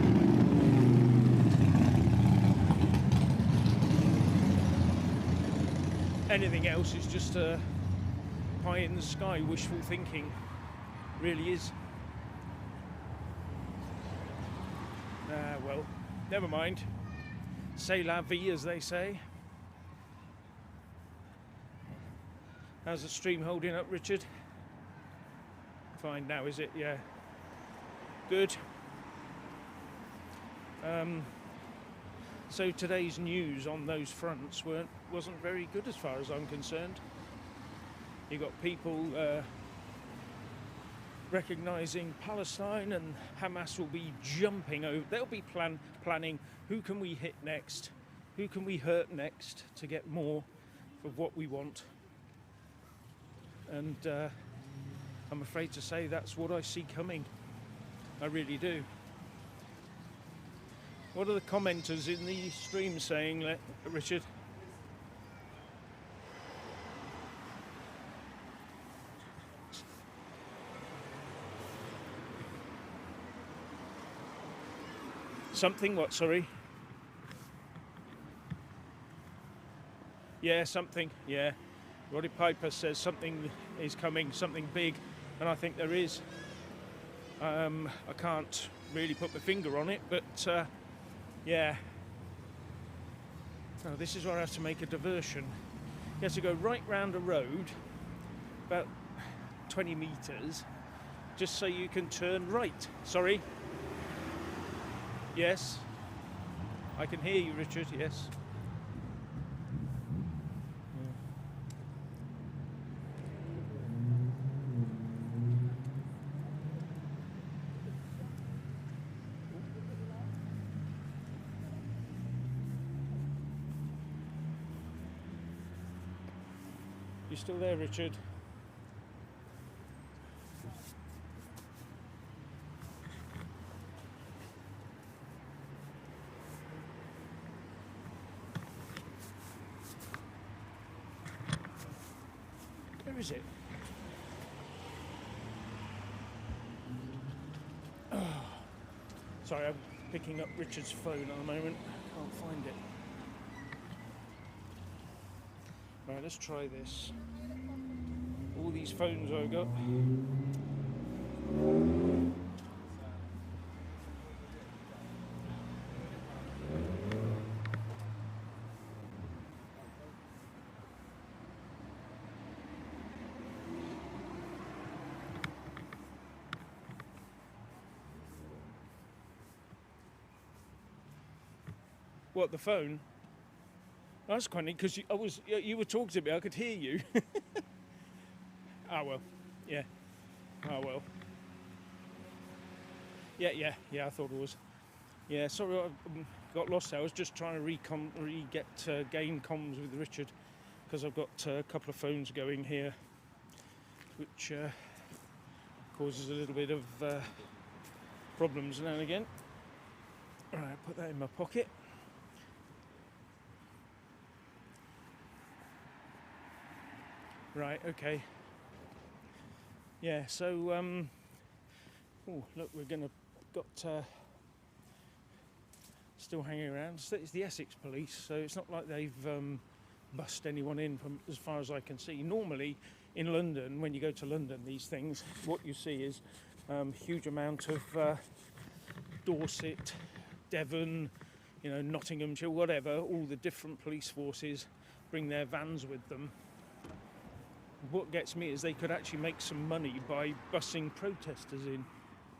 Anything else is just a pie in the sky, wishful thinking. Really is. Well, never mind. C'est la vie, as they say. How's the stream holding up, Richard? Fine now, is it? Yeah. Good. So today's news on those fronts wasn't very good as far as I'm concerned. You've got people recognising Palestine, and Hamas will be jumping over. They'll be planning who can we hit next, who can we hurt next to get more of what we want. And I'm afraid to say that's what I see coming. I really do. What are the commenters in the stream saying, Richard? Something what, sorry? Yeah, something, yeah. Roddy Piper says something is coming, something big, and I think there is. I can't really put my finger on it, but yeah. Oh, this is where I have to make a diversion. You have to go right round a road, about 20 metres, just so you can turn right. Sorry? Yes? I can hear you, Richard, yes. You still there, Richard? Where is it? Oh. Sorry, I'm picking up Richard's phone at the moment. Can't find it. Right, let's try this. All these phones I've got. What, the phone? That's quite neat because you were talking to me. I could hear you. Oh well, yeah. Oh well. Yeah. I thought it was. Yeah. Sorry, I got lost there. I was just trying to gain comms with Richard because I've got a couple of phones going here, which causes a little bit of problems now and again. All right, put that in my pocket. Right, okay. Yeah, so, oh, look, got still hanging around. It's the Essex police, so it's not like they've bust anyone in from as far as I can see. Normally, in London, when you go to London, these things, what you see is huge amount of Dorset, Devon, Nottinghamshire, whatever, all the different police forces bring their vans with them. What gets me is they could actually make some money by bussing protesters in.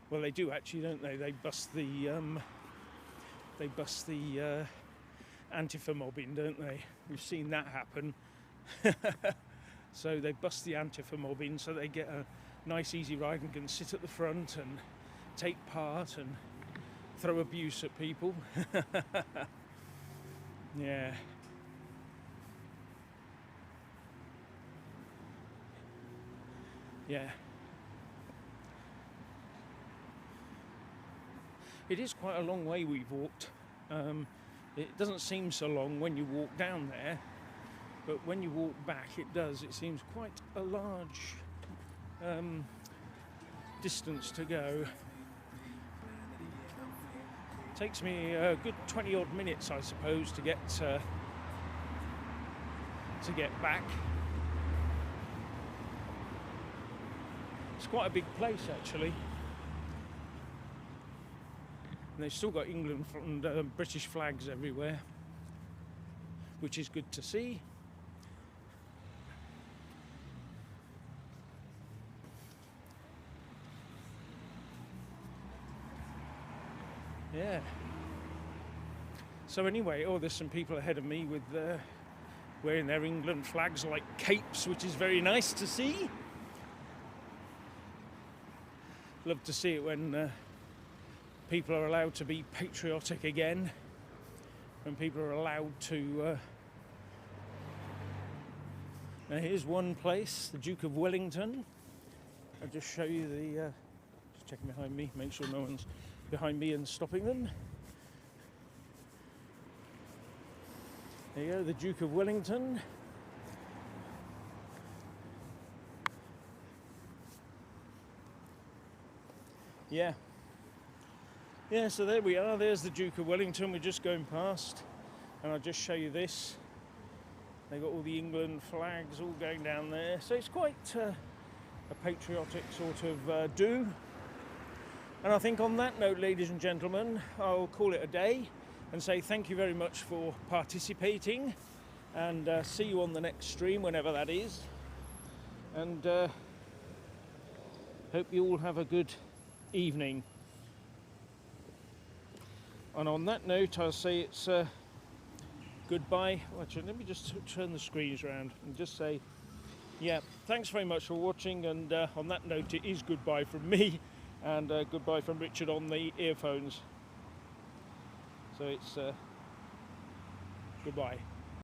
Well, they do actually, don't they? They bust the Antifa mob in, don't they? We've seen that happen. So they bust the Antifa mob in so they get a nice easy ride and can sit at the front and take part and throw abuse at people. Yeah. Yeah. It is quite a long way we've walked. It doesn't seem so long when you walk down there, but when you walk back it does. It seems quite a large distance to go. Takes me a good 20 odd minutes, I suppose, to get back. It's quite a big place, actually. And they've still got England and British flags everywhere, which is good to see. Yeah. So anyway, there's some people ahead of me with wearing their England flags like capes, which is very nice to see. Love to see it when people are allowed to be patriotic again, when people are allowed to... Now here's one place, the Duke of Wellington. I'll just show you the... just checking behind me, make sure no one's behind me and stopping them. There you go, the Duke of Wellington. Yeah. Yeah, so there we are, there's the Duke of Wellington, we're just going past. And I'll just show you this. They've got all the England flags all going down there. So it's quite a patriotic sort of do. And I think on that note, ladies and gentlemen, I'll call it a day and say thank you very much for participating, and see you on the next stream, whenever that is. And hope you all have a good evening. And on that note, I'll say it's goodbye. Actually, let me just turn the screens around and just say, yeah, thanks very much for watching. And on that note, it is goodbye from me, and goodbye from Richard on the earphones. So it's goodbye.